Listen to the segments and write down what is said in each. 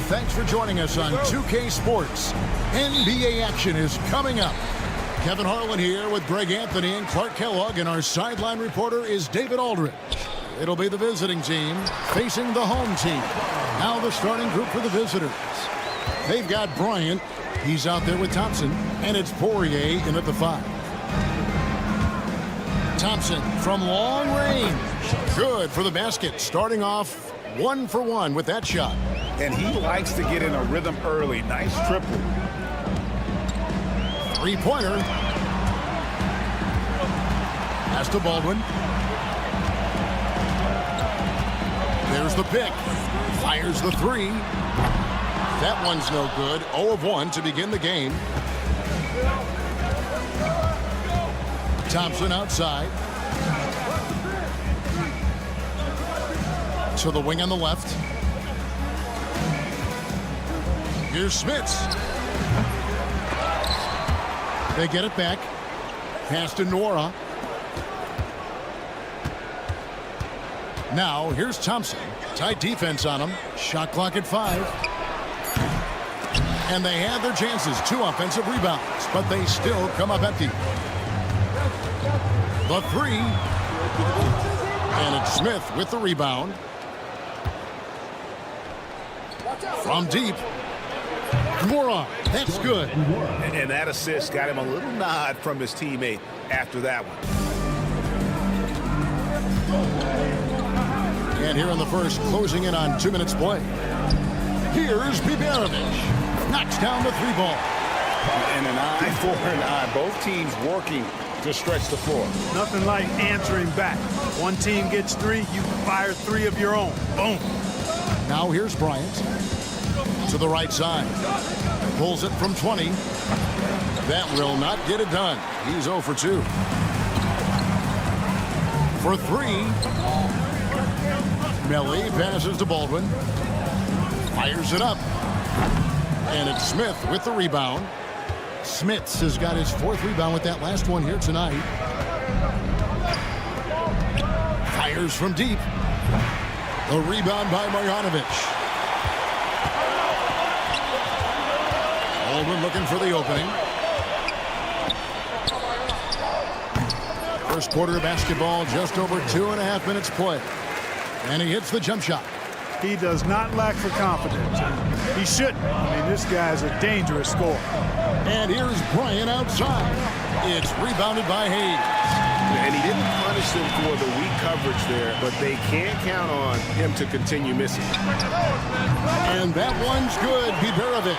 Thanks for joining us on 2K Sports. NBA action is coming up. Kevin Harlan here with Greg Anthony and Clark Kellogg, and our sideline reporter is David Aldridge. It'll be the visiting team facing the home team. Now the starting group for the visitors. They've got Bryant. He's out there with Thompson, and it's Poirier in at the 5. Thompson from long range. Good for the basket, starting off 1 for 1 with that shot. And he likes to get in a rhythm early. Nice triple. Three-pointer. Pass to Baldwin. There's the pick. Fires the 3. That one's no good. 0 of 1 to begin the game. Thompson outside. To the wing on the left. Here's Smits. They get it back. Pass to Nora. Now, here's Thompson. Tight defense on him. Shot clock at 5. And they have their chances. 2 offensive rebounds, but they still come up empty. The 3. And it's Smith with the rebound. From deep. Nora, that's good. And that assist got him a little nod from his teammate after that one. And here in the first, closing in on 2 minutes play. Here's Biberovic. Knocks down the 3 ball. And an eye for an eye. Both teams working to stretch the floor. Nothing like answering back. One team gets 3, you fire 3 of your own. Boom. Now here's Bryant. To the right side. Pulls it from 20. That will not get it done. He's 0 for 2. For 3. Melly passes to Baldwin. Fires it up. And it's Smith with the rebound. Smits has got his 4th rebound with that last one here tonight. Fires from deep. The rebound by Marjanovic. Baldwin looking for the opening. First quarter of basketball, just over 2.5 minutes play. And he hits the jump shot. He does not lack for confidence. He shouldn't. I mean, this guy's a dangerous scorer. And here's Bryant outside. It's rebounded by Hayes. And he didn't punish them for the weak coverage there, but they can't count on him to continue missing. And that one's good. Biberovic.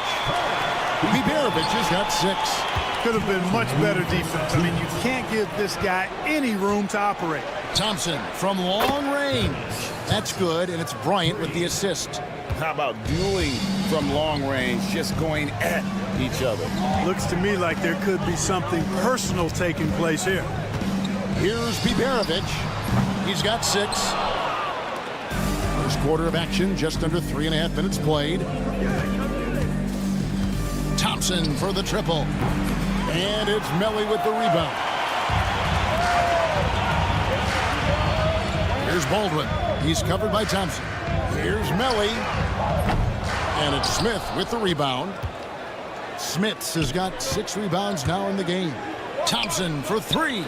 Biberovic has got 6. Could have been much better defense. I mean, you can't give this guy any room to operate. Thompson from long range. That's good, and it's Bryant with the assist. How about dueling from long range, just going at each other? Looks to me like there could be something personal taking place here. Here's Biberovic. He's got 6. First quarter of action, just under 3.5 minutes played. Thompson for the triple. And it's Melly with the rebound. Here's Baldwin. He's covered by Thompson. Here's Melly. And it's Smith with the rebound. Smits has got 6 rebounds now in the game. Thompson for 3.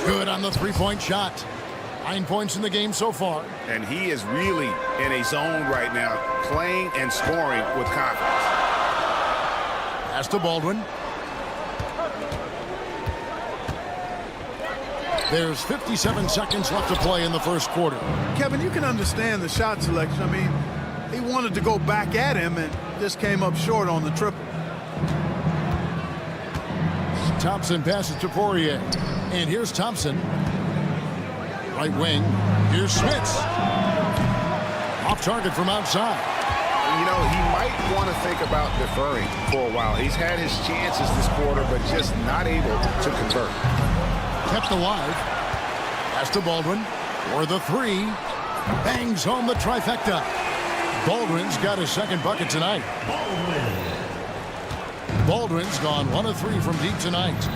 Good on the 3-point shot. 9 points in the game so far. And he is really in a zone right now, playing and scoring with confidence. Pass to Baldwin. There's 57 seconds left to play in the first quarter. Kevin, you can understand the shot selection. I mean, he wanted to go back at him and just came up short on the triple. Thompson passes to Poirier. And here's Thompson. Right wing. Here's Smits. Off target from outside. You know, he might want to think about deferring for a while. He's had his chances this quarter, but just not able to convert. Kept alive. Pass to Baldwin. For the three. Bangs home the trifecta. Baldwin's got his second bucket tonight. Baldwin's gone 1 of 3 from deep tonight.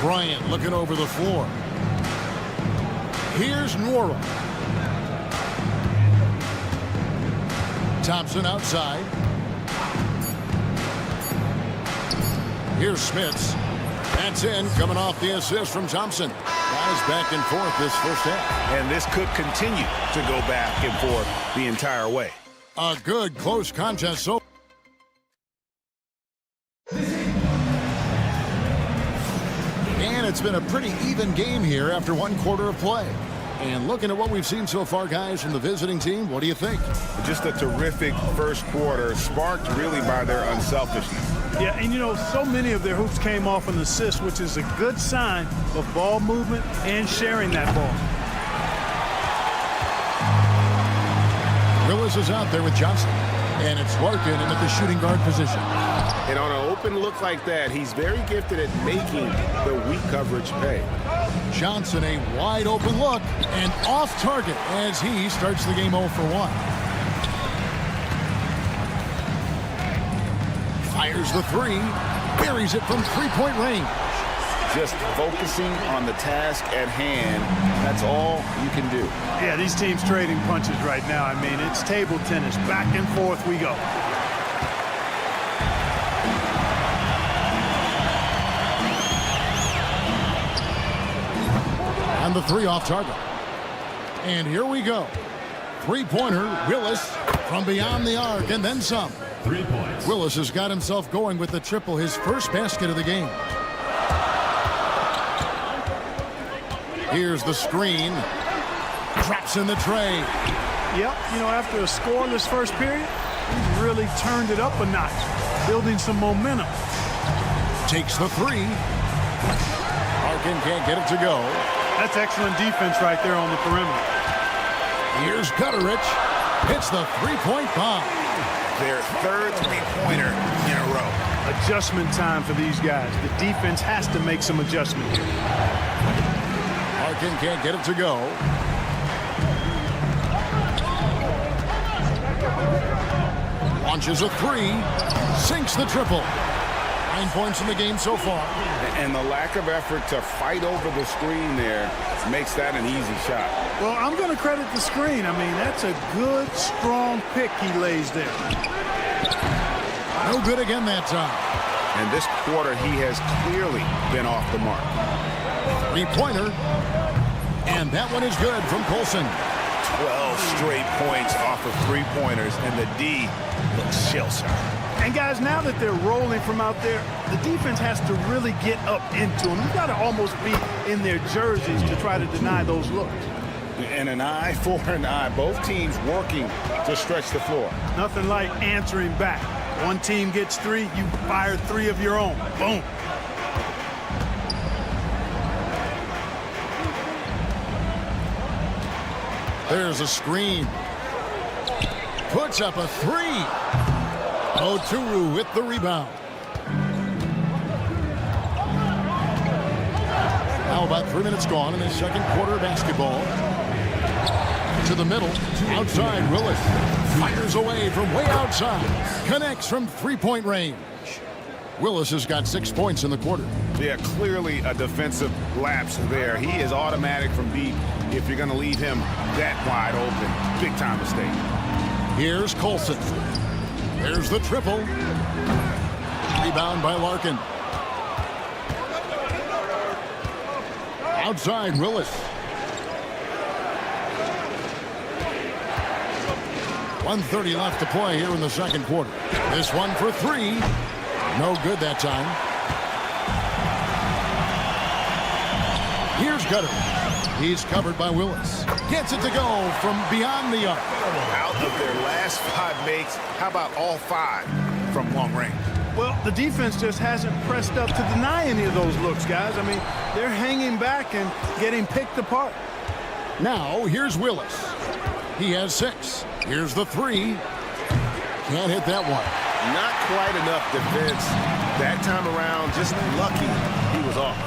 Bryant looking over the floor. Here's Nwora. Thompson outside. Here's Smits. That's in, coming off the assist from Thompson. Guys back and forth this first half. And this could continue to go back and forth the entire way. A good close contest. So and it's been a pretty even game here after 1 quarter of play. And looking at what we've seen so far, guys, from the visiting team, what do you think? Just a terrific first quarter, sparked really by their unselfishness. Yeah, and you know, so many of their hoops came off an assist, which is a good sign of ball movement and sharing that ball. Willis is out there with Johnson. And it's Larkin in at the shooting guard position. And on an open look like that, he's very gifted at making the weak coverage pay. Johnson, a wide open look and off target as he starts the game 0 for 1. Fires the three, buries it from three-point range. Just focusing on the task at hand, that's all you can do. Yeah, these teams trading punches right now. I mean, it's table tennis. Back and forth we go. And the three off target. And here we go. Three-pointer, Willis from beyond the arc and then some. 3 points. Willis has got himself going with the triple, his first basket of the game. Here's the screen. Drops in the tray. Yep, you know, after a scoreless first period, he's really turned it up a notch, building some momentum. Takes the three. Larkin can't get it to go. That's excellent defense right there on the perimeter. Here's Gutterich. Hits the three-point bomb. Their third three-pointer in a row. Adjustment time for these guys. The defense has to make some adjustment here. Larkin can't get it to go. Launches a three. Sinks the triple. 9 points in the game so far. And the lack of effort to fight over the screen there makes that an easy shot. Well, I'm going to credit the screen. I mean, that's a good, strong pick he lays there. No good again that time. And this quarter, he has clearly been off the mark. Three-pointer. And that one is good from Colson. 12 straight points off of three-pointers, and the D looks shell-shocked. And guys, now that they're rolling from out there, the defense has to really get up into them. You've got to almost be in their jerseys to try to deny those looks. And an eye for an eye. Both teams working to stretch the floor. Nothing like answering back. One team gets three, you fire three of your own. Boom. There's a screen. Puts up a three. Oturu with the rebound. Now about 3 minutes gone in the second quarter of basketball. To the middle. Outside, Willis. Fires away from way outside. Connects from three-point range. Willis has got 6 points in the quarter. Yeah, clearly a defensive lapse there. He is automatic from deep if you're going to leave him that wide open. Big time mistake. Here's Colson. There's the triple. Rebound by Larkin. Outside, Willis. 1:30 left to play here in the second quarter. This one for three. No good that time. Here's Gutter. He's covered by Willis. Gets it to go from beyond the arc. Out of their last 5 makes, how about all 5 from long range? Well, the defense just hasn't pressed up to deny any of those looks, guys. I mean, they're hanging back and getting picked apart. Now, here's Willis. He has 6. Here's the 3. Can't hit that one. Not quite enough defense that time around. Just lucky he was off.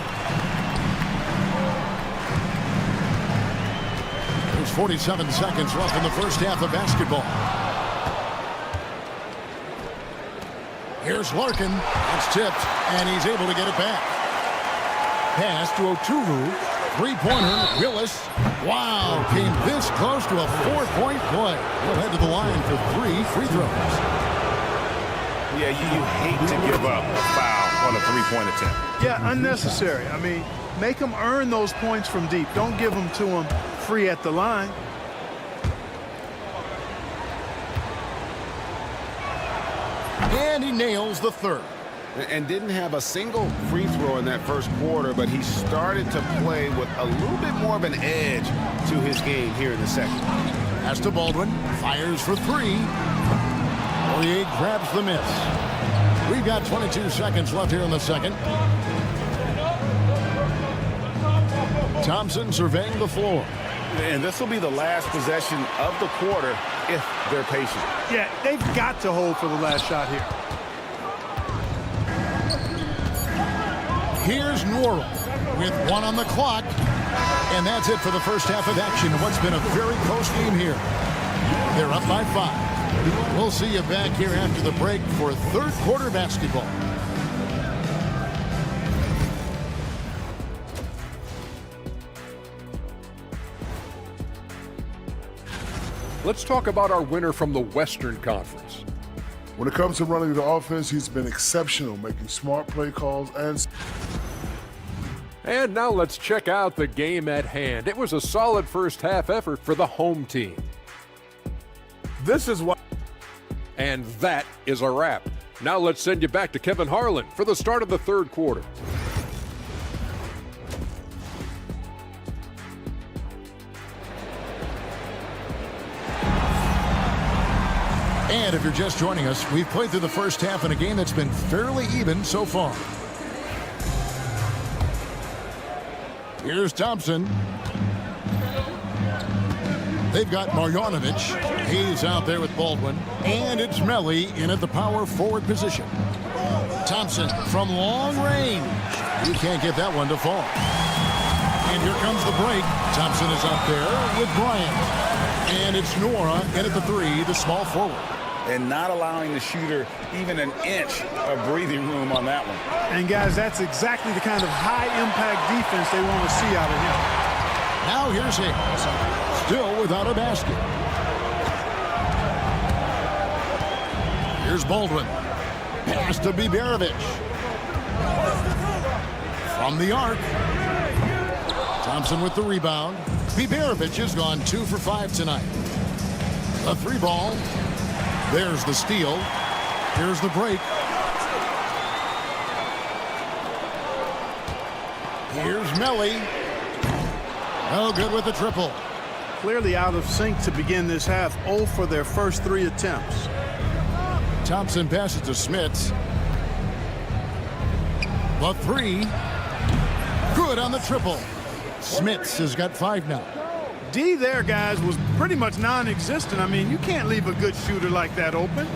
There's 47 seconds left in the first half of basketball. Here's Larkin. It's tipped, and he's able to get it back. Pass to Oturu. Three-pointer. Willis. Wow, came this close to a 4-point play. He'll head to the line for 3 free throws. Yeah, you hate to give up a foul on a three-point attempt. Yeah, unnecessary. I mean, make them earn those points from deep. Don't give them to them free at the line. And he nails the 3rd. And didn't have a single free throw in that first quarter, but he started to play with a little bit more of an edge to his game here in the second. Pass to Baldwin. Fires for 3. Poirier grabs the miss. We've got 22 seconds left here in the second. Thompson surveying the floor. And this will be the last possession of the quarter if they're patient. Yeah, they've got to hold for the last shot here. Here's Norrell with 1 on the clock. And that's it for the first half of action. What's been a very close game here. They're up by 5. We'll see you back here after the break for third quarter basketball. Let's talk about our winner from the Western Conference. When it comes to running the offense, he's been exceptional, making smart play calls And now let's check out the game at hand. It was a solid first half effort for the home team. This is what... And that is a wrap. Now let's send you back to Kevin Harlan for the start of the third quarter. And if you're just joining us, we've played through the first half in a game that's been fairly even so far. Here's Thompson. They've got Marjanovic. He's out there with Baldwin. And it's Melly in at the power forward position. Thompson from long range. He can't get that one to fall. And here comes the break. Thompson is up there with Bryant. And it's Nora in at the 3, the small forward. And not allowing the shooter even an inch of breathing room on that one. And, guys, that's exactly the kind of high-impact defense they want to see out of him. Now here's Hayes. Still without a basket. Here's Baldwin. Pass to Biberovic. From the arc. Thompson with the rebound. Biberovic has gone 2 for 5 tonight. A 3-ball. There's the steal. Here's the break. Here's Melly. No good with the triple. Clearly out of sync to begin this half. 0 for their first 3 attempts. Thompson passes to Smits. The 3. Good on the triple. Smits has got 5 now. D there, guys, was pretty much non-existent. I mean, you can't leave a good shooter like that open.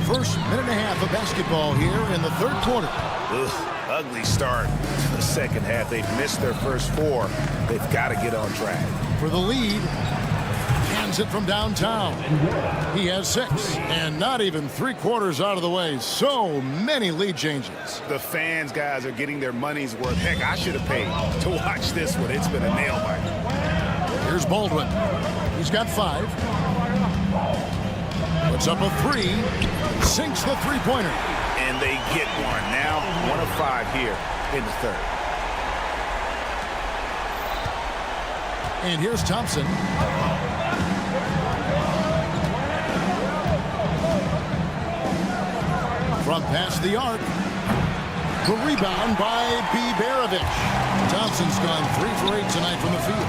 First minute and a half of basketball here in the third quarter. Ugh, ugly start. The second half, they've missed their first 4. They've got to get on track. For the lead, cans it from downtown. He has 6, and not even 3/4 out of the way. So many lead changes. The fans, guys, are getting their money's worth. Heck, I should have paid to watch this one. It's been a nail-biter. Here's Baldwin. He's got 5. Puts up a 3. Sinks the three-pointer. And they get one. Now 1 of 5 here in the third. And here's Thompson. From past the arc. The rebound by Biberovic. Thompson's gone 3 for 8 tonight from the field.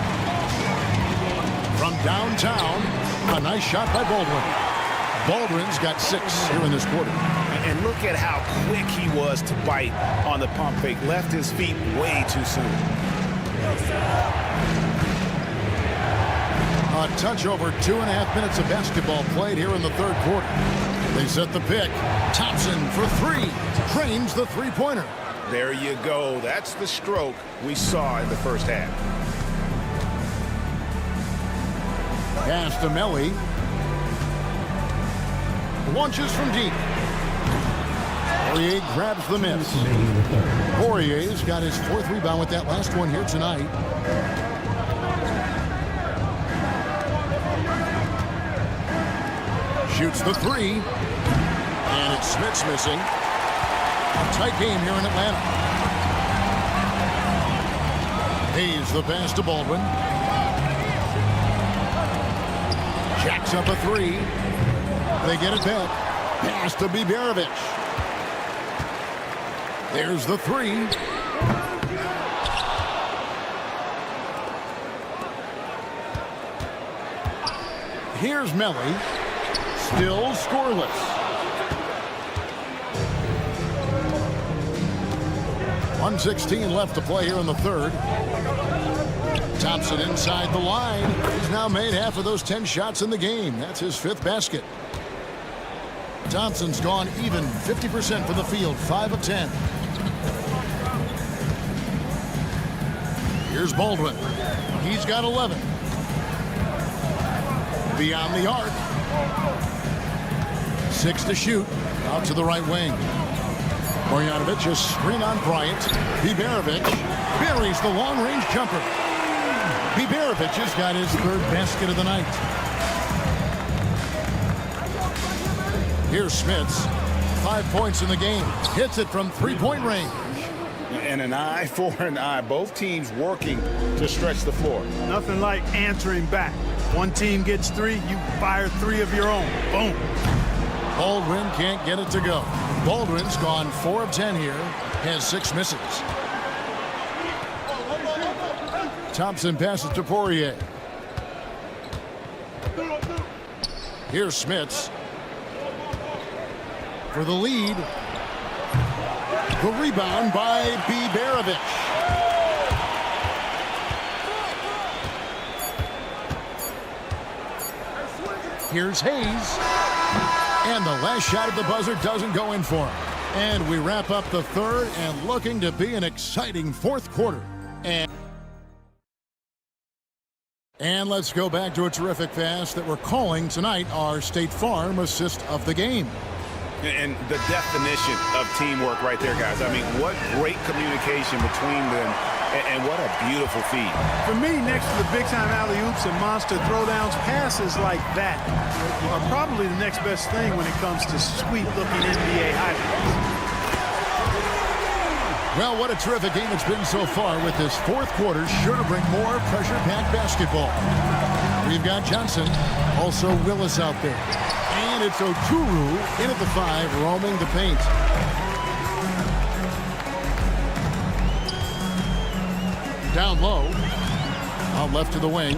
From downtown, a nice shot by Baldwin. Baldwin's got 6 here in this quarter. And look at how quick he was to bite on the pump fake. Left his feet way too soon. A touch over 2.5 minutes of basketball played here in the third quarter. They set the pick. Thompson for 3. Drains the three-pointer. There you go. That's the stroke we saw in the first half. Pass to Melly. Launches from deep. Poirier grabs the miss. Poirier's got his 4th rebound with that last one here tonight. Shoots the 3. And it's Smith's missing. A tight game here in Atlanta. Hayes the pass to Baldwin. Jacks up a 3. They get it back. Pass to Biberovic. There's the 3. Here's Melly. Still scoreless. 1:16 left to play here in the third. Thompson inside the line. He's now made half of those 10 shots in the game. That's his 5th basket. Thompson's gone even 50% from the field, 5 of 10. Here's Baldwin. He's got 11. Beyond the arc. 6 to shoot. Out to the right wing. Bojanovic is screen on Bryant. Biberovic buries the long-range jumper. Biberovic has got his 3rd basket of the night. Here's Smits. 5 points in the game. Hits it from 3-point range. And an eye for an eye. Both teams working to stretch the floor. Nothing like answering back. One team gets 3, you fire 3 of your own. Boom. Baldwin can't get it to go. Baldwin's gone 4 of 10 here. Has 6 misses. Thompson passes to Poirier. Here's Smits. For the lead. The rebound by Biberovic. Here's Hayes. And the last shot at the buzzer doesn't go in for him. And we wrap up the third and looking to be an exciting 4th quarter. And let's go back to a terrific pass that we're calling tonight our State Farm assist of the game. And the definition of teamwork right there, guys. I mean, what great communication between them, and what a beautiful feed. For me, next to the big-time alley-oops and monster throwdowns, passes like that are probably the next best thing when it comes to sweet-looking NBA highlights. Well, what a terrific game it's been so far with this 4th quarter. Sure to bring more pressure-packed basketball. We've got Johnson, also Willis out there. And it's Oturu in at the 5, roaming the paint. Down low. Out left to the wing.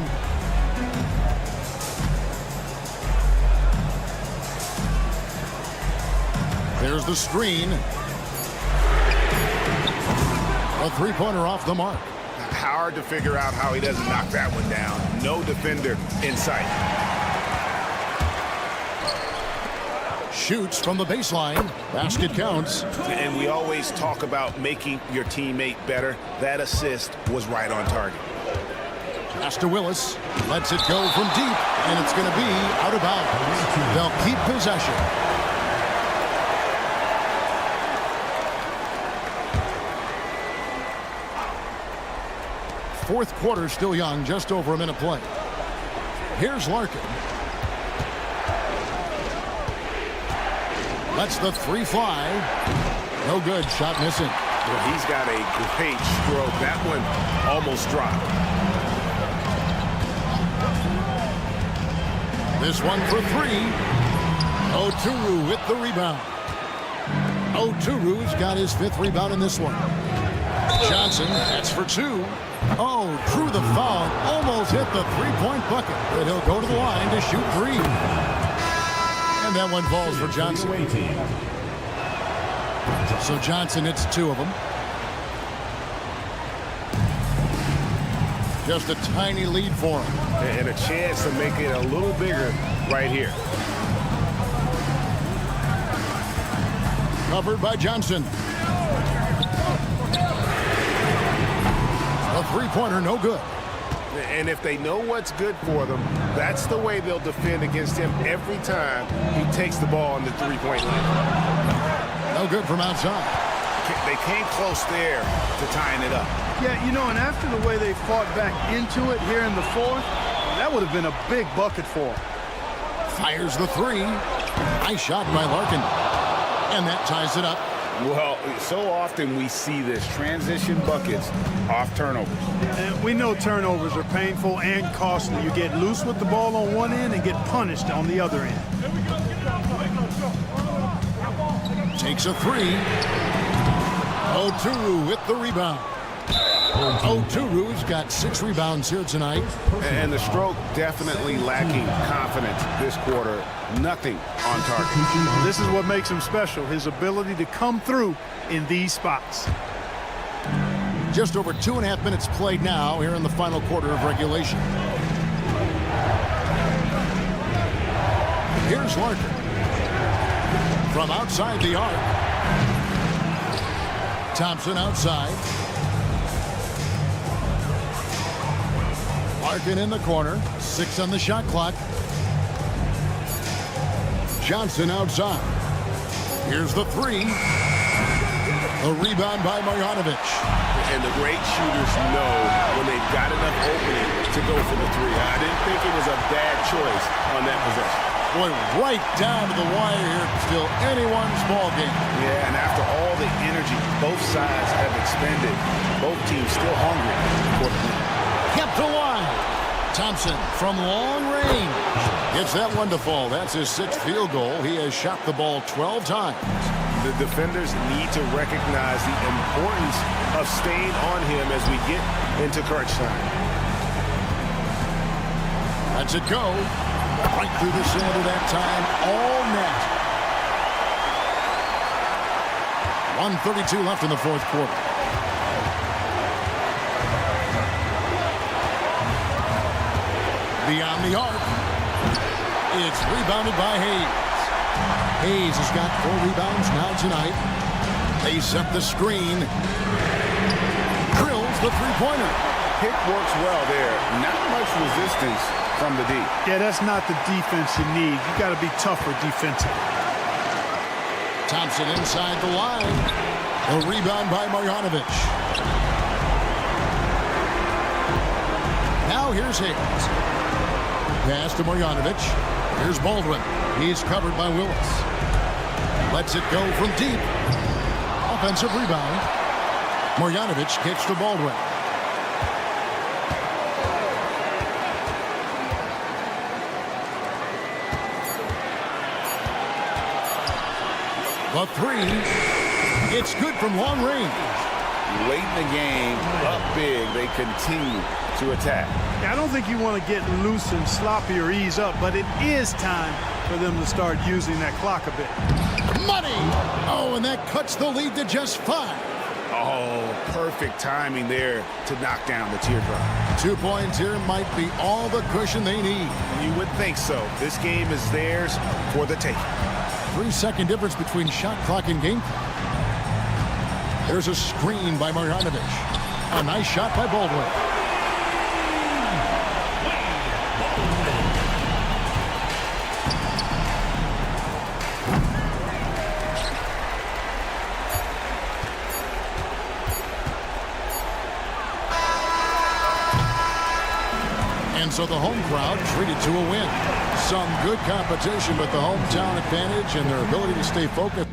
There's the screen. A 3-pointer off the mark. Hard to figure out how he doesn't knock that one down. No defender in sight. Shoots from the baseline. Basket counts. And we always talk about making your teammate better. That assist was right on target. Pass to Willis. Lets it go from deep. And it's going to be out of bounds. They'll keep possession. Fourth quarter still young, just over a minute play. Here's Larkin. Lets the 3 fly. No good, shot missing. Well, he's got a great stroke. That one almost dropped. This one for 3. Oturu with the rebound. Oturu's got his 5th rebound in this one. Johnson, that's for 2. Oh, drew the foul, almost hit the 3-point bucket, but he'll go to the line to shoot 3. And And that one falls for Johnson. So Johnson hits 2 of them. Just a tiny lead for him. And a chance to make it a little bigger right here. Covered by Johnson. A three-pointer, no good. And if they know what's good for them, that's the way they'll defend against him every time he takes the ball in the three-point line. No good from outside. They came close there to tying it up. Yeah, you know, and after the way they fought back into it here in the fourth, that would have been a big bucket for him. Fires the 3. Nice shot by Larkin. And that ties it up. Well, so often we see this, transition buckets off turnovers. And we know turnovers are painful and costly. You get loose with the ball on one end and get punished on the other end. Takes a 3. Oturu with the rebound. Oturu's got 6 rebounds here tonight. And the stroke definitely lacking confidence this quarter. Nothing on target. This is what makes him special, his ability to come through in these spots. Just over 2.5 minutes played now here in the final quarter of regulation. Here's Larkin. From outside the arc. Thompson outside. Larkin in the corner. 6 on the shot clock. Johnson outside. Here's the 3. A rebound by Marjanovic. And the great shooters know when they've got enough opening to go for the 3. I didn't think it was a bad choice on that possession. Boy, right down to the wire here. Still anyone's ball game. Yeah, and after all the energy both sides have expended, both teams still hungry for the win. Kept alive. Thompson from long range. Gets that one to fall. That's his 6th field goal. He has shot the ball 12 times. The defenders need to recognize the importance of staying on him as we get into crunch time. Lets it go. Right through the center that time. All net. 1:32 left in the 4th quarter. Beyond the arc. It's rebounded by Hayes. Hayes has got 4 rebounds now tonight. They set the screen. Drills the three-pointer. Pick works well there. Not much resistance from the D. Yeah, that's not the defense you need. You got to be tougher defensively. Thompson inside the line. A rebound by Marjanovic. Now here's Hayes. Pass to Marjanovic. Here's Baldwin. He's covered by Willis. Lets it go from deep. Offensive rebound. Marjanovic kicks to Baldwin. The 3. It's good from long range. Late in the game, up big, they continue to attack. Yeah, I don't think you want to get loose and sloppy or ease up, but it is time for them to start using that clock a bit. Money! Oh, and that cuts the lead to just 5. Oh, perfect timing there to knock down the teardrop. 2 points here might be all the cushion they need. You would think so. This game is theirs for the taking. 3-second difference between shot clock and game clock. There's a screen by Marjanovic. A nice shot by Baldwin. And so the home crowd treated to a win. Some good competition, but the hometown advantage and their ability to stay focused.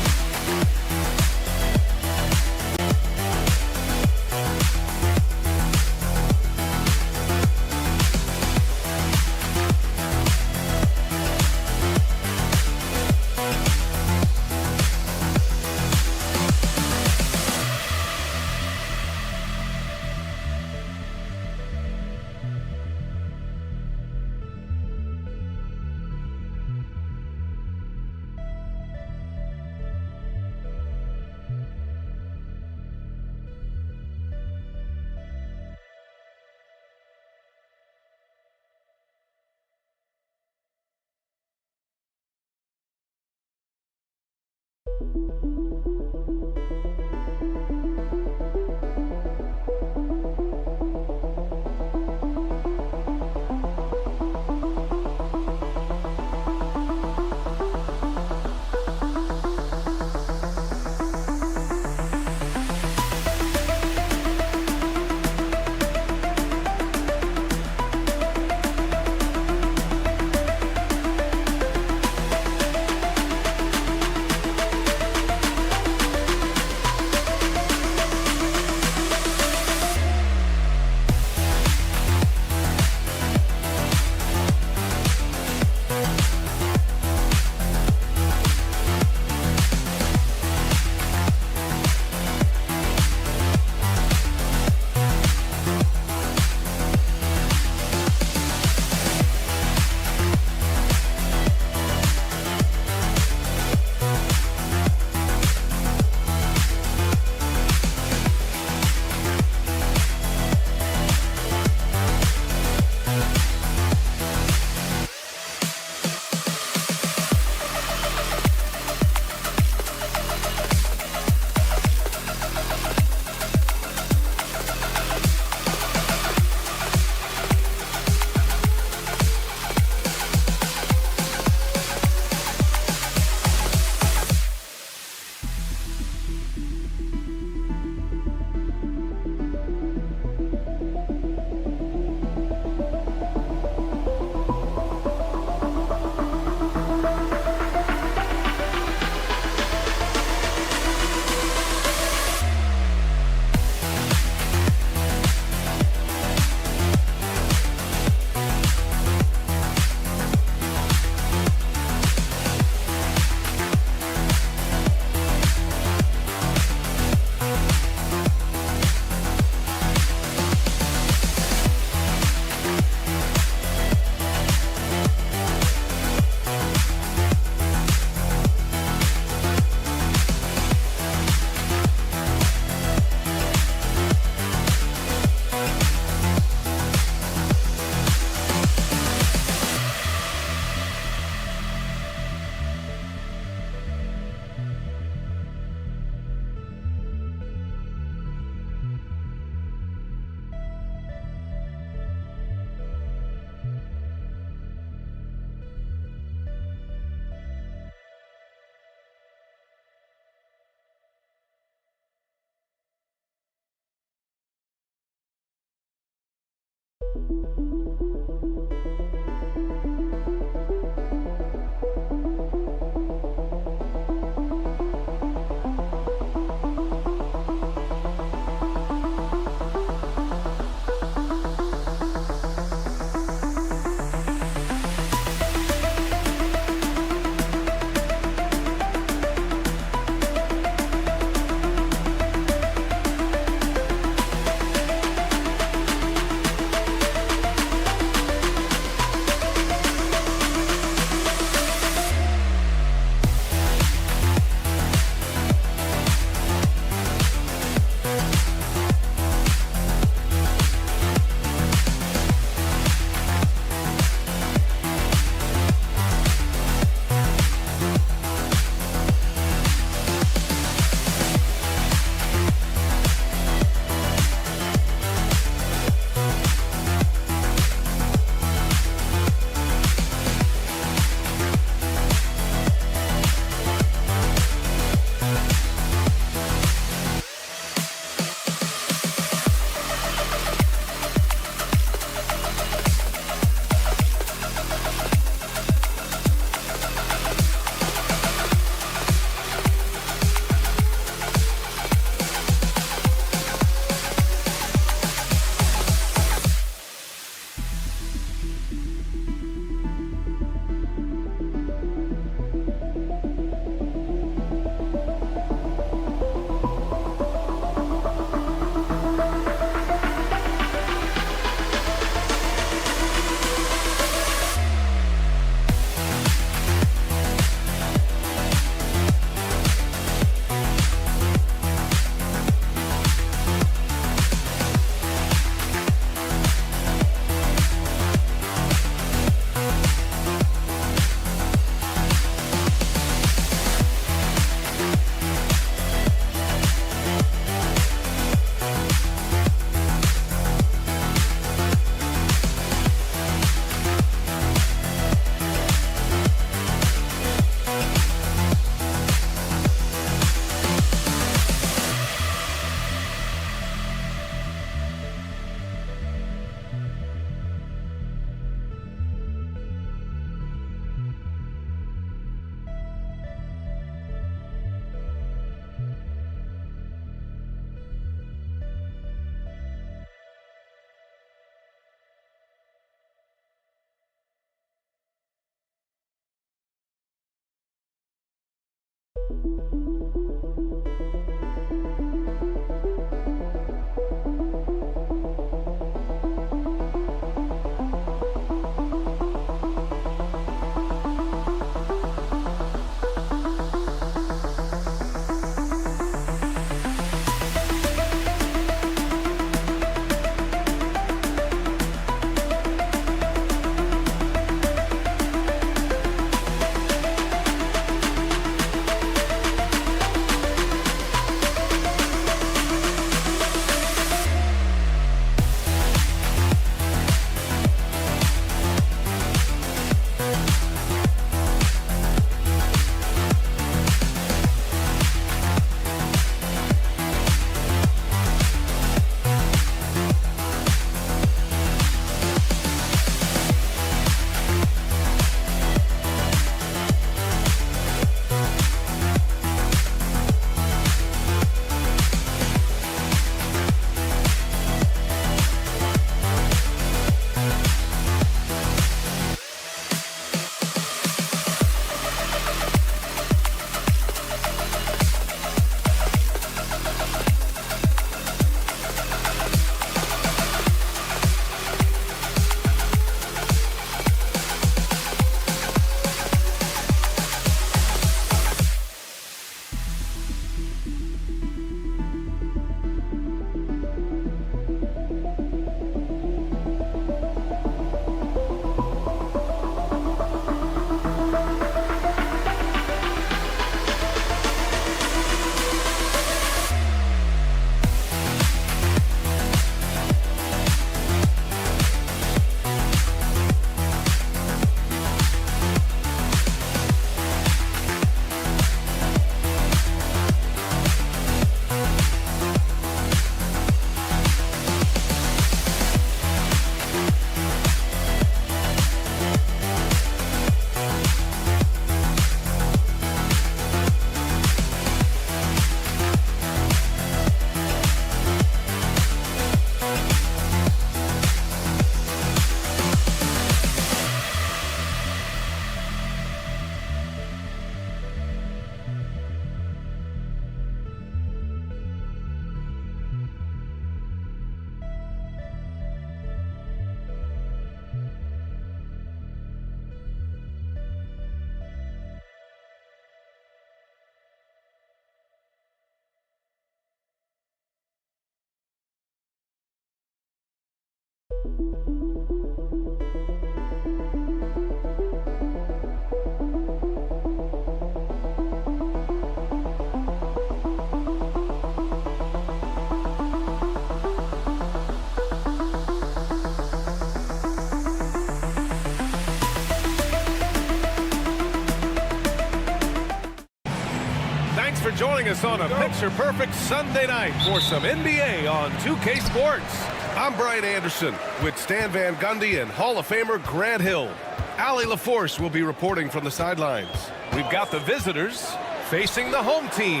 Thanks for joining us on a picture-perfect Sunday night for some NBA on 2K Sports. I'm Brian Anderson with Stan Van Gundy and Hall of Famer Grant Hill. Allie LaForce will be reporting from the sidelines. We've got the visitors facing the home team.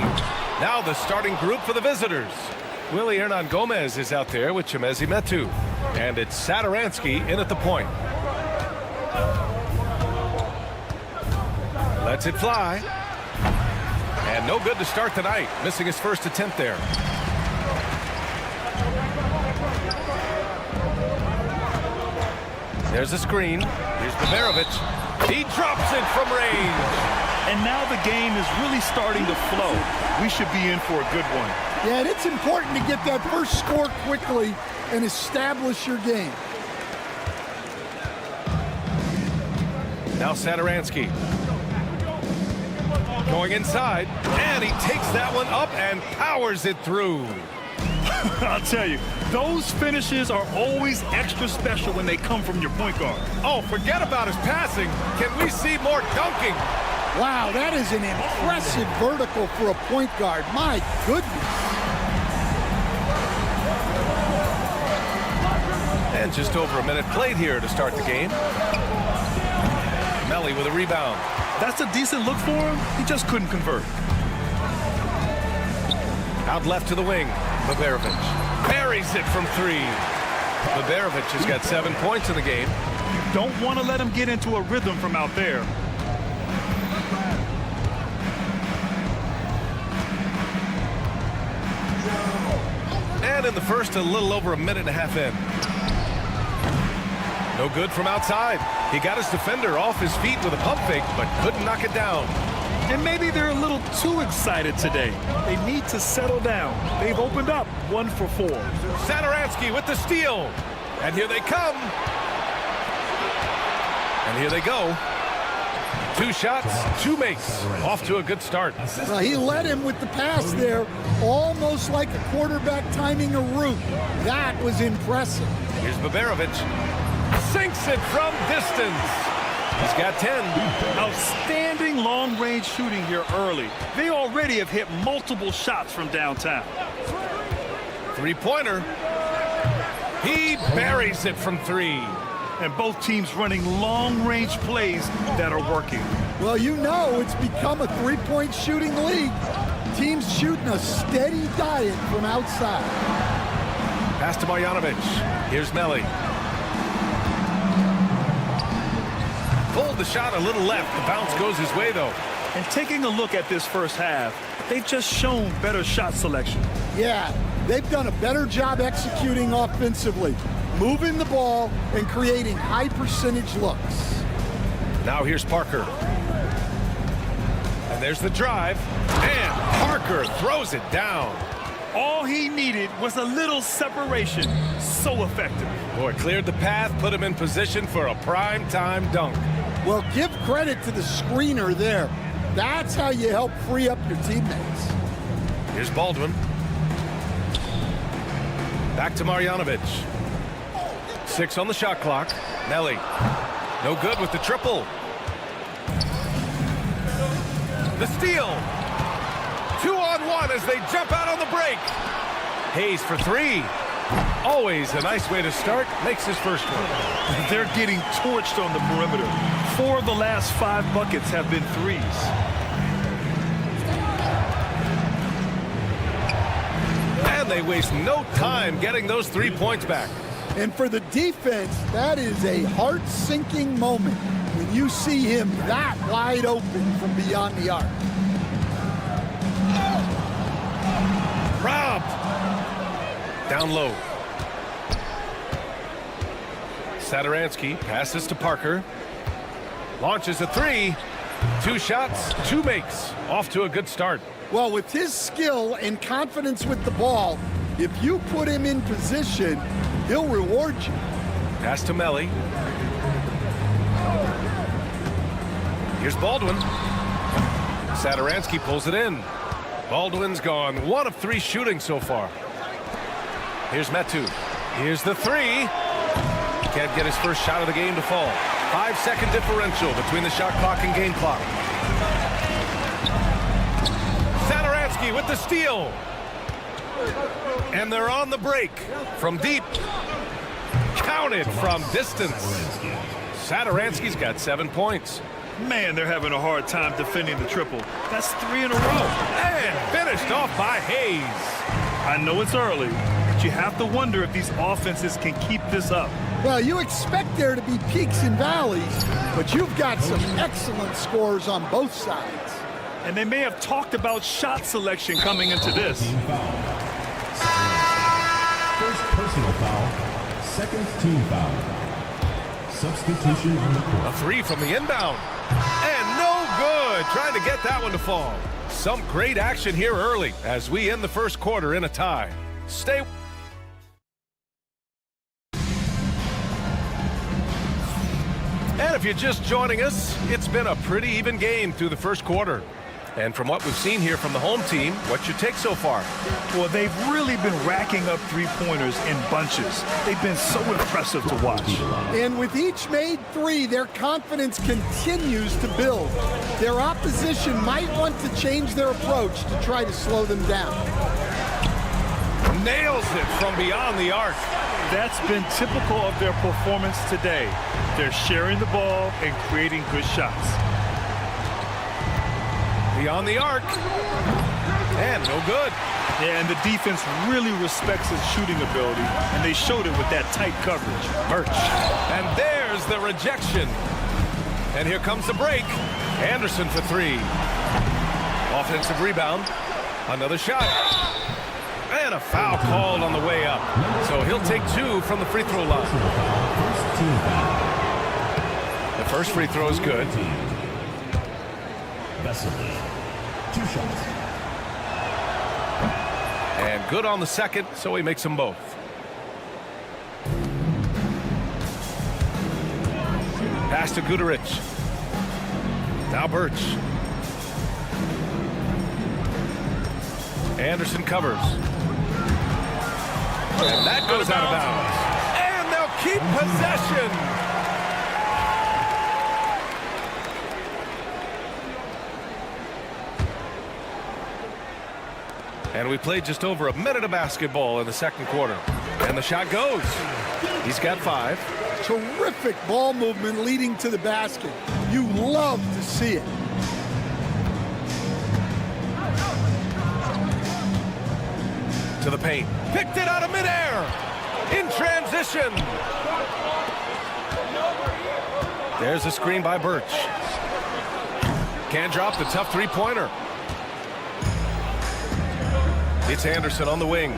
Now the starting group for the visitors. Willie Hernan Gomez is out there with Chemezi Metu. And it's Satoransky in at the point. Lets it fly. And no good to start the night, missing his first attempt there. There's a screen. Here's Beverovic. He drops it from range. And now the game is really starting to flow. We should be in for a good one. Yeah, and it's important to get that first score quickly and establish your game. Now Satoransky. Going inside, and he takes that one up and powers it through. I'll tell you, those finishes are always extra special when they come from your point guard. Oh, forget about his passing. Can we see more dunking? Wow, that is an impressive vertical for a point guard. My goodness. And just over a minute played here to start the game. Melly with a rebound. That's a decent look for him. He just couldn't convert. Out left to the wing. Beverovic buries it from three. Beverovic has got 7 points in the game. You don't want to let him get into a rhythm from out there. And in the first, a little over a minute and a half in. No good from outside. He got his defender off his feet with a pump fake, but couldn't knock it down. And maybe they're a little too excited today. They need to settle down. They've opened up 1 for 4. Satoransky with the steal. And here they come. And here they go. 2 shots, 2 makes. Off to a good start. Well, he led him with the pass there, almost like a quarterback timing a route. That was impressive. Here's Baberovic. Sinks it from distance. He's got 10. Outstanding long-range shooting here early. They already have hit multiple shots from downtown. 3-pointer. He buries it from 3. And both teams running long-range plays that are working. Well, you know it's become a three-point shooting league. Teams shooting a steady diet from outside. Pass to Marjanovic. Here's Melli. Pulled the shot a little left. The bounce goes his way, though. And taking a look at this first half, they've just shown better shot selection. Yeah, they've done a better job executing offensively, moving the ball and creating high percentage looks. Now here's Parker. And there's the drive. And Parker throws it down. All he needed was a little separation. So effective. Boy, cleared the path, put him in position for a prime-time dunk. Well, give credit to the screener there. That's how you help free up your teammates. Here's Baldwin. Back to Marjanovic. 6 on the shot clock. Melli. No good with the triple. The steal. 2-on-1 as they jump out on the break. Hayes for 3. Always a nice way to start. Makes his first one. They're getting torched on the perimeter. 4 of the last 5 buckets have been threes. And they waste no time getting those 3 points back. And for the defense, that is a heart-sinking moment when you see him that wide open from beyond the arc. Robbed. Down low. Satoransky passes to Parker. Launches a 3. 2 shots, 2 makes. Off to a good start. Well, with his skill and confidence with the ball, if you put him in position, he'll reward you. Pass to Melli. Here's Baldwin. Satoransky pulls it in. Baldwin's gone 1 of 3 shooting so far. Here's Metu. Here's the 3. Can't get his first shot of the game to fall. 5-second differential between the shot clock and game clock. Satoransky with the steal. And they're on the break. From deep. Counted from distance. Satoransky's got 7 points. Man, they're having a hard time defending the triple. That's 3 in a row. And finished off by Hayes. I know it's early, but you have to wonder if these offenses can keep this up. Well, you expect there to be peaks and valleys, but you've got some excellent scores on both sides. And they may have talked about shot selection coming into this. First personal foul, second team foul. Substitution on the court. A 3 from the inbound. And no good. Trying to get that one to fall. Some great action here early as we end the first quarter in a tie. Stay. And if you're just joining us, it's been a pretty even game through the first quarter. And from what we've seen here from the home team, what's your take so far? Well, they've really been racking up three-pointers in bunches. They've been so impressive to watch. And with each made 3, their confidence continues to build. Their opposition might want to change their approach to try to slow them down. Nails it from beyond the arc. That's been typical of their performance today. They're sharing the ball and creating good shots. Beyond the arc. And no good. Yeah, and the defense really respects his shooting ability, and they showed it with that tight coverage. Birch. And there's the rejection. And here comes the break. Anderson for 3. Offensive rebound. Another shot. And And a foul called on the way up. So he'll take 2 from the free throw line. First team foul. The first free throw is good. Vesely. 2 shots. And good on the second, so he makes them both. Pass to Guduric. Now Birch. Anderson covers. And that goes out of bounds. And they'll keep possession. And we played just over a minute of basketball in the second quarter. And the shot goes. He's got 5. Terrific ball movement leading to the basket. You love to see it. To the paint. Picked it out of midair. In transition. There's a screen by Birch. Can't drop the tough three-pointer. It's Anderson on the wing.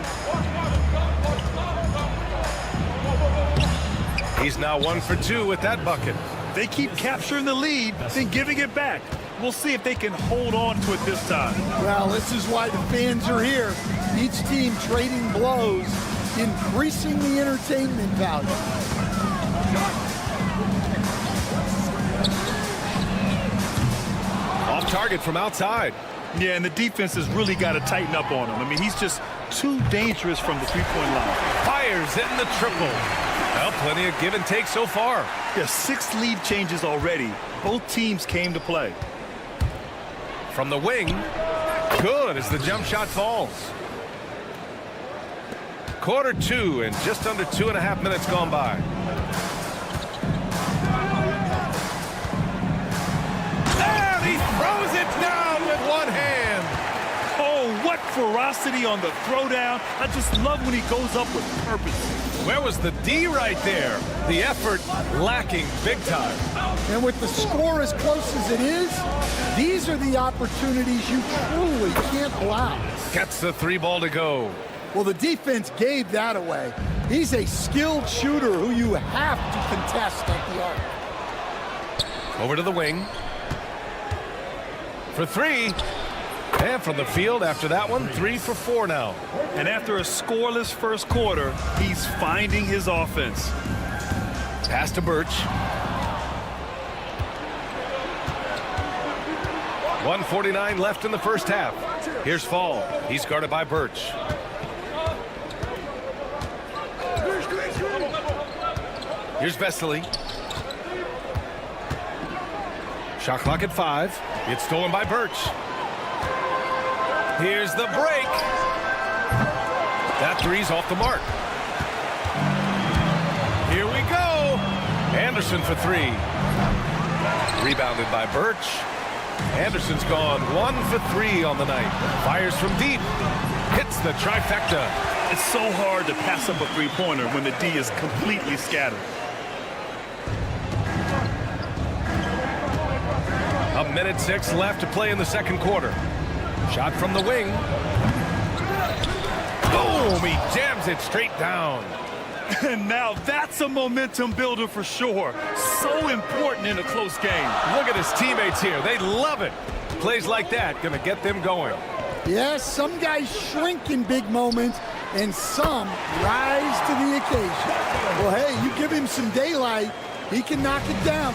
He's now 1 for 2 with that bucket. They keep capturing the lead, then giving it back. We'll see if they can hold on to it this time. Well, this is why the fans are here. Each team trading blows, increasing the entertainment value. Off target from outside. Yeah, and the defense has really got to tighten up on him. I mean, he's just too dangerous from the three-point line. Fires in the triple. Well, plenty of give and take so far. There's 6 lead changes already. Both teams came to play. From the wing. Good as the jump shot falls. Quarter 2 and just under 2.5 minutes gone by. And he throws it down with one hand. Oh, what ferocity on the throwdown. I just love when he goes up with purpose. Where was the D right there? The effort lacking big time. And with the score as close as it is, these are the opportunities you truly can't allow. Gets the 3 ball to go. Well, the defense gave that away. He's a skilled shooter who you have to contest at the arc. Over to the wing. For 3. And from the field after that one, 3 for 4 now. And after a scoreless first quarter, he's finding his offense. Pass to Birch. 1:49 left in the first half. Here's Fall. He's guarded by Birch. Here's Vesely. Shot clock at 5. It's stolen by Birch. Here's the break. That 3's off the mark. Here we go. Anderson for 3. Rebounded by Birch. Anderson's gone 1 for 3 on the night. Fires from deep. Hits the trifecta. It's so hard to pass up a three-pointer when the D is completely scattered. A minute 6 left to play in the second quarter. Shot from the wing. Boom! He jams it straight down. And now that's a momentum builder for sure. So important in a close game. Look at his teammates here. They love it. Plays like that gonna get them going. Yes, some guys shrink in big moments, and some rise to the occasion. Well, hey, you give him some daylight, he can knock it down.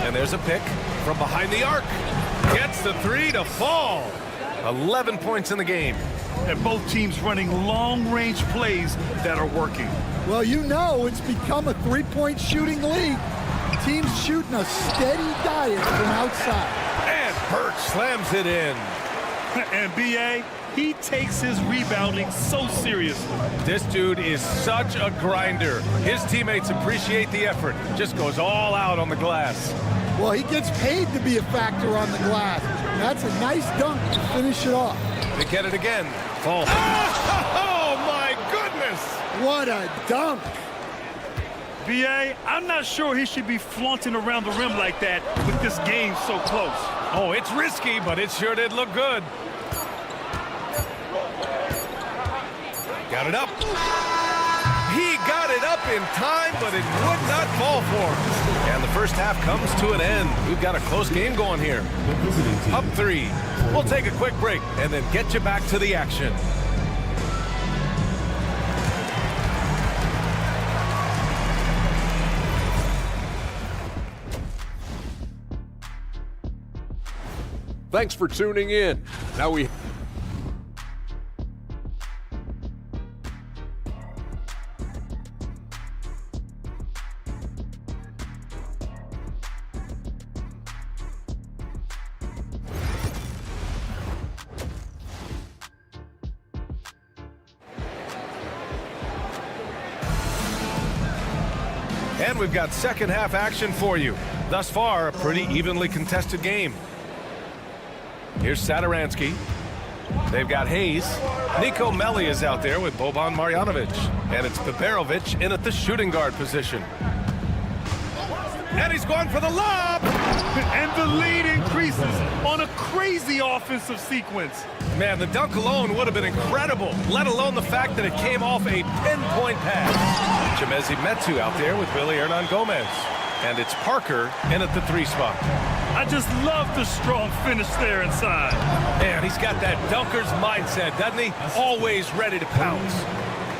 And there's a pick from behind the arc. Gets the 3 to fall. 11 points in the game. And both teams running long-range plays that are working. Well, you know it's become a three-point shooting league. Teams shooting a steady diet from outside. And Birch slams it in. And B.A., he takes his rebounding so seriously. This dude is such a grinder. His teammates appreciate the effort. Just goes all out on the glass. Well, he gets paid to be a factor on the glass. That's a nice dunk to finish it off. They get it again. Fall. Oh, my goodness! What a dunk. B.A., I'm not sure he should be flaunting around the rim like that with this game so close. Oh, it's risky, but it sure did look good. Got it up. He got it up in time, but it would not fall for him. And the first half comes to an end. We've got a close game going here. Up 3. We'll take a quick break and then get you back to the action. Thanks for tuning in. Now we... And we've got second half action for you. Thus far, a pretty evenly contested game. Here's Satoransky. They've got Hayes. Nico Melli is out there with Boban Marjanovic. And it's Beberovic in at the shooting guard position. And he's going for the lob! And the lead increases on a crazy offensive sequence. Man, the dunk alone would have been incredible, let alone the fact that it came off a pinpoint pass. Chimezi Metu out there with Willy Hernangomez. And it's Parker in at the 3 spot. I just love the strong finish there inside. Man, he's got that dunker's mindset, doesn't he? Always ready to pounce.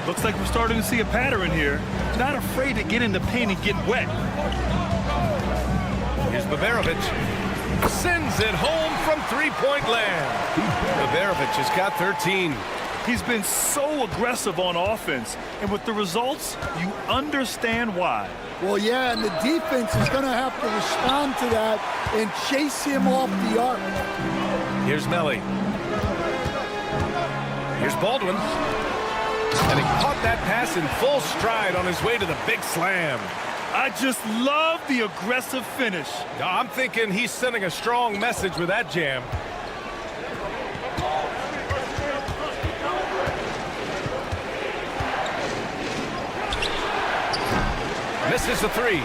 Looks like we're starting to see a pattern here. Not afraid to get in the paint and get wet. Here's Beberovic. Sends it home from 3-point land. Beberovic has got 13. He's been so aggressive on offense, and with the results, you understand why. Well, yeah, and the defense is going to have to respond to that and chase him off the arc. Here's Melli. Here's Baldwin. And he caught that pass in full stride on his way to the big slam. I just love the aggressive finish. I'm thinking he's sending a strong message with that jam. Misses the 3.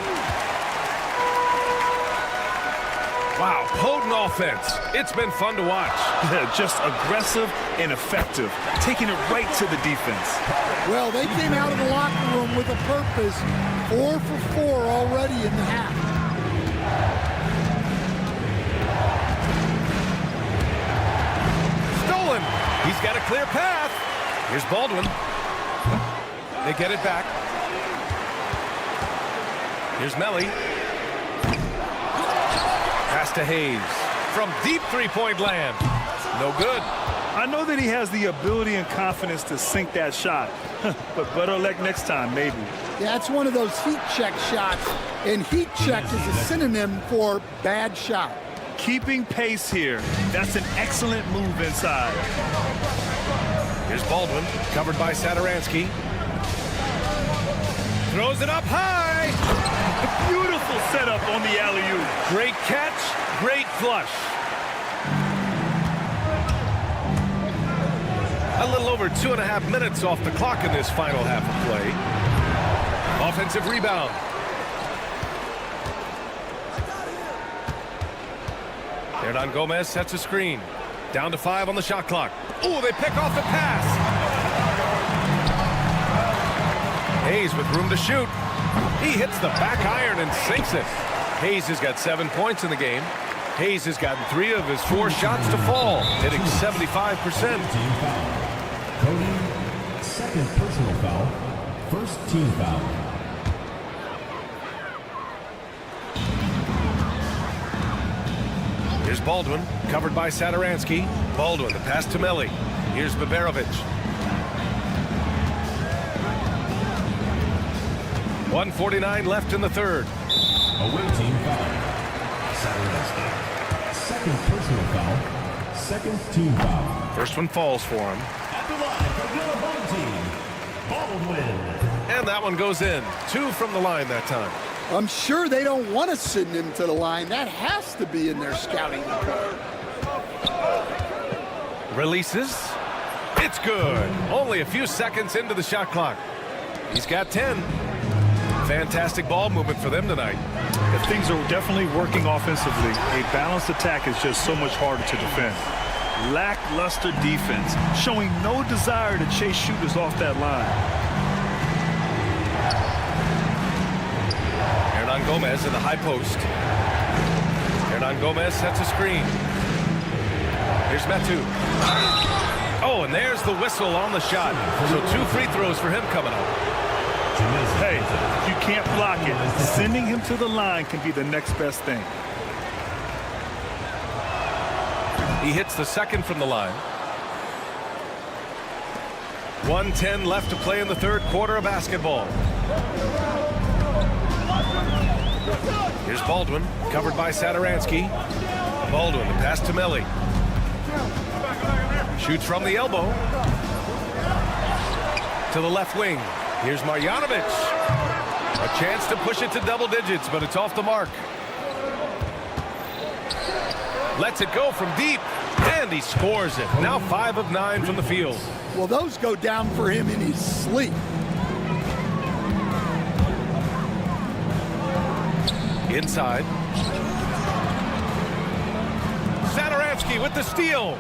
Wow, potent offense. It's been fun to watch. Just aggressive and effective, taking it right to the defense. Well, they came out of the locker room with a purpose. 4 for 4 already in the half. Stolen. He's got a clear path. Here's Baldwin. They get it back. Here's Melli. Pass to Hayes. From deep 3-point land. No good. I know that he has the ability and confidence to sink that shot. But better luck next time, maybe. Yeah, it's one of those heat check shots. And heat check is a synonym for bad shot. Keeping pace here. That's an excellent move inside. Here's Baldwin. Covered by Satoransky. Throws it up high. A beautiful setup on the alley-oop. Great catch, great flush. A little over 2.5 minutes off the clock in this final half of play. Offensive rebound. Hernangomez sets a screen. Down to 5 on the shot clock. Ooh, they pick off the pass. Hayes with room to shoot. He hits the back iron and sinks it. Hayes has got 7 points in the game. Hayes has gotten 3 of his 4 shots to fall, hitting 75%. Cody, second personal foul, first team foul. Here's Baldwin, covered by Satoransky. Baldwin, the pass to Melli. Here's Beberovic. 1:49 left in the third. Away team foul. Satoransky. Second personal foul, second team foul. First one falls for him. At the line for your home team, Baldwin. And that one goes in. 2 from the line that time. I'm sure they don't want to send him to the line. That has to be in their scouting report. Releases. It's good. Only a few seconds into the shot clock. He's got 10. Fantastic ball movement for them tonight. Things are definitely working offensively. A balanced attack is just so much harder to defend. Lackluster defense, showing no desire to chase shooters off that line. Hernan Gomez in the high post. Hernan Gomez sets a screen. Here's Metu. Oh, and there's the whistle on the shot. So 2 free throws for him coming up. Hey, you can't block it. Sending him to the line can be the next best thing. He hits the second from the line. 1:10 left to play in the third quarter of basketball. Here's Baldwin, covered by Satoransky. Baldwin, the pass to Melli. Shoots from the elbow. To the left wing. Here's Marjanovic. A chance to push it to double digits, but it's off the mark. Lets it go from deep, and he scores it. Now 5 of 9 from the field. Well, those go down for him in his sleep. Inside. Satoransky with the steal.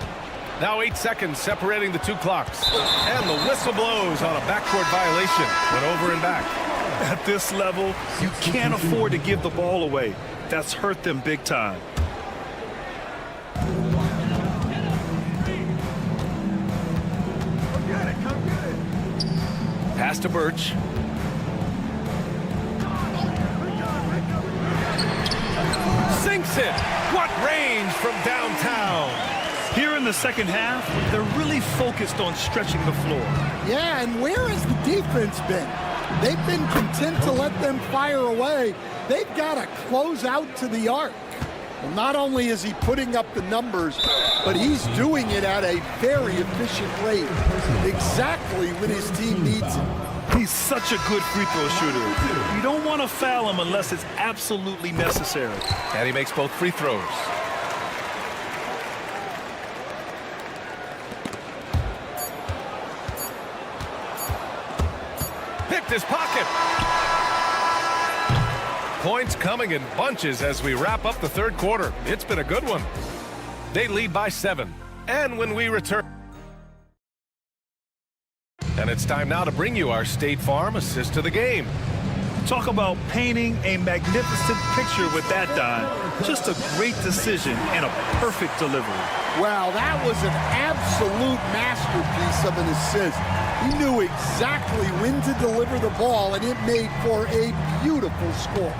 Now 8 seconds separating the 2 clocks. And the whistle blows on a backcourt violation. Went over and back. At this level, you can't afford to give the ball away. That's hurt them big time. Pass to Birch. Sinks it. What range from downtown. Here in the second half, they're really focused on stretching the floor. Yeah, and where has the defense been? They've been content to let them fire away. They've got to close out to the arc. Well, not only is he putting up the numbers, but he's doing it at a very efficient rate, exactly when his team needs him. He's such a good free throw shooter. You don't want to foul him unless it's absolutely necessary. And he makes both free throws. Picked his pocket. Points coming in bunches as we wrap up the third quarter. It's been a good one. They lead by 7. And when we return... And it's time now to bring you our State Farm assist to the game. Talk about painting a magnificent picture with that dime. Just a great decision and a perfect delivery. Wow, that was an absolute masterpiece of an assist. He knew exactly when to deliver the ball, and it made for a beautiful score.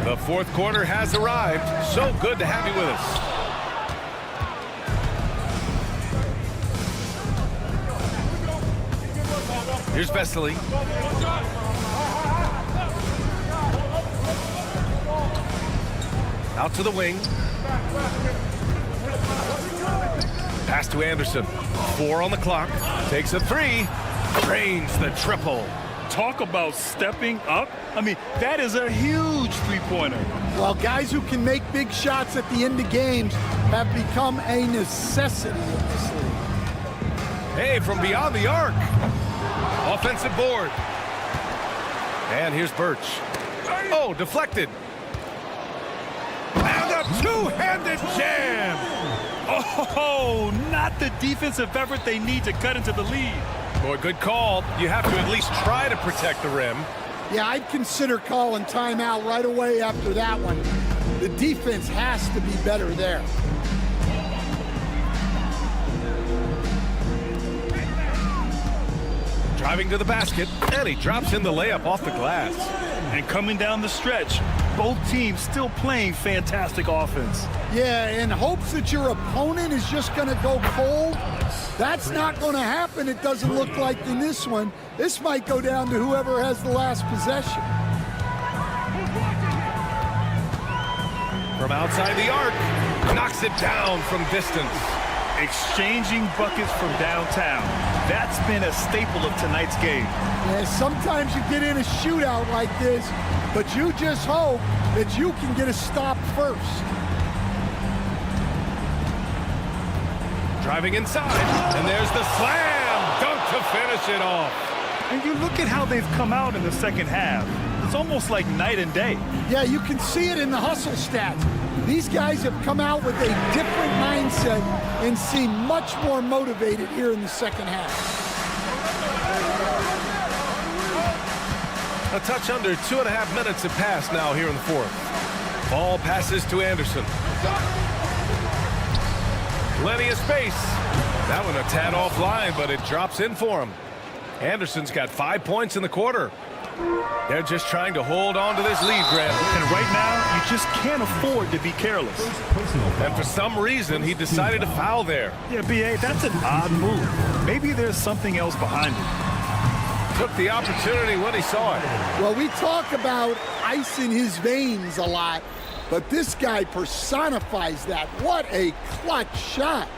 The fourth quarter has arrived. So good to have you with us. Here's Vesely. Out to the wing. Pass to Anderson. 4 on the clock. Takes a 3. Drains the triple. Talk about stepping up. I mean, that is a huge three-pointer. Well, guys who can make big shots at the end of games have become a necessity in this league. Hey, from beyond the arc. Offensive board. And here's Birch. Oh, deflected. And a two-handed jam. Oh, not the defensive effort they need to cut into the lead. Boy, good call. You have to at least try to protect the rim. Yeah, I'd consider calling timeout right away after that one. The defense has to be better there. Driving to the basket, and he drops in the layup off the glass. And coming down the stretch, both teams still playing fantastic offense. Yeah, in hopes that your opponent is just going to go cold. That's not going to happen, it doesn't look like in this one. This might go down to whoever has the last possession. From outside the arc, knocks it down from distance. Exchanging buckets from downtown. That's been a staple of tonight's game. Yeah, sometimes you get in a shootout like this, but you just hope that you can get a stop first. Driving inside, and there's the slam dunk to finish it off. And you look at how they've come out in the second half. It's almost like night and day. Yeah, you can see it in the hustle stats. These guys have come out with a different mindset and seem much more motivated here in the second half. A touch under 2.5 minutes have passed now here in the fourth. Ball passes to Anderson. Plenty of space. That one a tad offline, but it drops in for him. Anderson's got 5 points in the quarter. They're just trying to hold on to this lead, Grant. And right now, you just can't afford to be careless. And for some reason, he decided to foul there. Yeah, B.A., that's an odd move. Maybe there's something else behind it. Took the opportunity when he saw it. Well, we talk about ice in his veins a lot, but this guy personifies that. What a clutch shot.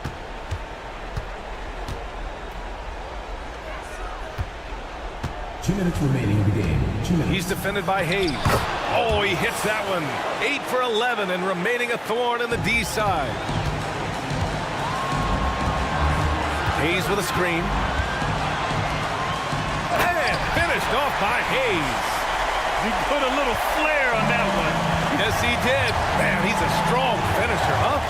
Two minutes remaining in the game. 2 minutes. He's defended by Hayes. Oh, he hits that one. 8 for 11 and remaining a thorn in the D side. Hayes with a screen. And finished off by Hayes. He put a little flair on that one. Yes, he did. Man, he's a strong finisher, huh?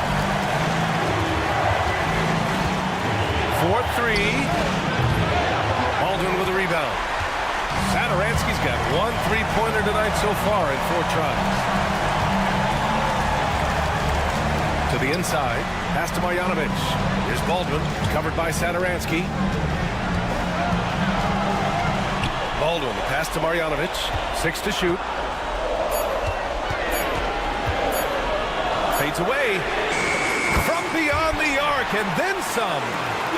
4-3. Baldwin with a rebound. Satoransky's got 1 3-pointer tonight so far in 4 tries. To the inside. Pass to Marjanovic. Here's Baldwin. Covered by Satoransky. Baldwin, the pass to Marjanovic. 6 to shoot. Fades away. From beyond the arc and then some.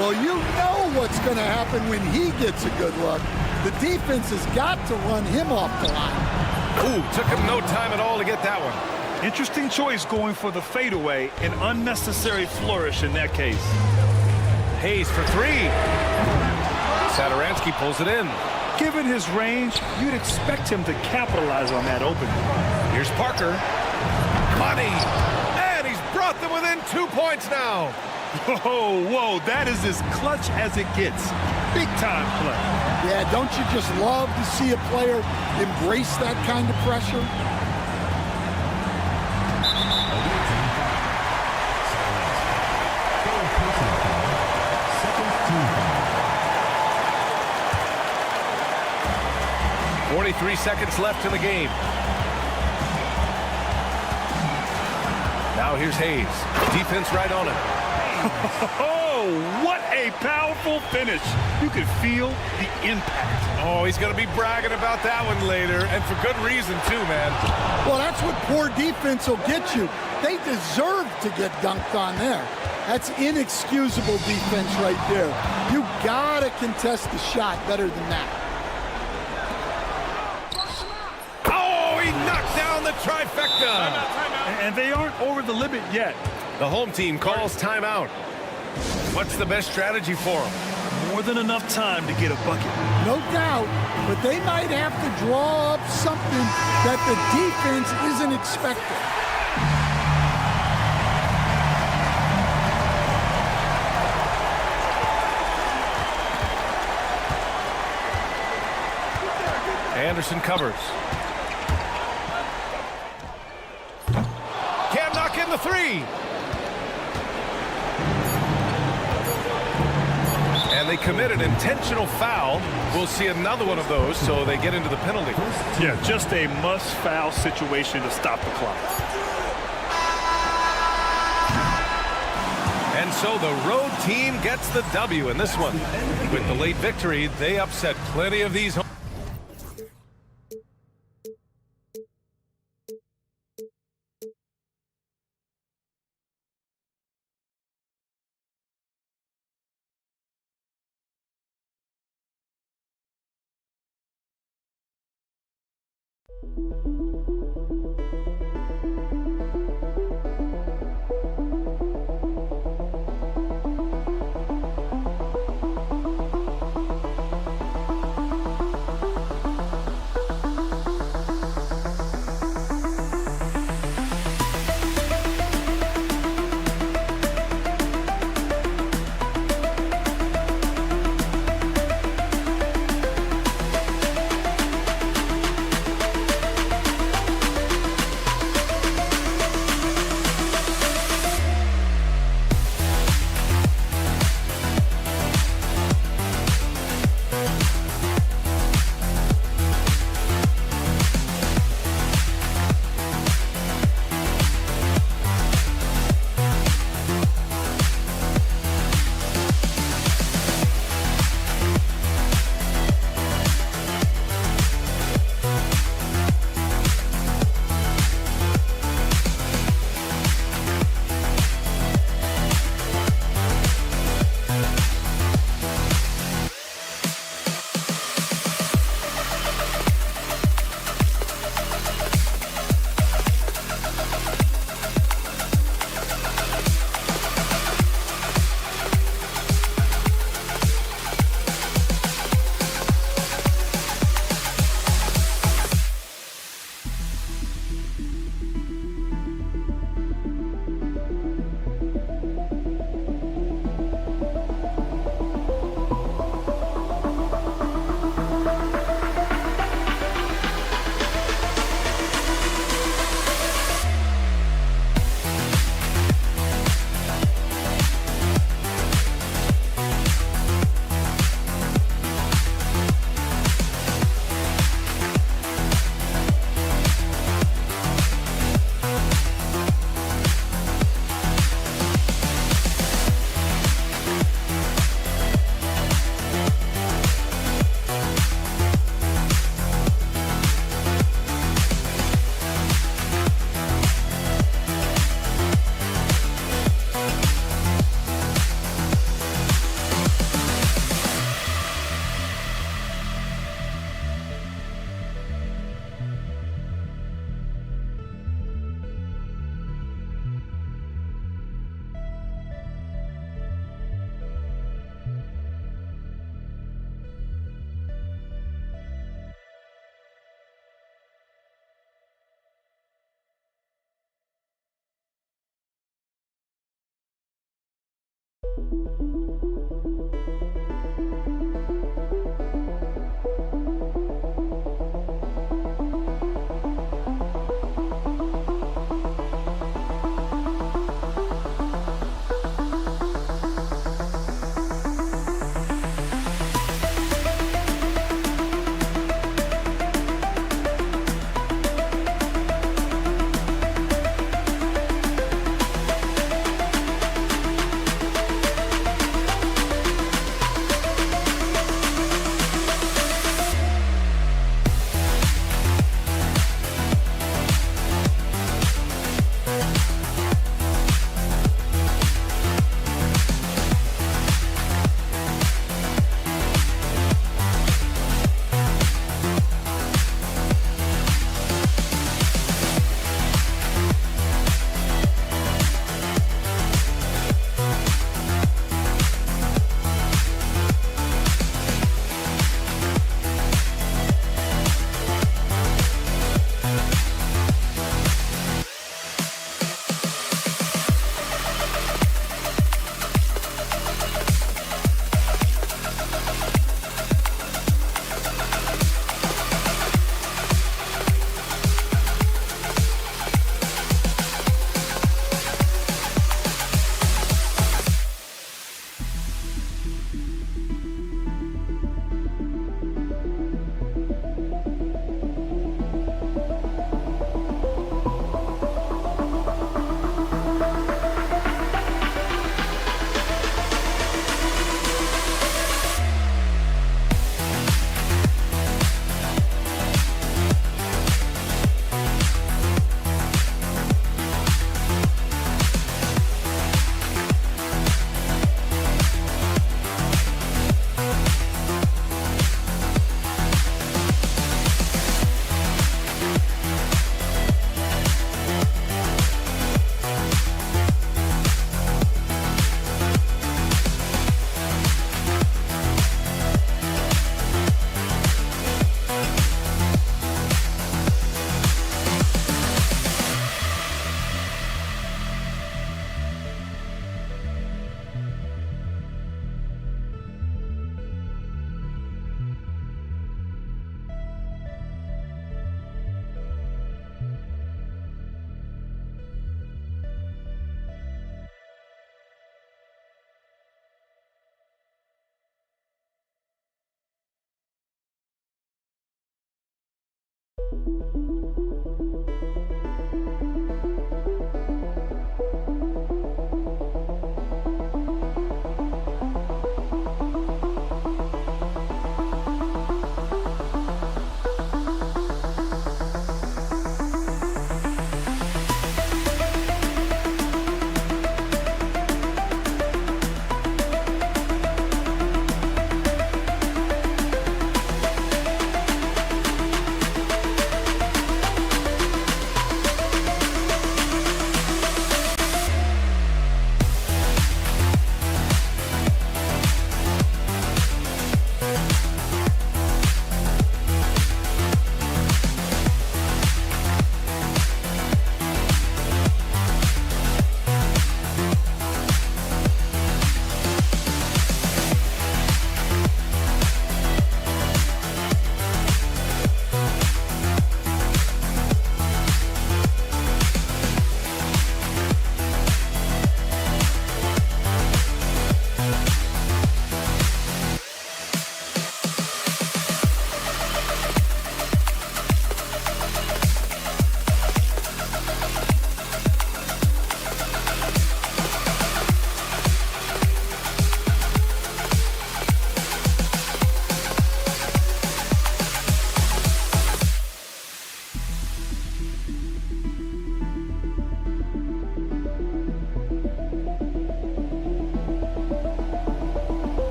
Well, you know what's going to happen when he gets a good look. The defense has got to run him off the line. Ooh, took him no time at all to get that one. Interesting choice going for the fadeaway. An unnecessary flourish in that case. Hayes for 3. Satoransky pulls it in. Given his range, you'd expect him to capitalize on that opening. Here's Parker. Money. And he's brought them within 2 points now. Whoa, that is as clutch as it gets. Big time play. Yeah, don't you just love to see a player embrace that kind of pressure? Second team foul. 43 seconds left in the game. Now here's Hayes. Defense right on him. Oh, what a powerful finish. You could feel the impact. Oh, he's going to be bragging about that one later, and for good reason, too, man. Well, that's what poor defense will get you. They deserve to get dunked on there. That's inexcusable defense right there. You got to contest the shot better than that. Oh, he knocked down the trifecta. And they aren't over the limit yet. The home team calls timeout. What's the best strategy for them? More than enough time to get a bucket. No doubt, but they might have to draw up something that the defense isn't expecting. Anderson covers. Can't knock in the 3. And they committed intentional foul. We'll see another one of those, so they get into the penalty. Yeah, just a must-foul situation to stop the clock. And so the road team gets the W in this one. With the late victory, they upset plenty of these home.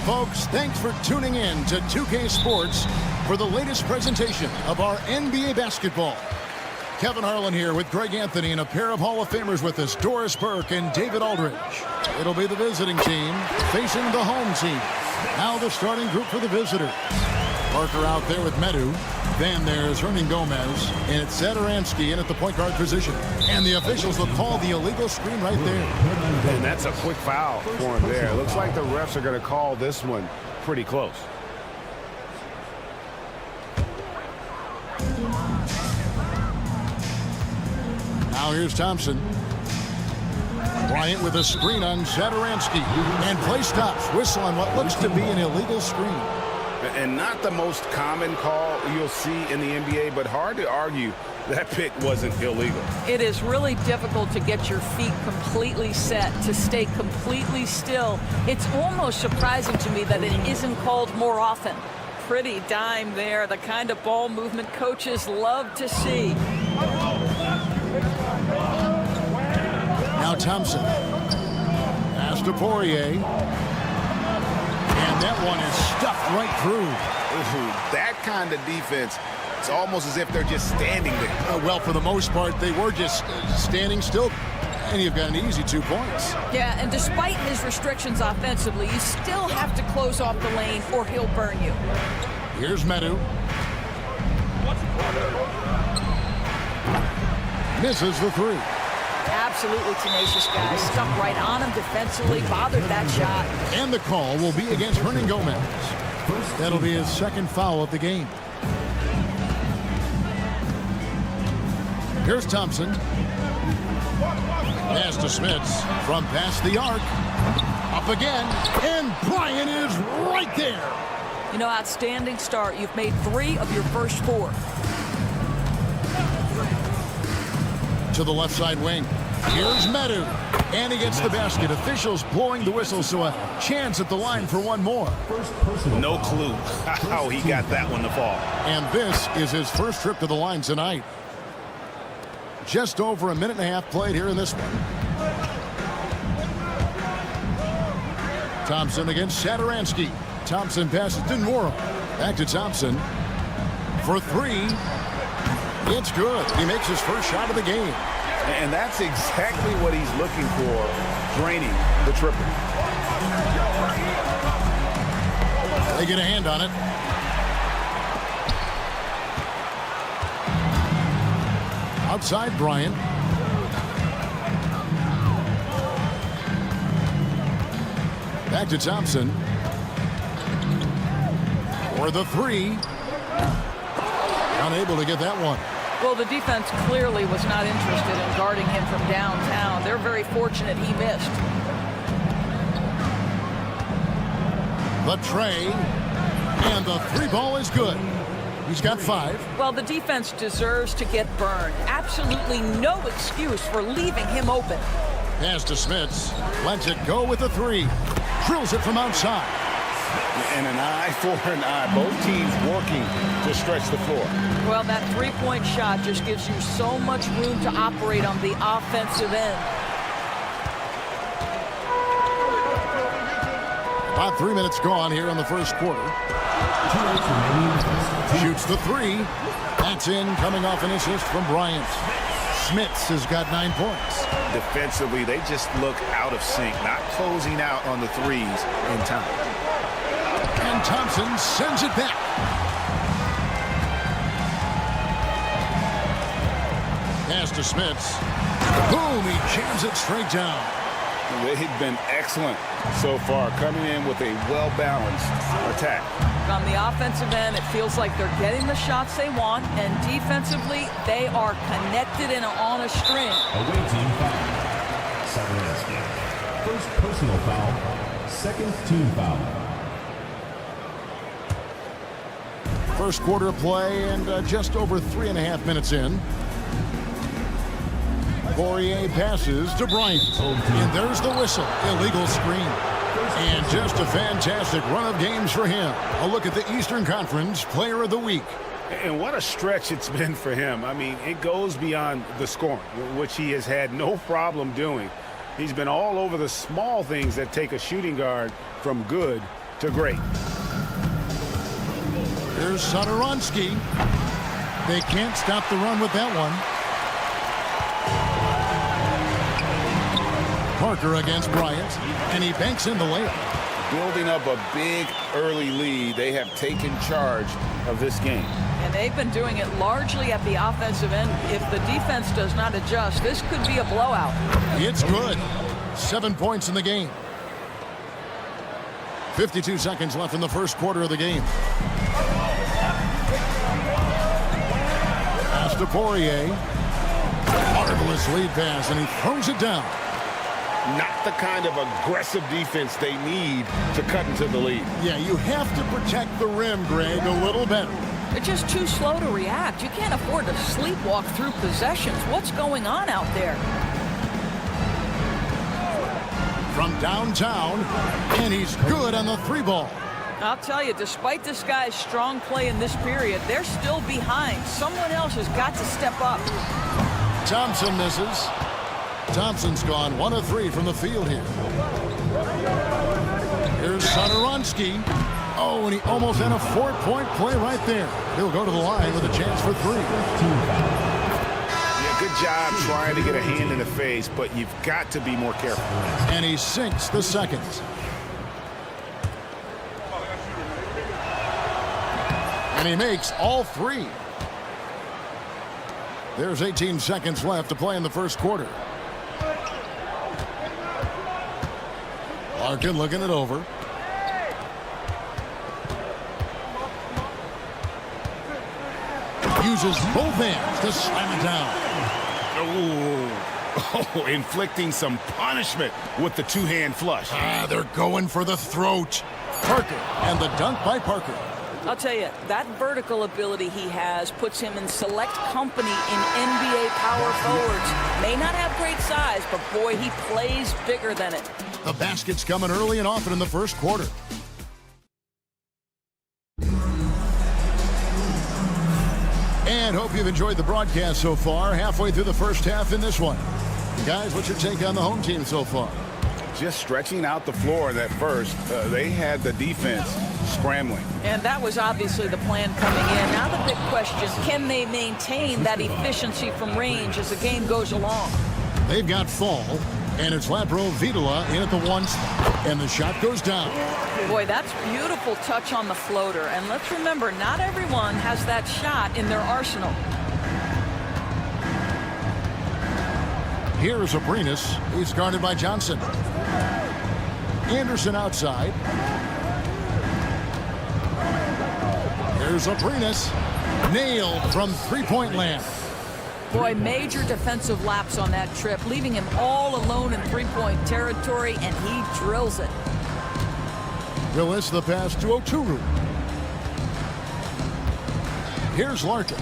folks. Thanks for tuning in to 2K Sports for the latest presentation of our NBA basketball. Kevin Harlan here with Greg Anthony and a pair of Hall of Famers with us, Doris Burke and David Aldridge. It'll be the visiting team facing the home team. Now the starting group for the visitors. Parker out there with Medu. Then there's Hernan Gomez, and it's Satoransky in at the point guard position. And the officials will call the illegal screen right there. And that's a quick foul for him there. Looks like the refs are going to call this one pretty close. Now here's Thompson. Bryant with a screen on Satoransky. And play stops. Whistle on what looks to be an illegal screen. And not the most common call you'll see in the NBA, but hard to argue that pick wasn't illegal. It is really difficult to get your feet completely set, to stay completely still. It's almost surprising to me that it isn't called more often. Pretty dime there, the kind of ball movement coaches love to see. Now Thompson. Pass to Poirier. And that one is stuffed right through. Ooh, that kind of defense, it's almost as if they're just standing there. Well, for the most part, they were just standing still. And you've got an easy 2 points. Yeah, and despite his restrictions offensively, you still have to close off the lane or he'll burn you. Here's Medu. Misses the three. Absolutely tenacious guy. Stuck right on him defensively, bothered that shot. And the call will be against Hernan Gomez. That'll be his second foul of the game. Here's Thompson. Pass to Smits from past the arc. Up again, and Bryant is right there. You know, outstanding start. You've made 3 of your first 4. To the left side wing. Here's Medu. And he gets the basket. Officials blowing the whistle, so a chance at the line for one more. No clue how he got that one to fall. And this is his first trip to the line tonight. Just over a minute and a half played here in this one. Thompson against Satoransky. Thompson passes to Noro. Back to Thompson. For 3. It's good. He makes his first shot of the game. And that's exactly what he's looking for, draining the triple. They get a hand on it. Outside Bryant. Back to Thompson. For the 3. Unable to get that one. Well, the defense clearly was not interested in guarding him from downtown. They're very fortunate he missed. The tray. And the 3 ball is good. He's got 5. Well, the defense deserves to get burned. Absolutely no excuse for leaving him open. Pass to Smits. Lets it go with the 3. Drills it from outside. And an eye for an eye. Both teams working to stretch the floor. Well, that 3-point shot just gives you so much room to operate on the offensive end. About 3 minutes gone here in the first quarter. Shoots the 3. That's in, coming off an assist from Bryant. Smits has got 9 points. Defensively, they just look out of sync, not closing out on the 3s in time. And Thompson sends it back. Pass to Smits. Boom, he jams it straight down. They've been excellent so far, coming in with a well-balanced attack. On the offensive end, it feels like they're getting the shots they want, and defensively, they are connected and on a string. Away team foul. Satoransky. First personal foul. Second team foul. First quarter of play and just over 3.5 minutes in. Poirier passes to Bryant. And there's the whistle. Illegal screen. And just a fantastic run of games for him. A look at the Eastern Conference Player of the Week. And what a stretch it's been for him. I mean, it goes beyond the scoring, which he has had no problem doing. He's been all over the small things that take a shooting guard from good to great. Here's Satoransky. They can't stop the run with that one. Parker against Bryant, and he banks in the layup. Building up a big early lead. They have taken charge of this game. And they've been doing it largely at the offensive end. If the defense does not adjust, this could be a blowout. It's good. 7 points in the game. 52 seconds left in the first quarter of the game. Pass to Poirier. Marvelous lead pass, and he throws it down. Not the kind of aggressive defense they need to cut into the lead. Yeah, you have to protect the rim, Greg, a little better. They're just too slow to react. You can't afford to sleepwalk through possessions. What's going on out there? From downtown, and he's good on the three ball. I'll tell you, despite this guy's strong play in this period, they're still behind. Someone else has got to step up. Thompson misses. Thompson's gone 1 of 3 from the field here. Here's Satoransky. Oh, and he almost had a 4-point play right there. He'll go to the line with a chance for 3. Yeah, good job trying to get a hand in the face, but you've got to be more careful. And he sinks the second. And he makes all 3. There's 18 seconds left to play in the first quarter. Larkin looking it over. Uses both hands to slam it down. Oh, inflicting some punishment with the two-hand flush. They're going for the throat. Parker, and the dunk by Parker. I'll tell you, that vertical ability he has puts him in select company in NBA power forwards. May not have great size, but boy, he plays bigger than it. The basket's coming early and often in the first quarter. And hope you've enjoyed the broadcast so far. Halfway through the first half in this one. Guys, what's your take on the home team so far? Just stretching out the floor that first. They had the defense scrambling. And that was obviously the plan coming in. Now the big question, can they maintain that efficiency from range as the game goes along? They've got Fall, and it's Lapro Vitola in at the 1 spot. And the shot goes down. Boy, that's beautiful touch on the floater. And let's remember, not everyone has that shot in their arsenal. Here's Abrinas. He's guarded by Johnson. Anderson outside. Here's Abrinas. Nailed from three-point land. Boy, major defensive lapse on that trip, leaving him all alone in three-point territory, and he drills it. Willis the pass to Oturu. Here's Larkin.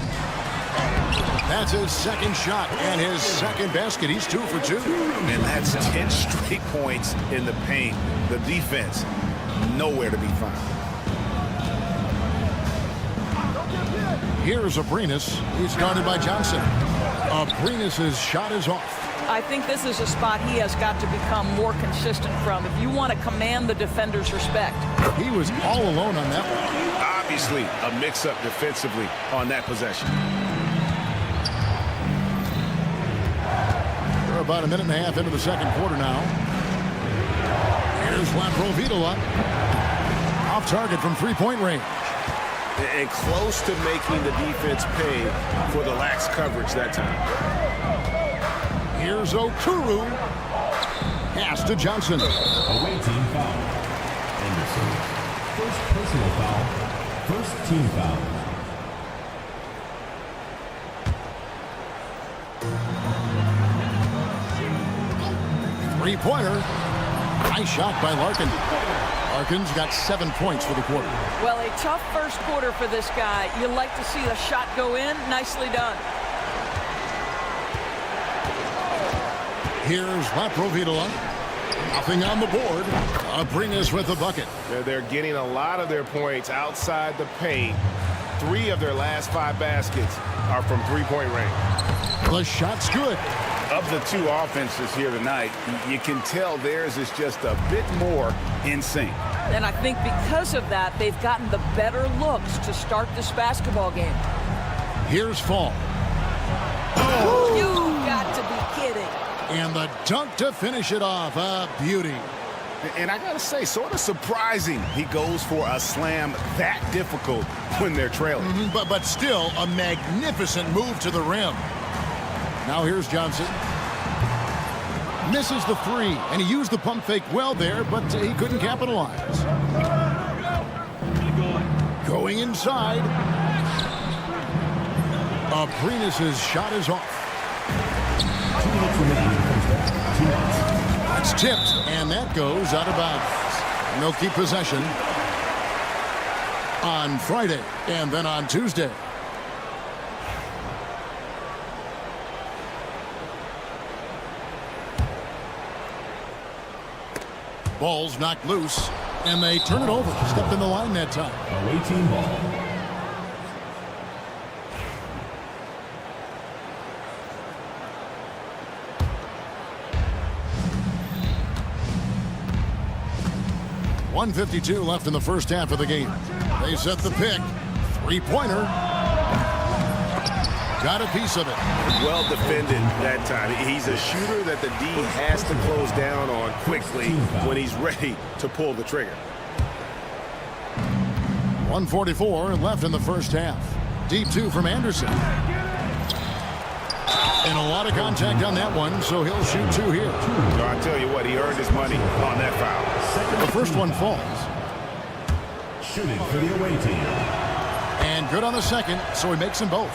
That's his second shot and his second basket. He's 2 for 2. And that's 10 straight points in the paint. The defense, nowhere to be found. Here's Abrinas. He's guarded by Johnson. Abrinas' shot is off. I think this is a spot he has got to become more consistent from if you want to command the defender's respect. He was all alone on that one. Obviously, a mix-up defensively on that possession. We're about a minute and a half into the second quarter now. Here's Lapro Vitola. Off target from three-point range. And close to making the defense pay for the lax coverage that time. Here's Oturu. Pass to Johnson. Away team foul. Anderson. First personal foul. First team foul. Three-pointer. Nice shot by Larkin. Larkin's got 7 points for the quarter. Well, a tough first quarter for this guy. You like to see the shot go in. Nicely done. Here's Lapro Vitola. Nothing on the board. Abrinas with the bucket. They're getting a lot of their points outside the paint. 3 of their last 5 baskets are from three-point range. The shot's good. Of the 2 offenses here tonight, you can tell theirs is just a bit more in sync. And I think because of that, they've gotten the better looks to start this basketball game. Here's Fall. You got to be kidding. And the dunk to finish it off. A beauty. And I got to say, sort of surprising he goes for a slam that difficult when they're trailing. But still a magnificent move to the rim. Now here's Johnson. Misses the three, and he used the pump fake well there, but he couldn't capitalize. Going inside. Aprinas' shot is off. It's tipped, and that goes out of bounds. And they'll keep possession on Friday and then on Tuesday. Ball's knocked loose, and they turn it over. Stepped in the line that time. Away team ball. .152 left in the first half of the game. They set the pick. Three-pointer. Got a piece of it. Well defended that time. He's a shooter that the D has to close down on quickly when he's ready to pull the trigger. 144 left in the first half. Deep two from Anderson. And a lot of contact on that one, so he'll shoot two here. I tell you what, he earned his money on that foul. The first one falls. Shooting for the away team. And good on the second, so he makes them both.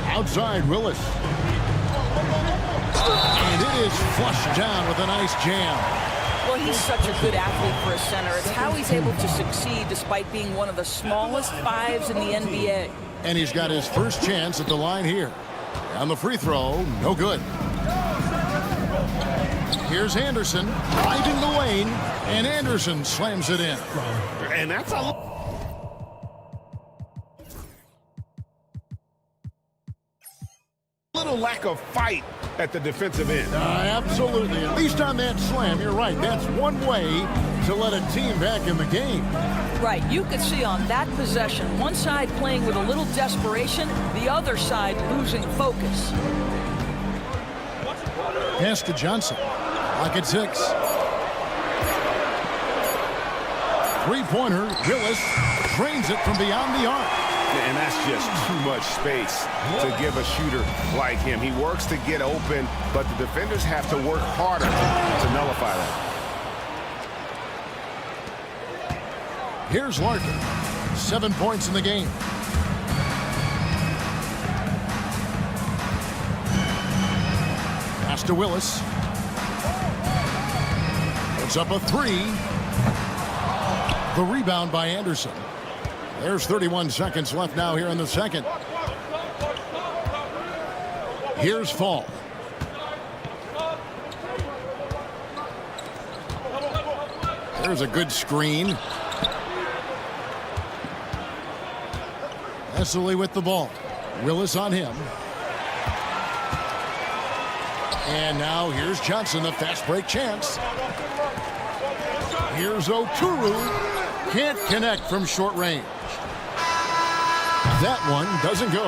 Outside Willis. And it is flushed down with a nice jam. Well, he's such a good athlete for a center. It's how he's able to succeed despite being one of the smallest fives in the NBA. And he's got his first chance at the line here. On the free throw, no good. Here's Anderson, driving the lane, and Anderson slams it in. And that's a little lack of fight at the defensive end. Absolutely. At least on that slam, you're right. That's one way to let a team back in the game. Right. You could see on that possession, one side playing with a little desperation, the other side losing focus. Pass to Johnson. Lock at 6. Three-pointer. Willis drains it from beyond the arc. And that's just too much space to give a shooter like him. He works to get open, but the defenders have to work harder to nullify that. Here's Larkin. 7 points in the game. Pass to Willis. Puts up a three. The rebound by Anderson. There's 31 seconds left now here in the second. Here's Fall. There's a good screen. Esseley with the ball. Willis on him. And now here's Johnson, the fast break chance. Here's Oturu. Can't connect from short range. That one doesn't go.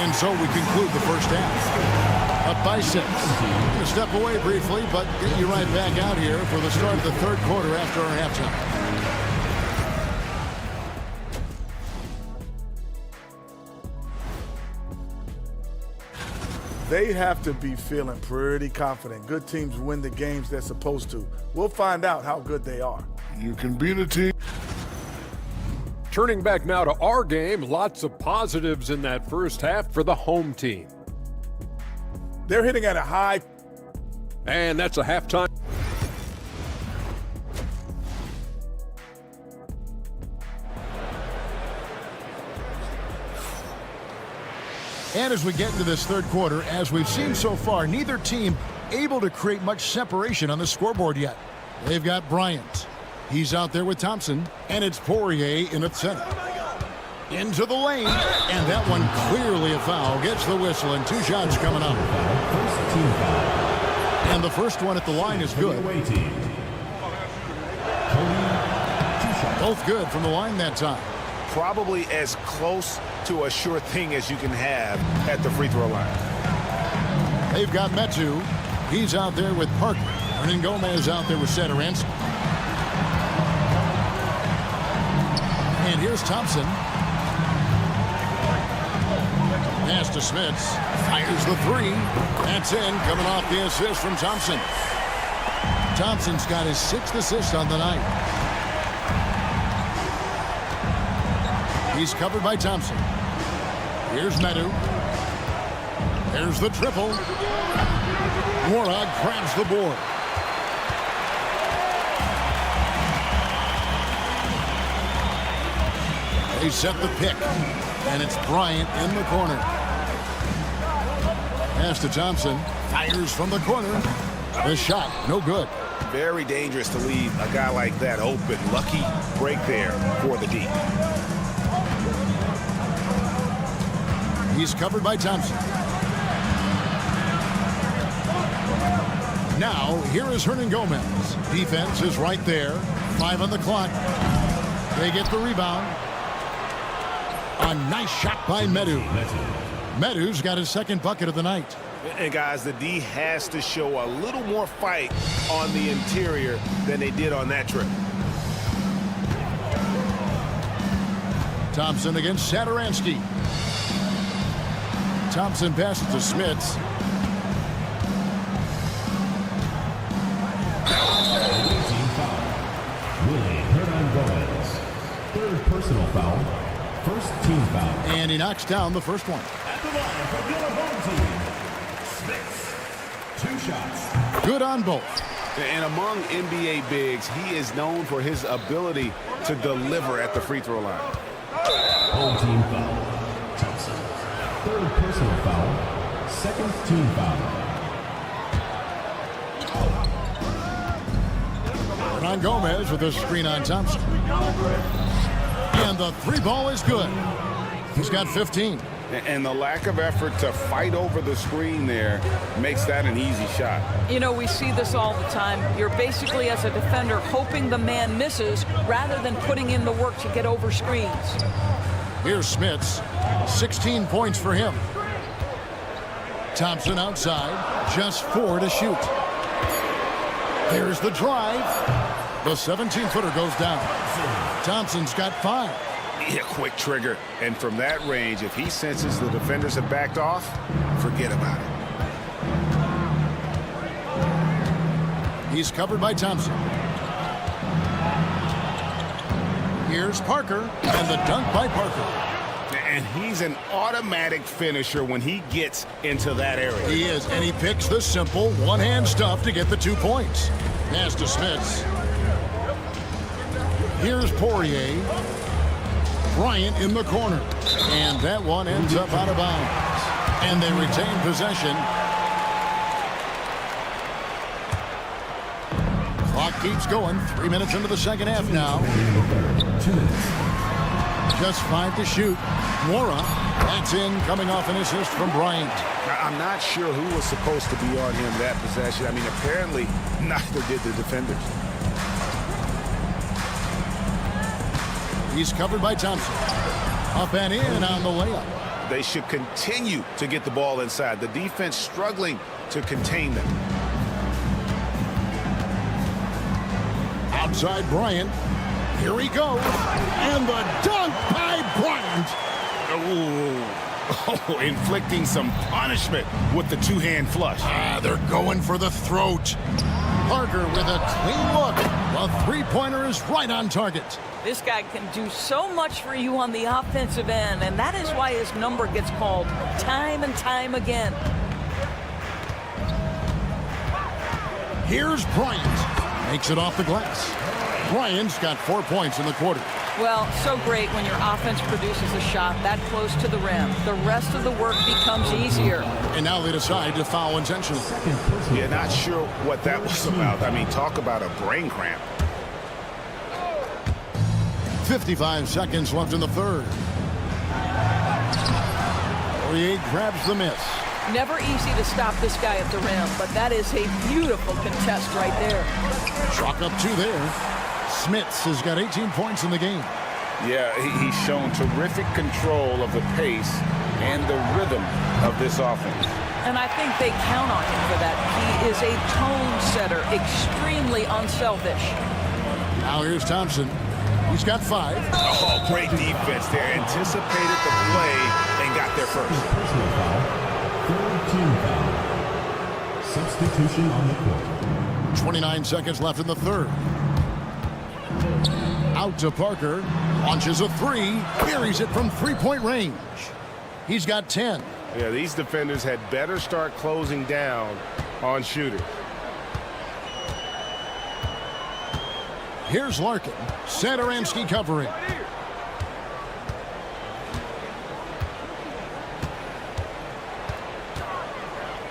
And so we conclude the first half. Up by 6. Going to step away briefly, but get you right back out here for the start of the third quarter after our halftime. They have to be feeling pretty confident. Good teams win the games they're supposed to. We'll find out how good they are. You can beat a team. Turning back now to our game, lots of positives in that first half for the home team. They're hitting at a high. And that's a halftime. And as we get into this third quarter, as we've seen so far, neither team able to create much separation on the scoreboard yet. They've got Bryant. He's out there with Thompson, and it's Poirier in at center. Into the lane, and that one clearly a foul. Gets the whistle, and 2 shots coming up. First team foul. And the first one at the line is good. Away team. Both good from the line that time. Probably as close to a sure thing as you can have at the free throw line. They've got Metu. He's out there with Parker. Hernan Gomez out there with Satoransky. And here's Thompson. Pass to Smits. Fires the 3. That's in, coming off the assist from Thompson. Thompson's got his 6th assist on the night. He's covered by Thompson. Here's Metu. There's the triple. Morag grabs the board. They set the pick, and it's Bryant in the corner. Pass to Thompson. Fires from the corner. The shot, no good. Very dangerous to leave a guy like that open. Lucky break there for the D. He's covered by Thompson. Now, here is Hernan Gomez. Defense is right there. 5 on the clock. They get the rebound. A nice shot by Metu. Metu's got his 2nd bucket of the night. And guys, the D has to show a little more fight on the interior than they did on that trip. Thompson against Satoransky. Thompson passes to Smits. Hernan Gomez. 3rd personal foul. First team foul. And he knocks down the first one. At the line for your home team. 6. 2 shots. Good on both. And among NBA bigs, he is known for his ability to deliver at the free throw line. Home team foul. Thompson. 3rd personal foul. 2nd team foul. Hernan Gomez with a screen on Thompson. And the 3 ball is good. He's got 15. And the lack of effort to fight over the screen there makes that an easy shot. You know, we see this all the time. You're basically, as a defender, hoping the man misses rather than putting in the work to get over screens. Here's Smits. 16 points for him. Thompson outside. Just 4 to shoot. There's the drive. The 17-footer goes down. Thompson's got 5. Yeah, quick trigger. And from that range, if he senses the defenders have backed off, forget about it. He's covered by Thompson. Here's Parker, and the dunk by Parker. And he's an automatic finisher when he gets into that area. He is, and he picks the simple one-hand stuff to get the 2 points. Pass to Smits. Here's Poirier. Bryant in the corner. And that one ends up out of bounds. And they retain possession. Clock keeps going. 3 minutes into the second half now. 2 minutes. Just 5 to shoot. Mora, that's in, coming off an assist from Bryant. I'm not sure who was supposed to be on him that possession. I mean, apparently neither did the defenders. He's covered by Thompson. Up and in on the layup. They should continue to get the ball inside. The defense struggling to contain them. Outside Bryant. Here he goes. And the dunk by Bryant. Oh, inflicting some punishment with the two-hand flush. They're going for the throat. Parker with a clean look. The three-pointer is right on target. This guy can do so much for you on the offensive end, and that is why his number gets called time and time again. Here's Bryant. Makes it off the glass. Bryant's got 4 points in the quarter. Well, so great when your offense produces a shot that close to the rim. The rest of the work becomes easier. And now they decide to foul intentionally. Yeah, not sure what that was about. I mean, talk about a brain cramp. 55 seconds left in the third. Poirier grabs the miss. Never easy to stop this guy at the rim, but that is a beautiful contest right there. Chalk up 2 there. Smits has got 18 points in the game. Yeah, he's shown terrific control of the pace and the rhythm of this offense. And I think they count on him for that. He is a tone setter, extremely unselfish. Now here's Thompson. He's got 5. Oh, great defense there. Anticipated the play and got there first. Personal foul. Third team foul. Substitution on the court. 29 seconds left in the third. Out to Parker. Launches a 3. Carries it from 3-point range. He's got 10. Yeah, these defenders had better start closing down on shooters. Here's Larkin. Satoransky covering.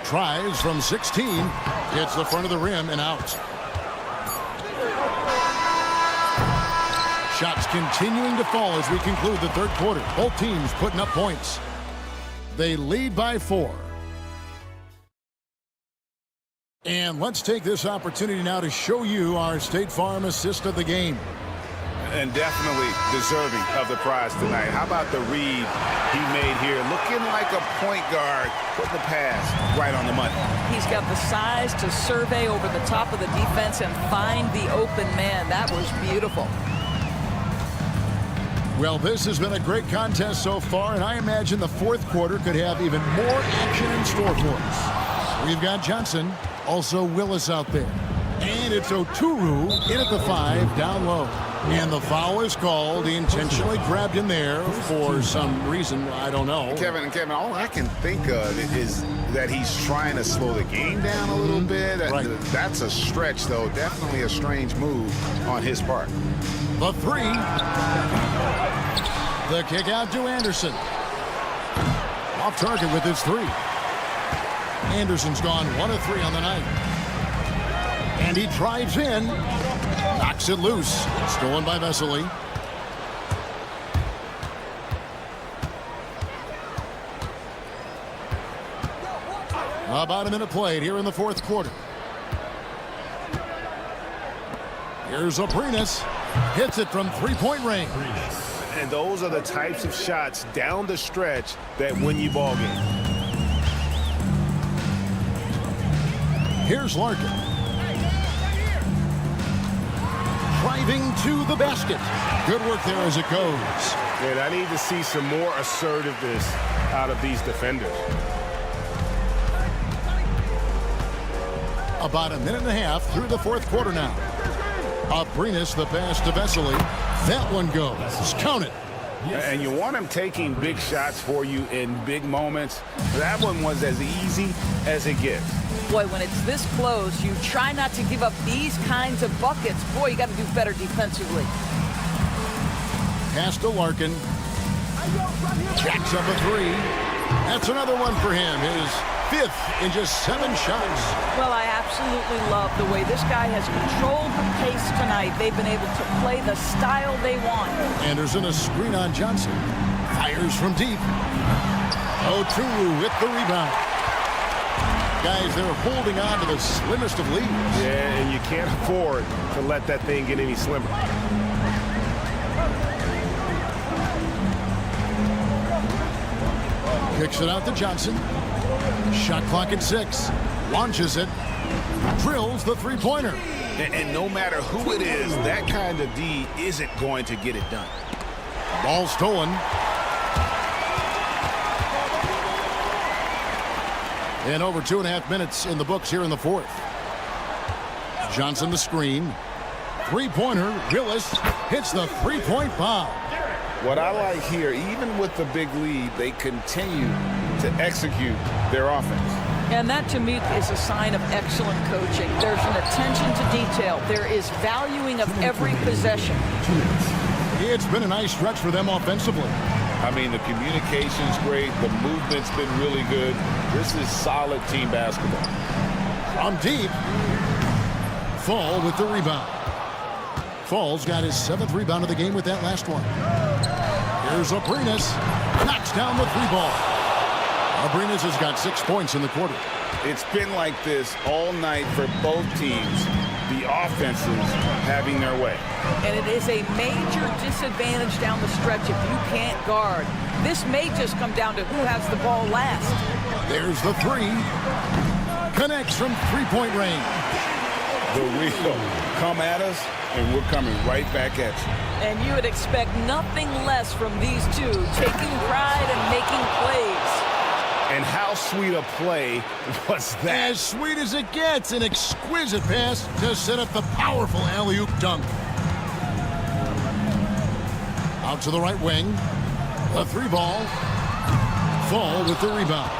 Tries from 16. Hits the front of the rim and out. Shots continuing to fall as we conclude the third quarter. Both teams putting up points. They lead by 4. And let's take this opportunity now to show you our State Farm assist of the game. And definitely deserving of the prize tonight. How about the read he made here? Looking like a point guard, putting the pass right on the money. He's got the size to survey over the top of the defense and find the open man. That was beautiful. Well, this has been a great contest so far, and I imagine the fourth quarter could have even more action in store for us. We've got Johnson, also Willis out there. And it's Oturu in at the 5, down low. And the foul is called. He intentionally grabbed in there for some reason. I don't know. Kevin, all I can think of is that he's trying to slow the game down a little bit. Right. That's a stretch, though. Definitely a strange move on his part. The 3. The kick out to Anderson. Off target with his 3. Anderson's gone 1 of 3 on the night. And he drives in. Knocks it loose. Stolen by Vesely. About a minute played here in the fourth quarter. Here's Aprinas. Hits it from 3-point range. And those are the types of shots down the stretch that win you ball game. Here's Larkin. Driving to the basket. Good work there as it goes. And I need to see some more assertiveness out of these defenders. About a minute and a half through the fourth quarter now. Aprinas, the pass to Vesely. That one goes. Count it. And you want him taking big shots for you in big moments. That one was as easy as it gets. Boy, when it's this close, you try not to give up these kinds of buckets. Boy, you got to do better defensively. Pass to Larkin. Jacks up a 3. That's another one for him. His 5th in just 7 shots. Well, I absolutely love the way this guy has controlled the pace tonight. They've been able to play the style they want. Anderson, a screen on Johnson. Fires from deep. Oturu with the rebound. Guys, they're holding on to the slimmest of leads. Yeah, and you can't afford to let that thing get any slimmer. Kicks it out to Johnson. Shot clock at 6. Launches it. Drills the 3-pointer. And no matter who it is, that kind of D isn't going to get it done. Ball stolen. And over 2.5 minutes in the books here in the fourth. Johnson the screen. 3-pointer. Willis hits the 3-point bomb. What I like here, even with the big lead, they continue to execute their offense. And that, to me, is a sign of excellent coaching. There's an attention to detail. There is valuing of every possession. It's been a nice stretch for them offensively. I mean, the communication's great. The movement's been really good. This is solid team basketball. From deep. Fall with the rebound. Fall's got his 7th rebound of the game with that last one. Here's Aprinas. knocks down the three ball. Abrines has got 6 points in the quarter. It's been like this all night for both teams. The offenses having their way. And it is a major disadvantage down the stretch if you can't guard. This may just come down to who has the ball last. There's the three. Connects from three-point range. The wheel come at us, and we're coming right back at you. And you would expect nothing less from these two, taking pride and making plays. And how sweet a play was that? As sweet as it gets, an exquisite pass to set up the powerful alley-oop dunk. Out to the right wing. The three ball. Fall with the rebound.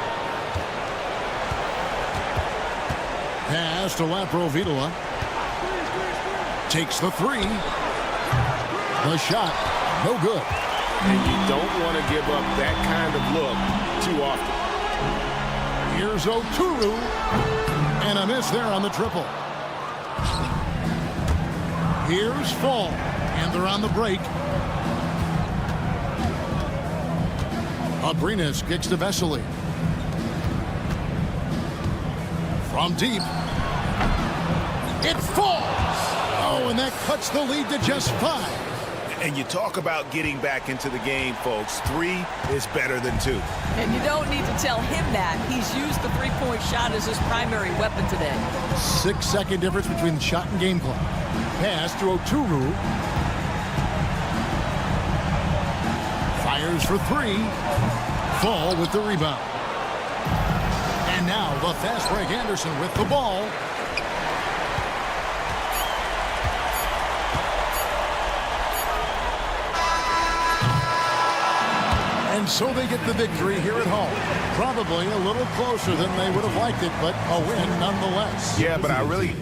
Pass to Lapro-Vitola. Takes the three. The shot, no good. And you don't want to give up that kind of look too often. Here's Oturu, and a miss there on the triple. Here's Fall, and they're on the break. Abrines kicks to Vesely. From deep. It falls! Oh, and that cuts the lead to just 5. And you talk about getting back into the game, folks. 3 is better than 2. And you don't need to tell him that. He's used the three-point shot as his primary weapon today. 6-second difference between shot and game clock. Pass to Oturu. Fires for 3. Fall with the rebound. And now the fast break Anderson with the ball. And so they get the victory here at home. Probably a little closer than they would have liked it, but a win nonetheless. Yeah, but I really...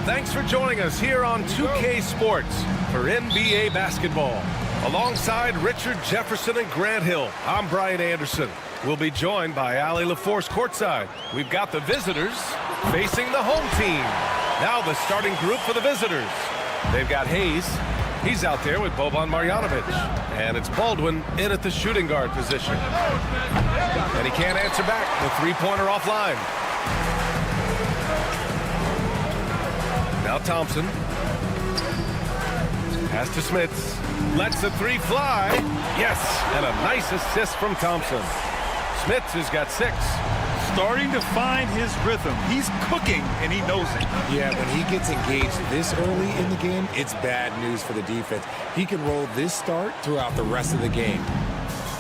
thanks for joining us here on 2K Sports for NBA basketball. Alongside Richard Jefferson and Grant Hill, I'm Brian Anderson. We'll be joined by Ali LaForce courtside. We've got the visitors facing the home team. Now the starting group for the visitors. They've got Hayes. He's out there with Boban Marjanovic. And it's Baldwin in at the shooting guard position. And he can't answer back. The three-pointer offline. Now Thompson. Pass to Smits. Lets the three fly. Yes, and a nice assist from Thompson. Smits has got 6. Starting to find his rhythm. He's cooking, and he knows it. Yeah, when he gets engaged this early in the game, it's bad news for the defense. He can roll this start throughout the rest of the game.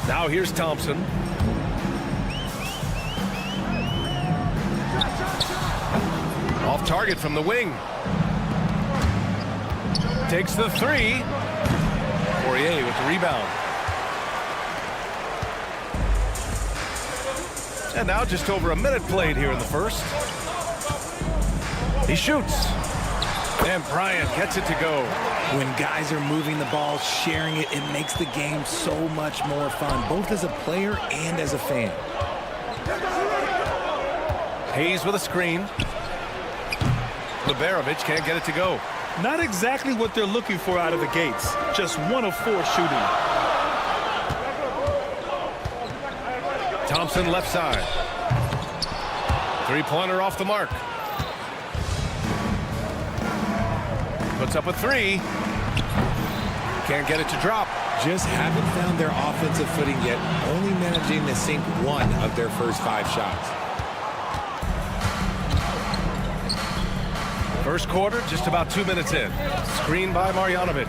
Now here's Thompson. Off target from the wing. Takes the 3. Poirier with the rebound. And now just over a minute played here in the first. He shoots. And Bryant gets it to go. When guys are moving the ball, sharing it, it makes the game so much more fun, both as a player and as a fan. Hayes with a screen. Liberovic can't get it to go. Not exactly what they're looking for out of the gates. Just 1 of 4 shooting. Thompson left side. Three-pointer off the mark. Puts up a 3. Can't get it to drop. Just haven't found their offensive footing yet, only managing to sink 1 of their first 5 shots. First quarter, just about 2 minutes in. Screen by Marjanovic.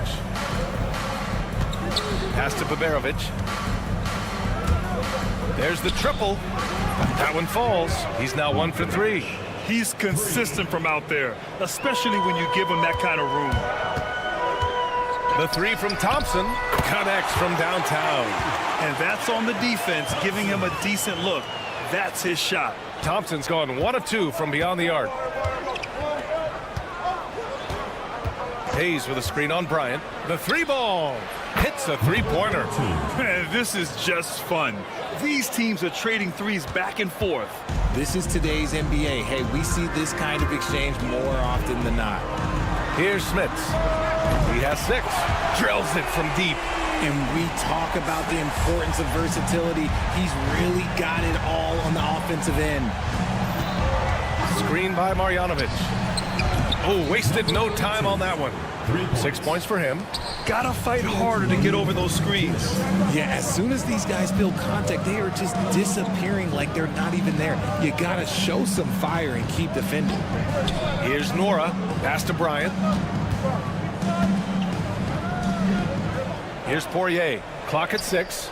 Pass to Liberovic. There's the triple. That one falls. He's now 1 for 3. He's consistent from out there, especially when you give him that kind of room. The 3 from Thompson connects from downtown. And that's on the defense, giving him a decent look. That's his shot. Thompson's gone 1 of 2 from beyond the arc. Hayes with a screen on Bryant. The 3 ball hits a 3-pointer. Man, this is just fun. These teams are trading threes back and forth. This is today's NBA. Hey, we see this kind of exchange more often than not. Here's Smits. He has 6. Drills it from deep. And we talk about the importance of versatility. He's really got it all on the offensive end. Screen by Marjanovic. Oh, wasted no time on that one. 6 points for him. Gotta fight harder to get over those screens. Yeah, as soon as these guys feel contact, they are just disappearing like they're not even there. You gotta show some fire and keep defending. Here's Nora. Pass to Bryant. Here's Poirier. Clock at 6.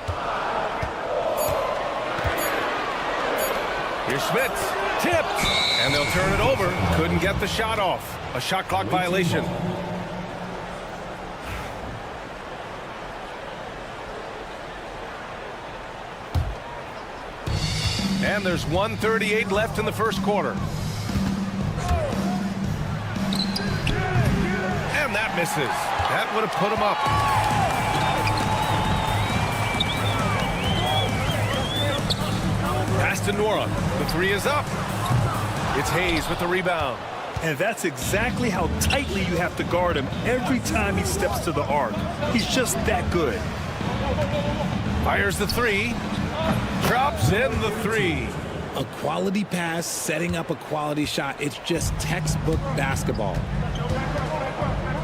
Here's Smits. Tipped. And they'll turn it over. Couldn't get the shot off. A shot clock violation. And there's 1:38 left in the first quarter. And that misses. That would have put him up. Pass to Nora. The 3 is up. It's Hayes with the rebound. And that's exactly how tightly you have to guard him every time he steps to the arc. He's just that good. Fires the 3. Drops in the 3. A quality pass, setting up a quality shot. It's just textbook basketball.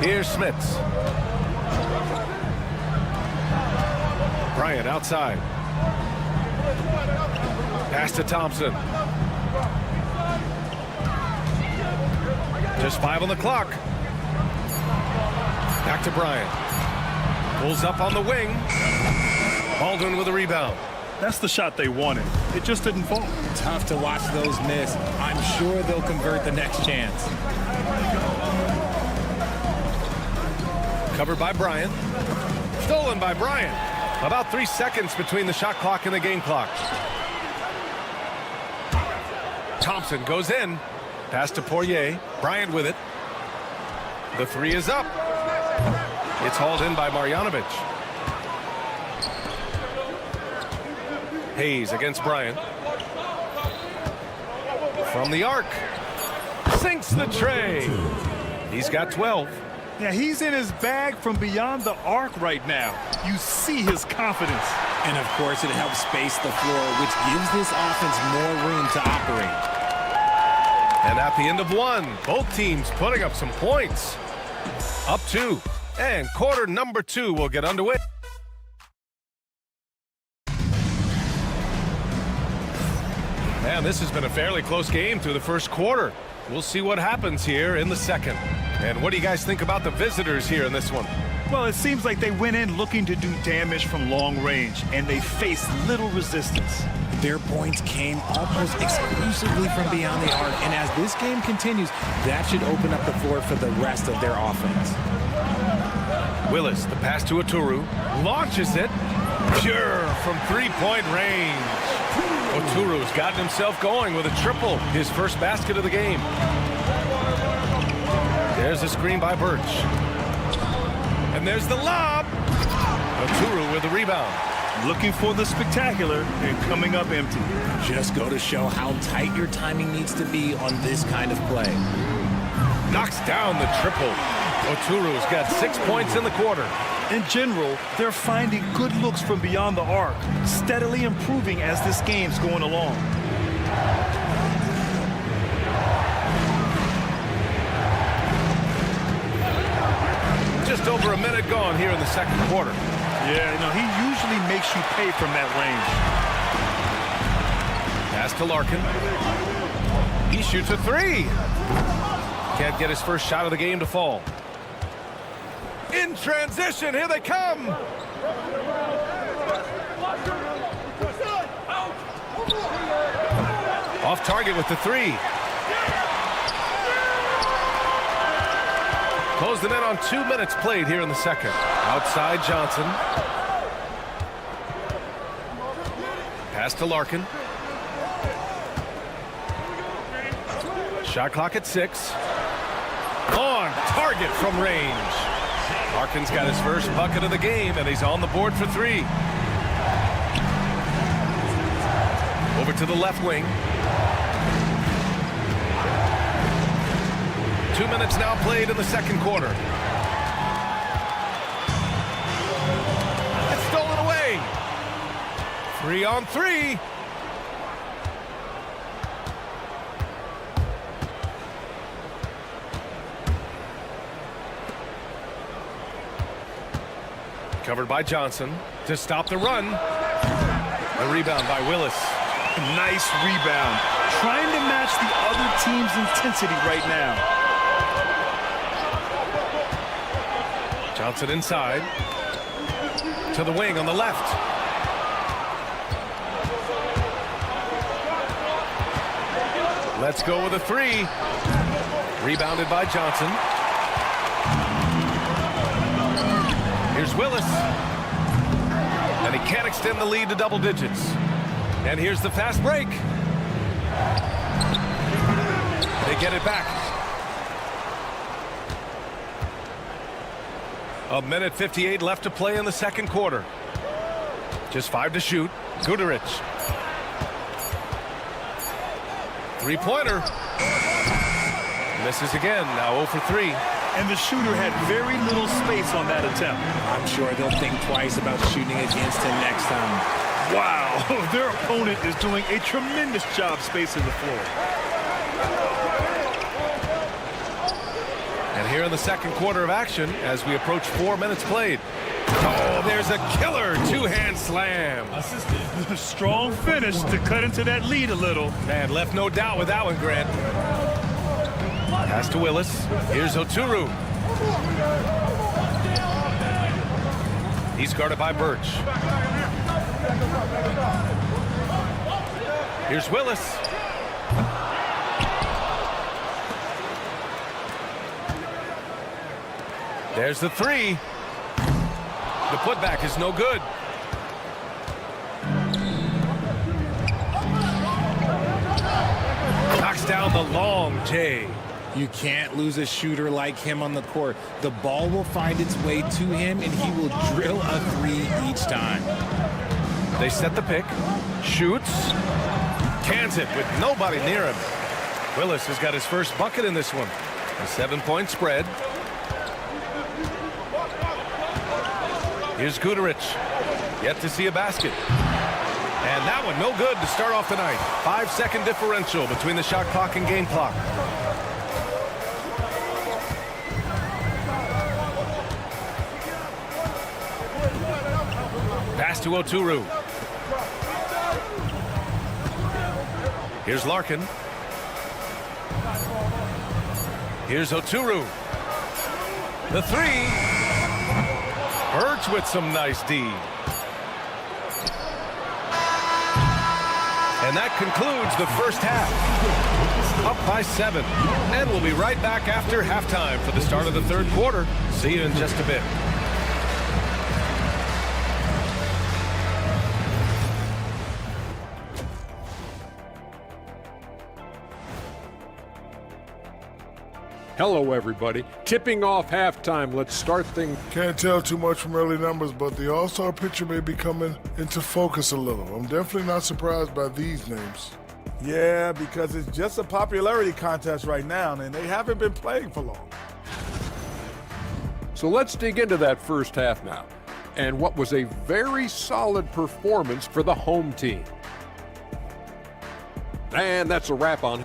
Here's Smits. Bryant outside. Pass to Thompson. Just 5 on the clock. Back to Bryant. Pulls up on the wing. Baldwin with a rebound. That's the shot they wanted. It just didn't fall. Tough to watch those miss. I'm sure they'll convert the next chance. Covered by Bryant. Stolen by Bryant. About 3 seconds between the shot clock and the game clock. Thompson goes in. Pass to Poirier. Bryant with it. The three is up. It's hauled in by Marjanovic. Hayes against Bryant. From the arc. Sinks the tray. He's got 12. Yeah, he's in his bag from beyond the arc right now. You see his confidence. And of course, it helps space the floor, which gives this offense more room to operate. And at the end of one, both teams putting up some points. Up 2. And quarter number 2 will get underway. Man, this has been a fairly close game through the first quarter. We'll see what happens here in the second. And what do you guys think about the visitors here in this one? Well, it seems like they went in looking to do damage from long range, and they faced little resistance. Their points came almost exclusively from beyond the arc, and as this game continues, that should open up the floor for the rest of their offense. Willis, the pass to Oturu, launches it. Pure from three-point range. Oturu's gotten himself going with a triple, his first basket of the game. There's a screen by Birch. And there's the lob. Oturu with the rebound. Looking for the spectacular and coming up empty. Just go to show how tight your timing needs to be on this kind of play. Knocks down the triple. Oturu's got 6 points in the quarter. In general, they're finding good looks from beyond the arc, steadily improving as this game's going along. Just over a minute gone here in the second quarter. Yeah, he usually makes you pay from that range. Pass to Larkin. He shoots a three. Can't get his first shot of the game to fall. In transition, here they come. Off target with the three. Closed the net on 2 minutes played here in the second. Outside Johnson. Pass to Larkin. Shot clock at 6. On target from range. Larkin's got his first bucket of the game, and he's on the board for 3. Over to the left wing. 2 minutes now played in the second quarter. It's stolen away. 3 on 3. Covered by Johnson to stop the run. The rebound by Willis. Nice rebound. Trying to match the other team's intensity right now. Johnson inside. To the wing on the left. Let's go with a 3. Rebounded by Johnson. Here's Willis. And he can't extend the lead to double digits. And here's the fast break. They get it back. 1:58 left to play in the second quarter. Just 5 to shoot. Guduric. Three-pointer. Misses again. Now 0 for 3. And the shooter had very little space on that attempt. I'm sure they'll think twice about shooting against him next time. Wow, their opponent is doing a tremendous job spacing the floor. And here in the second quarter of action, as we approach 4 minutes played. Oh, there's a killer two-hand slam. Strong finish to cut into that lead a little. Man, left no doubt with that one, Grant. Pass to Willis. Here's Oturu. He's guarded by Birch. Here's Willis. There's the 3. The putback is no good. Knocks down the long J. You can't lose a shooter like him on the court. The ball will find its way to him, and he will drill a three each time. They set the pick. Shoots. Cans it with nobody near him. Willis has got his first bucket in this one. A 7-point spread. Here's Guduric. Yet to see a basket. And that one no good to start off the night. 5-second differential between the shot clock and game clock. Pass to Oturu. Here's Larkin. Here's Oturu. The three. Hurts with some nice D. And that concludes the first half. Up by 7. And we'll be right back after halftime for the start of the third quarter. See you in just a bit. Hello, everybody. Tipping off halftime. Let's start things. Can't tell too much from early numbers, but the All-Star picture may be coming into focus a little. I'm definitely not surprised by these names. Yeah, because it's just a popularity contest right now, and they haven't been playing for long. So let's dig into that first half now, and what was a very solid performance for the home team. And that's a wrap on.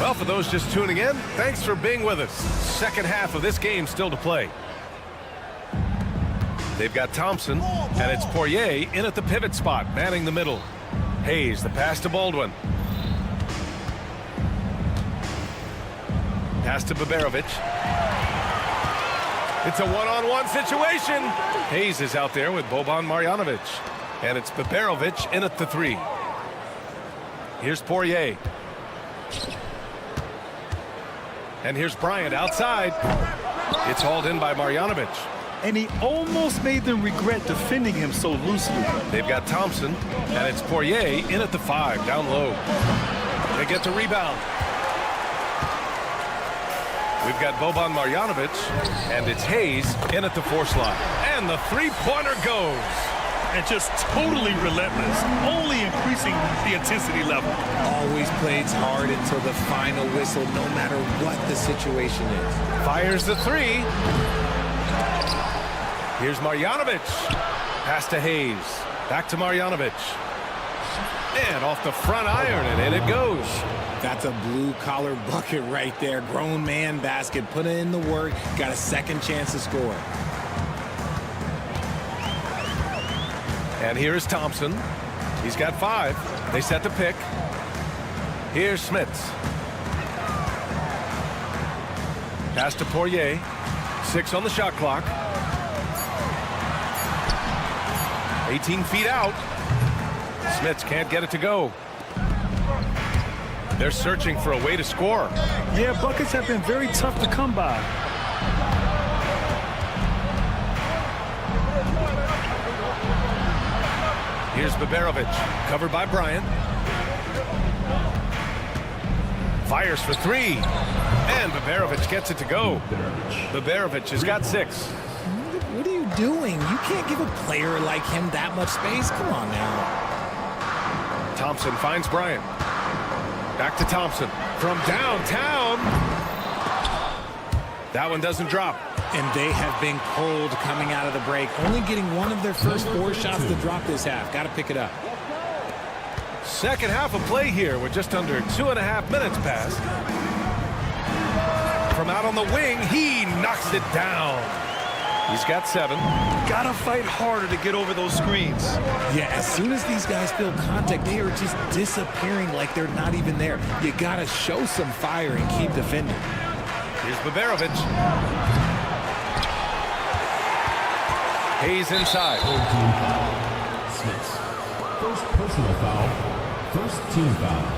Well, for those just tuning in, thanks for being with us. Second half of this game still to play. They've got Thompson, and it's Poirier in at the pivot spot, manning the middle. Hayes, the pass to Baldwin. Pass to Baberovic. It's a one-on-one situation. Hayes is out there with Boban Marjanovic. And it's Baberovic in at the three. Here's Poirier. And here's Bryant outside. It's hauled in by Marjanovic. And he almost made them regret defending him so loosely. They've got Thompson, and it's Poirier in at the 5, down low. They get the rebound. We've got Boban Marjanovic, and it's Hayes in at the 4 slot. And the three-pointer goes. And just totally relentless, only increasing the intensity level. Always plays hard until the final whistle, no matter what the situation is. Fires the 3. Here's Marjanovic. Pass to Hayes. Back to Marjanovic. And off the front iron, and in it goes. That's a blue-collar bucket right there. Grown man basket. Put in the work. Got a second chance to score. And here is Thompson. He's got 5. They set the pick. Here's Smits. Pass to Poirier. 6 on the shot clock. 18 feet out. Smits can't get it to go. They're searching for a way to score. Yeah, buckets have been very tough to come by. Here's Baberovic, covered by Bryant. Fires for 3. And Baberovic gets it to go. Baberovic has got 6. What are you doing? You can't give a player like him that much space. Come on now. Thompson finds Bryant. Back to Thompson. From downtown. That one doesn't drop. And they have been cold coming out of the break. Only getting one of their first 4 shots to drop this half. Got to pick it up. Second half of play here with just under 2.5 minutes passed. From out on the wing, he knocks it down. He's got 7. Gotta fight harder to get over those screens. Yeah, as soon as these guys feel contact, they are just disappearing like they're not even there. You gotta show some fire and keep defending. Here's Baberovic. Hayes inside. Smith. First personal foul. First team foul.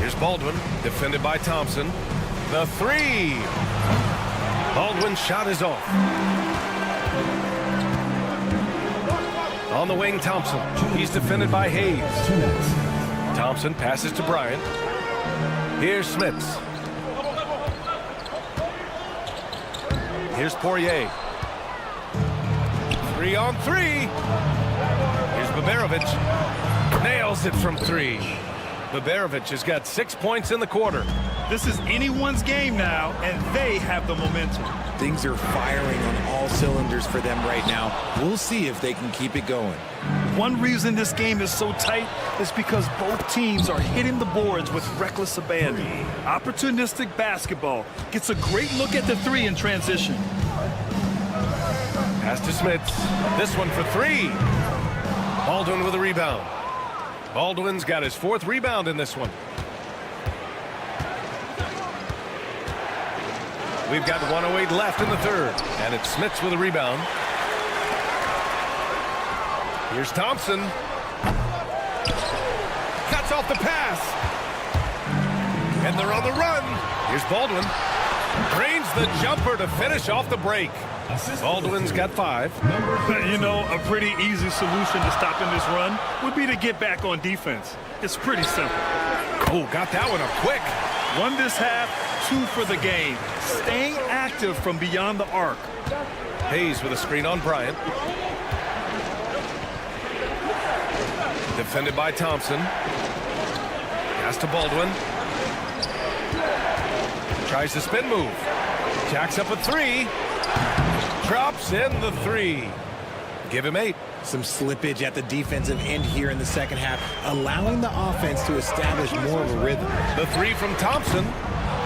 Here's Baldwin, defended by Thompson. The three. Baldwin's shot is off. On the wing, Thompson. He's defended by Hayes. Thompson passes to Bryant. Here's Smits. Here's Poirier. 3-on-3. Here's Baberovic. Nails it from three. Baberovic has got 6 points in the quarter. This is anyone's game now, and they have the momentum. Things are firing on all cylinders for them right now. We'll see if they can keep it going. One reason this game is so tight is because both teams are hitting the boards with reckless abandon. Opportunistic basketball gets a great look at the three in transition. Pass to Smits. This one for three. Baldwin with a rebound. Baldwin's got his 4th rebound in this one. We've got 1:08 left in the third, and it's Smits with a rebound. Here's Thompson. Cuts off the pass. And they're on the run. Here's Baldwin. Drains the jumper to finish off the break. Baldwin's got 5. You know, a pretty easy solution to stopping this run would be to get back on defense. It's pretty simple. Oh, got that one up quick. 1 this half, 2 for the game. Staying active from beyond the arc. Hayes with a screen on Bryant. Defended by Thompson. Pass to Baldwin. Tries the spin move. Jacks up a 3. Drops in the 3. Give him 8. Some slippage at the defensive end here in the second half, allowing the offense to establish more of a rhythm. The 3 from Thompson.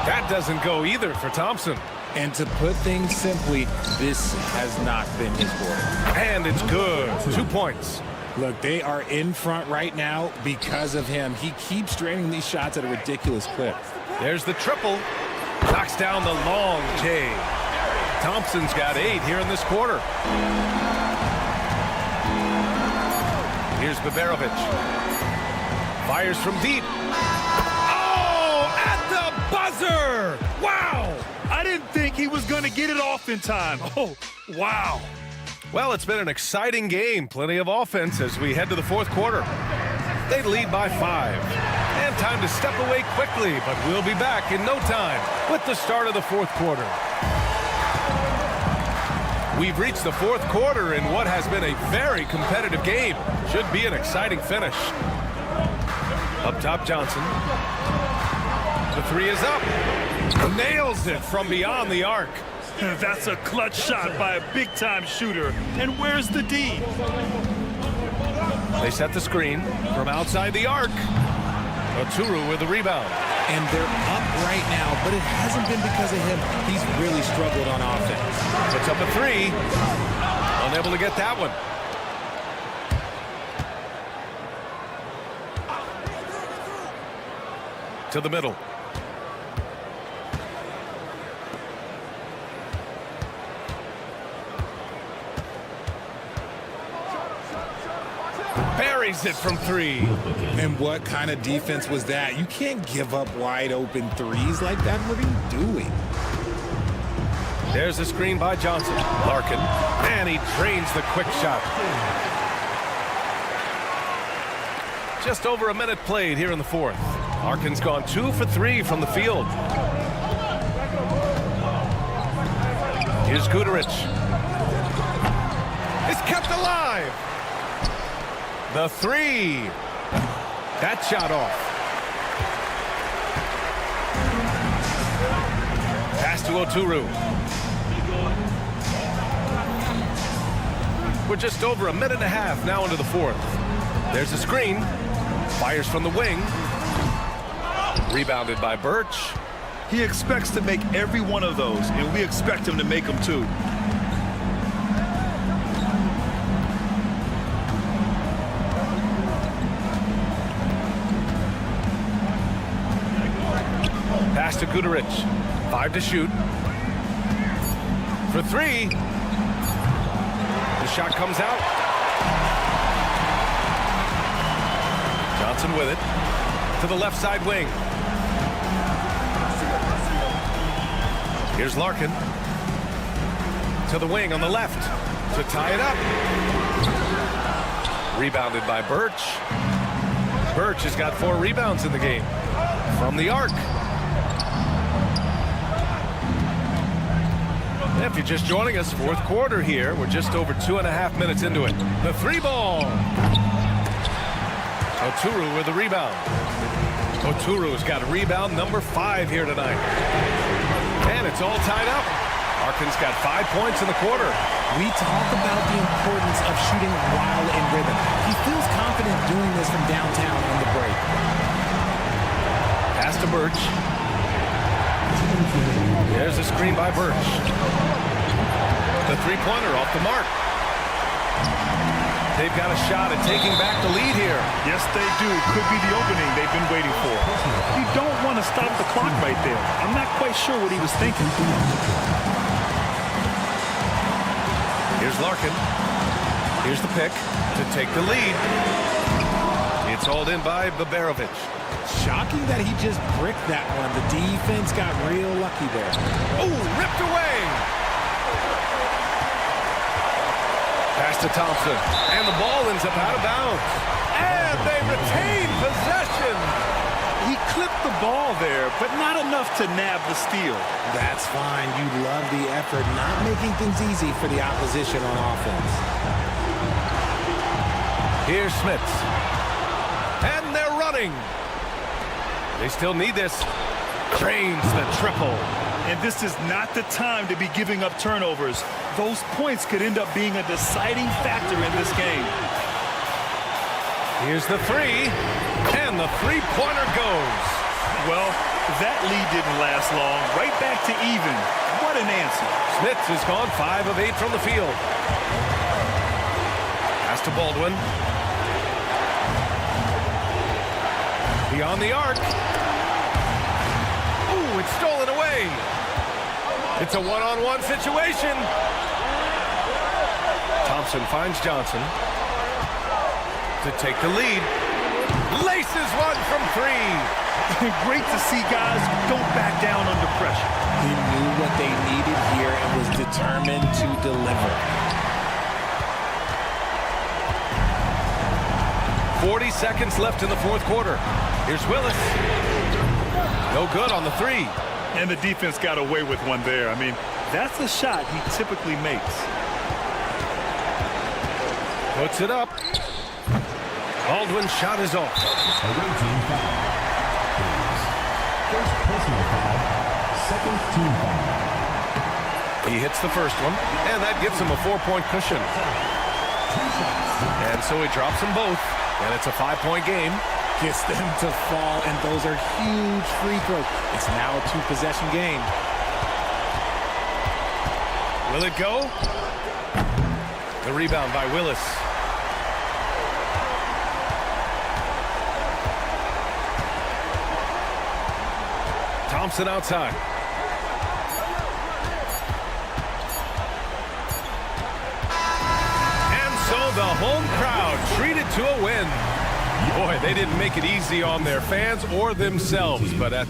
That doesn't go either for Thompson. And to put things simply, this has not been his quarter. And it's good. 2 points. Look, they are in front right now because of him. He keeps draining these shots at a ridiculous clip. There's the triple. Knocks down the long J. Thompson's got 8 here in this quarter. Here's Baberovic. Fires from deep. Oh, at the buzzer! Wow! I didn't think he was going to get it off in time. Oh, wow. Well, it's been an exciting game. Plenty of offense as we head to the 4th quarter. They lead by 5. And time to step away quickly, but we'll be back in no time with the start of the 4th quarter. We've reached the 4th quarter in what has been a very competitive game. Should be an exciting finish. Up top, Johnson. The 3 is up. Nails it from beyond the arc. That's a clutch shot by a big-time shooter. And where's the D? They set the screen from outside the arc. Oturu with the rebound. And they're up right now, but it hasn't been because of him. He's really struggled on offense. Puts up a 3. Unable to get that one. To the middle. Buries it from 3. And what kind of defense was that? You can't give up wide open threes like that. What are you doing? There's a screen by Johnson. Larkin. And he drains the quick shot. Just over a minute played here in the 4th. Larkin's gone 2 for 3 from the field. Here's Guduric. It's kept alive. The 3. That shot off. Pass to Oturu. We're just over a minute and a half now into the 4th. There's a screen. Fires from the wing. Rebounded by Birch. He expects to make every one of those, and we expect him to make them too. Pass to Guduric. 5 to shoot. For 3. The shot comes out. Johnson with it. To the left side wing. Here's Larkin. To the wing on the left to tie it up. Rebounded by Birch. Birch has got 4 rebounds in the game. From the arc. If you're just joining us, fourth quarter here. We're just over 2.5 minutes into it. The 3-ball. Oturu with the rebound. Oturu's got rebound number 5 here tonight. And it's all tied up. Larkin's got 5 points in the quarter. We talk about the importance of shooting while in rhythm. He feels confident doing this from downtown on the break. Pass to Birch. There's a screen by Birch. The 3-pointer off the mark. They've got a shot at taking back the lead here. Yes, they do. Could be the opening they've been waiting for. You don't want to stop the clock right there. I'm not quite sure what he was thinking. Here's Larkin. Here's the pick to take the lead. It's hauled in by Baberovic. Shocking that he just bricked that one. The defense got real lucky there. Oh, ripped away. Pass to Thompson. And the ball ends up out of bounds. And they retain possession. He clipped the ball there, but not enough to nab the steal. That's fine. You love the effort, not making things easy for the opposition on offense. Here's Smits. And they're running. They still need this. Trains the triple. And this is not the time to be giving up turnovers. Those points could end up being a deciding factor in this game. Here's the 3. And the 3-pointer goes. Well, that lead didn't last long. Right back to even. What an answer. Smits has gone 5 of 8 from the field. Pass to Baldwin. Beyond the arc. Ooh, it's stolen away. It's a one-on-one situation. Thompson finds Johnson to take the lead. Laces one from 3. Great to see guys who don't back down under pressure. He knew what they needed here and was determined to deliver. 40 seconds left in the fourth quarter. Here's Willis. No good on the 3. And the defense got away with one there. I mean, that's a shot he typically makes. Puts it up. Baldwin's shot is off. Away team foul. First personal foul. Second team foul. He hits the first one, and that gives him a 4-point cushion. And so he drops them both, and it's a 5-point game. Gets them to fall, and those are huge free throws. It's now a 2-possession game. Will it go? The rebound by Willis. Thompson outside. And so the home crowd treated to a win. Boy, they didn't make it easy on their fans or themselves, but at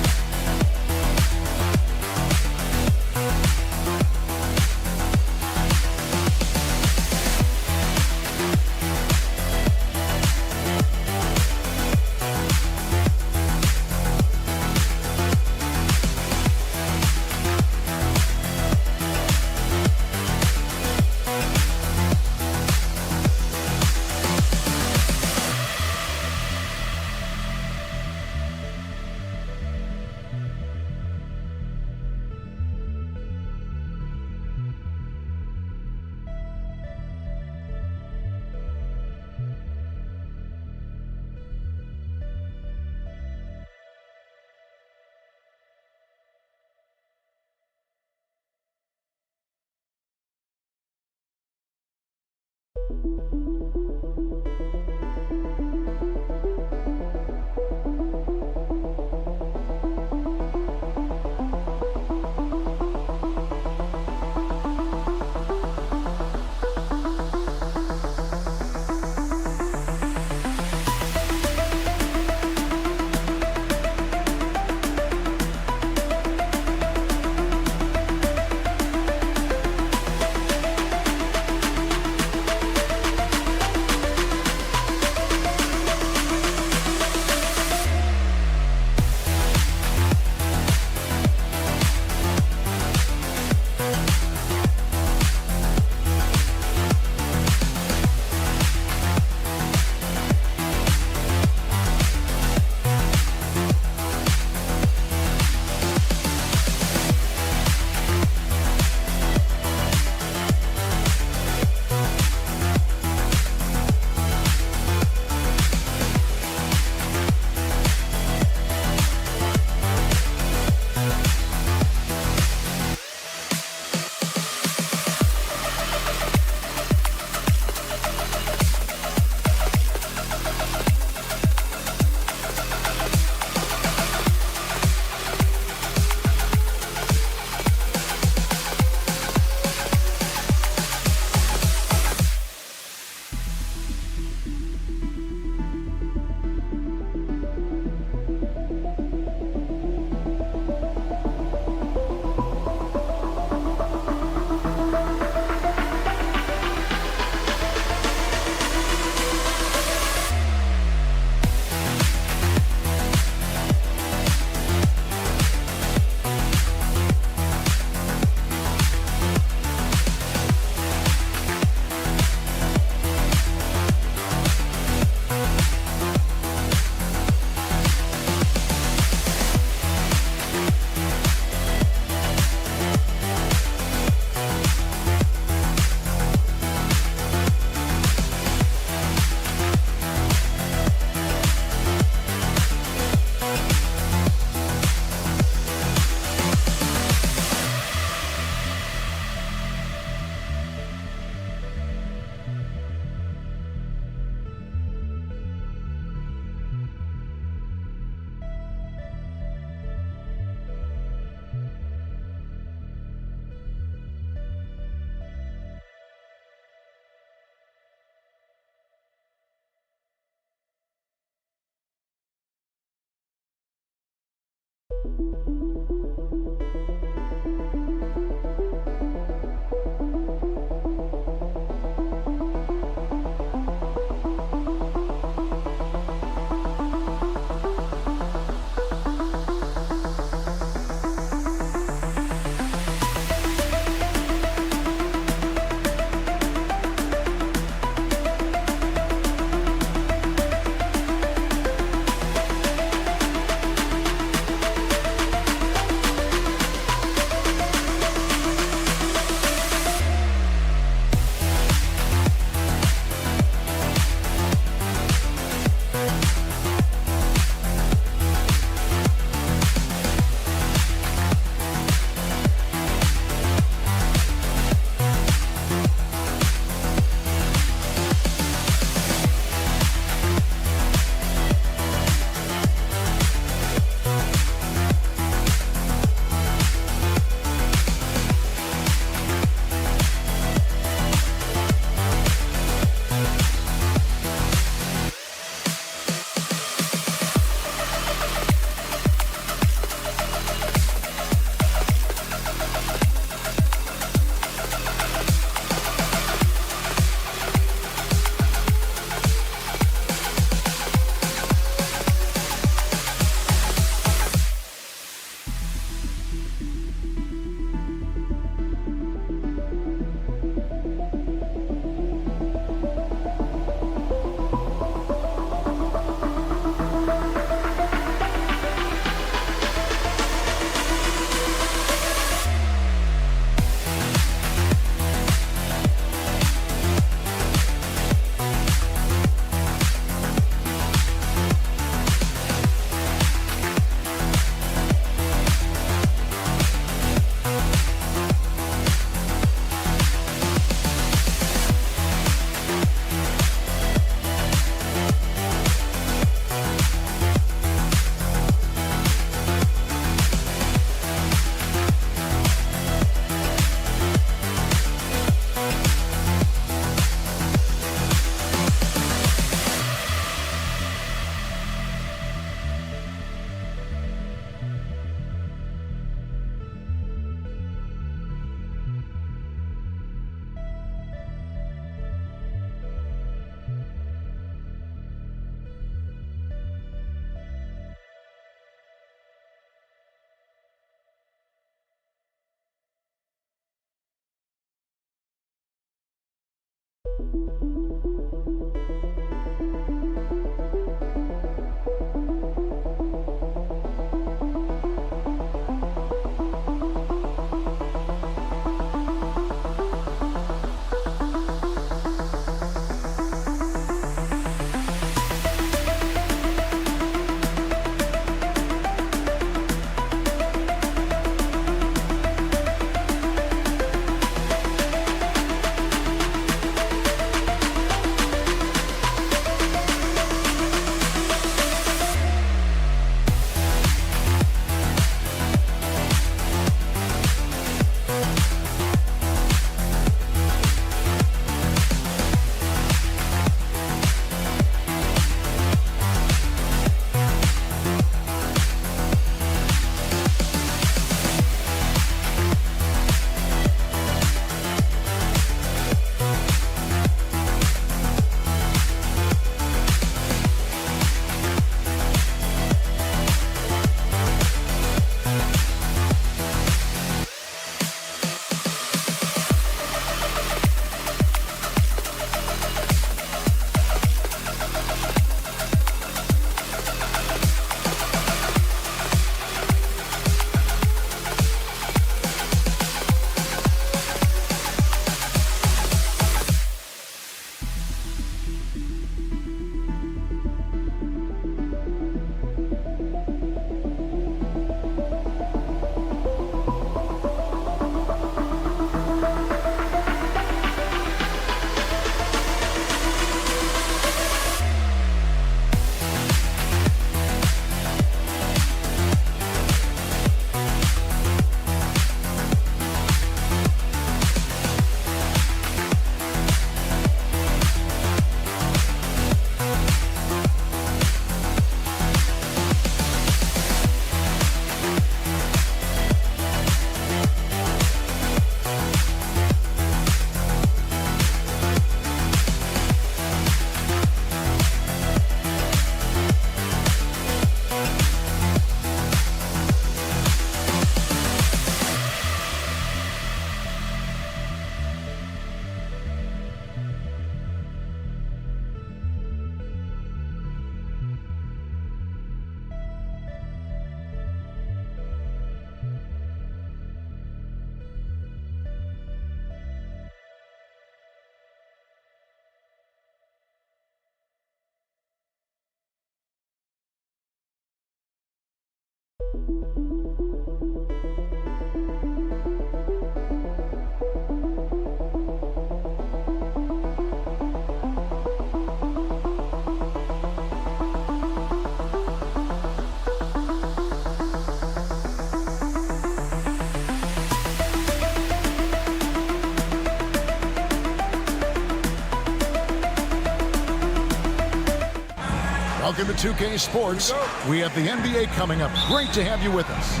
Welcome to 2K Sports. We have the NBA coming up. Great to have you with us.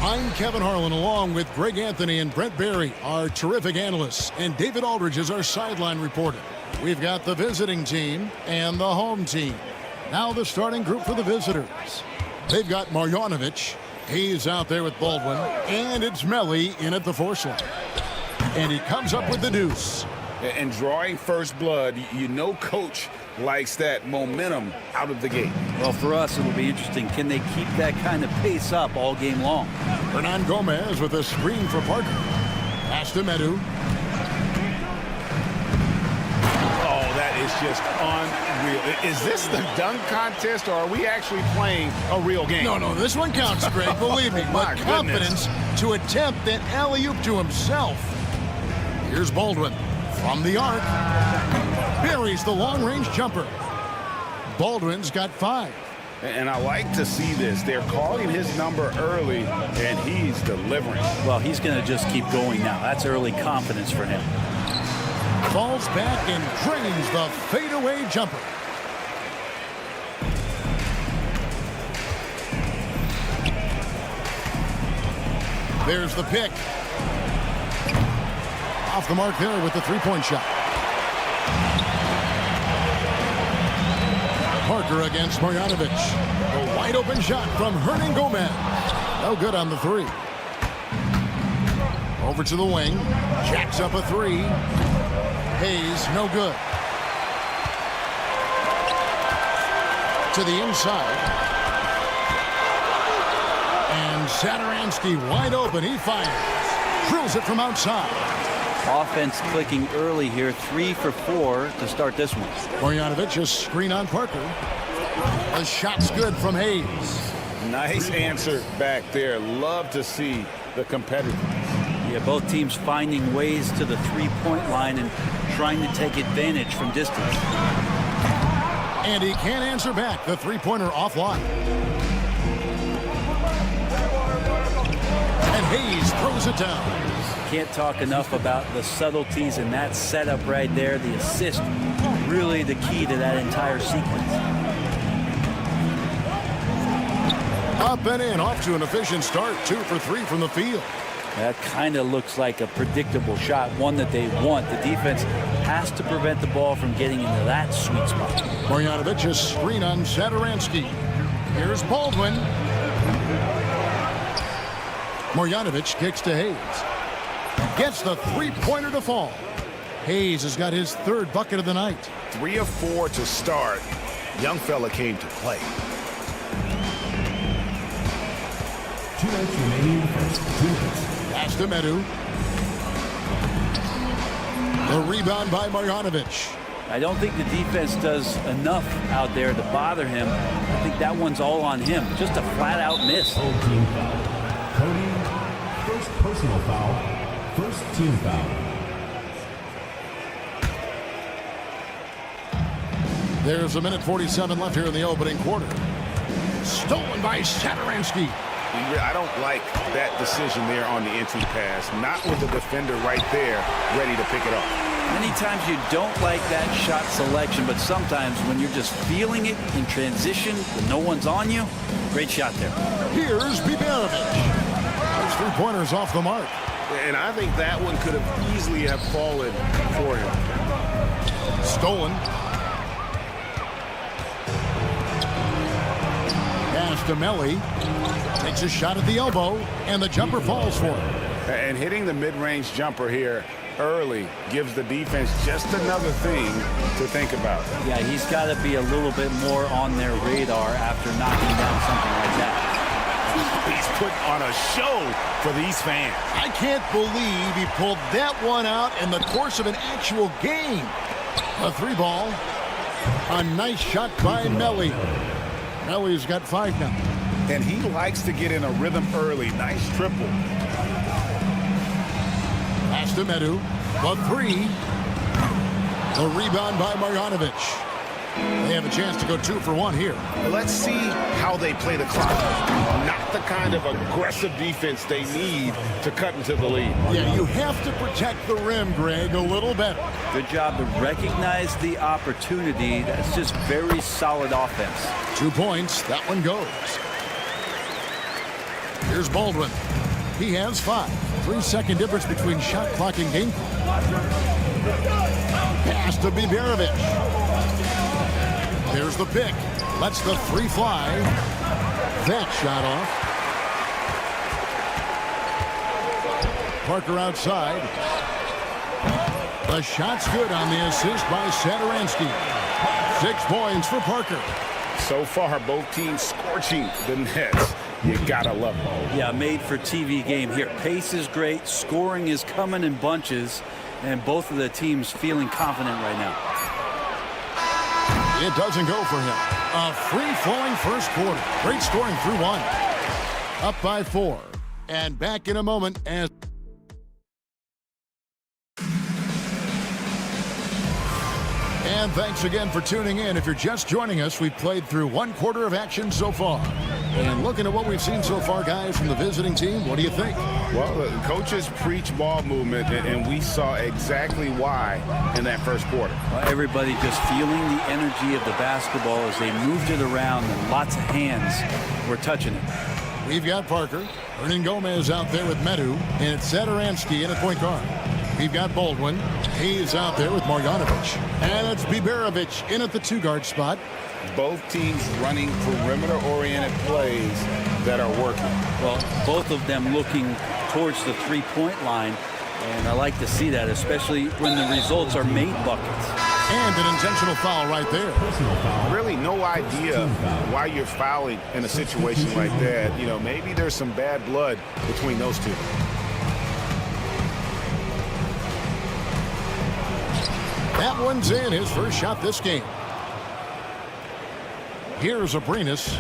I'm Kevin Harlan, along with Greg Anthony and Brent Barry, our terrific analysts, and David Aldridge is our sideline reporter. We've got the visiting team and the home team. Now the starting group for the visitors. They've got Marjanovic. He's out there with Baldwin. And it's Melli in at the force line. And he comes up with the deuce. And drawing first blood, you know Coach likes that momentum out of the gate. Well, for us, it'll be interesting. Can they keep that kind of pace up all game long? Hernan Gomez with a screen for Parker. Pass to Medu. Oh, that is just unreal. Is this the dunk contest, or are we actually playing a real game? No, this one counts, Greg, believe me. But confidence to attempt that alley-oop to himself. Here's Baldwin from the arc. Buries the long-range jumper. Baldwin's got 5. And I like to see this. They're calling his number early, and he's delivering. Well, he's going to just keep going now. That's early confidence for him. Falls back and drains the fadeaway jumper. There's the pick. Off the mark there with the three-point shot. Parker against Marjanovic. A wide-open shot from Hernan Gomez. No good on the 3. Over to the wing. Jacks up a 3. Hayes, no good. To the inside. And Satoransky wide open. He fires. Drills it from outside. Offense clicking early here. 3 for 4 to start this one. Marjanovic just screen on Parker. The shot's good from Hayes. Nice answer back there. Love to see the competitors. Yeah, both teams finding ways to the three-point line and trying to take advantage from distance. And he can't answer back. The three-pointer offline. And Hayes throws it down. Can't talk enough about the subtleties in that setup right there. The assist, really the key to that entire sequence. Up and in, off to an efficient start. 2 for 3 from the field. That kind of looks like a predictable shot, one that they want. The defense has to prevent the ball from getting into that sweet spot. Marjanovic just screen on Satoransky. Here's Baldwin. Marjanovic kicks to Hayes. Gets the three-pointer to fall. Hayes has got his 3rd bucket of the night. 3 of 4 to start. Young fella came to play. 2 minutes remaining in the first. 2 minutes. Pass to Medu. The rebound by Marjanovic. I don't think the defense does enough out there to bother him. I think that one's all on him. Just a flat-out miss. Full team foul. Cody, first personal foul. First team foul. There's a minute 47 left here in the opening quarter. Stolen by Satoransky. I don't like that decision there on the entry pass. Not with the defender right there ready to pick it up. Many times you don't like that shot selection, but sometimes when you're just feeling it in transition, when no one's on you, great shot there. Here's Bibanovic. Those three-pointers off the mark. And I think that one could have easily have fallen for him. Stolen. Pass to Melli. Takes a shot at the elbow, and the jumper falls for him. And hitting the mid-range jumper here early gives the defense just another thing to think about. Yeah, he's got to be a little bit more on their radar after knocking down something like that. He's putting on a show for these fans. I can't believe he pulled that one out in the course of an actual game. A 3-ball. A nice shot by Melli. Melli's got 5 now. And he likes to get in a rhythm early. Nice triple. Pass to Medu. The 3. The rebound by Marjanovic. They have a chance to go 2 for 1 here. Let's see how they play the clock. Not the kind of aggressive defense they need to cut into the lead. Yeah, you have to protect the rim, Greg, a little better. Good job to recognize the opportunity. That's just very solid offense. 2 points. That one goes. Here's Baldwin. He has 5. 3-second difference between shot clock and game clock. Pass to Biberovic. There's the pick. Lets the 3 fly. That shot off. Parker outside. The shot's good on the assist by Satoransky. 6 points for Parker. So far, both teams scorching the nets. You gotta love it. Yeah, made for TV game here. Pace is great. Scoring is coming in bunches. And both of the teams feeling confident right now. It doesn't go for him. A free-flowing first quarter. Great scoring through 1. Up by 4. And back in a moment as... And thanks again for tuning in. If you're just joining us, we've played through 1 quarter of action so far. And looking at what we've seen so far, guys, from the visiting team, what do you think? Well, the coaches preach ball movement, and we saw exactly why in that first quarter. Well, everybody just feeling the energy of the basketball as they moved it around, and lots of hands were touching it. We've got Parker. Hernan Gomez out there with Medu, and it's Satoransky in at point guard. We've got Baldwin. He's out there with Marjanovic. And it's Biberovic in at the 2-guard spot. Both teams running perimeter-oriented plays that are working. Well, both of them looking towards the 3-point line, and I like to see that, especially when the results are made buckets. And an intentional foul right there. Really no idea why you're fouling in a situation like that. You know, maybe there's some bad blood between those two. That one's in, his first shot this game. Here's Abrinas.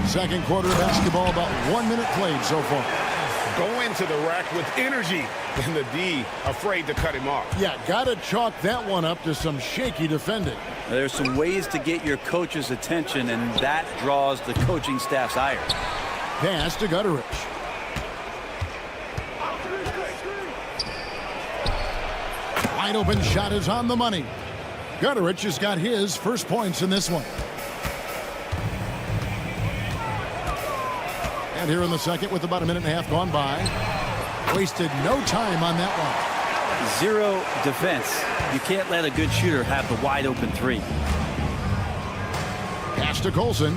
Second quarter of basketball, about 1 minute played so far. Go into the rack with energy, and the D afraid to cut him off. Yeah, got to chalk that one up to some shaky defending. There's some ways to get your coach's attention, and that draws the coaching staff's ire. Pass to Gutterich. Wide open shot is on the money. Gutterich has got his first points in this one. And here in the second with about 1.5 minutes gone by. Wasted no time on that one. 0 defense. You can't let a good shooter have the wide open 3. Pass to Colson.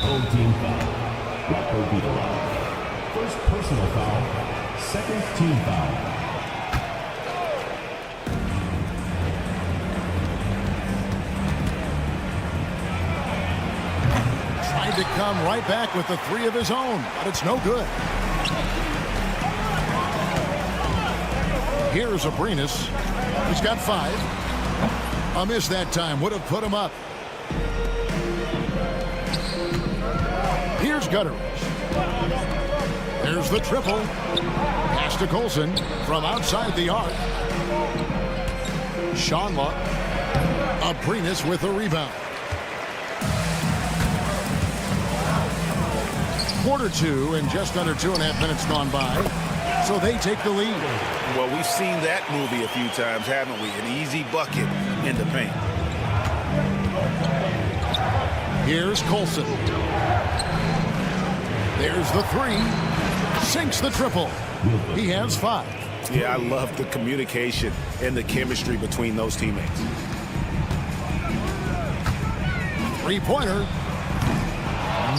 Home team foul. First personal foul. Second team foul. Tried to come right back with the 3 of his own, but it's no good. Here's Abrinas. He's got 5. A miss that time would have put him up. Here's Gutterich. There's the triple. Pass to Colson from outside the arc. Shanla. Abrinas with a rebound. Quarter 2 and just under 2.5 minutes gone by. So they take the lead. Well, we've seen that movie a few times, haven't we? An easy bucket in the paint. Here's Colson. There's the 3. Sinks the triple. He has 5. Yeah, I love the communication and the chemistry between those teammates. 3-pointer.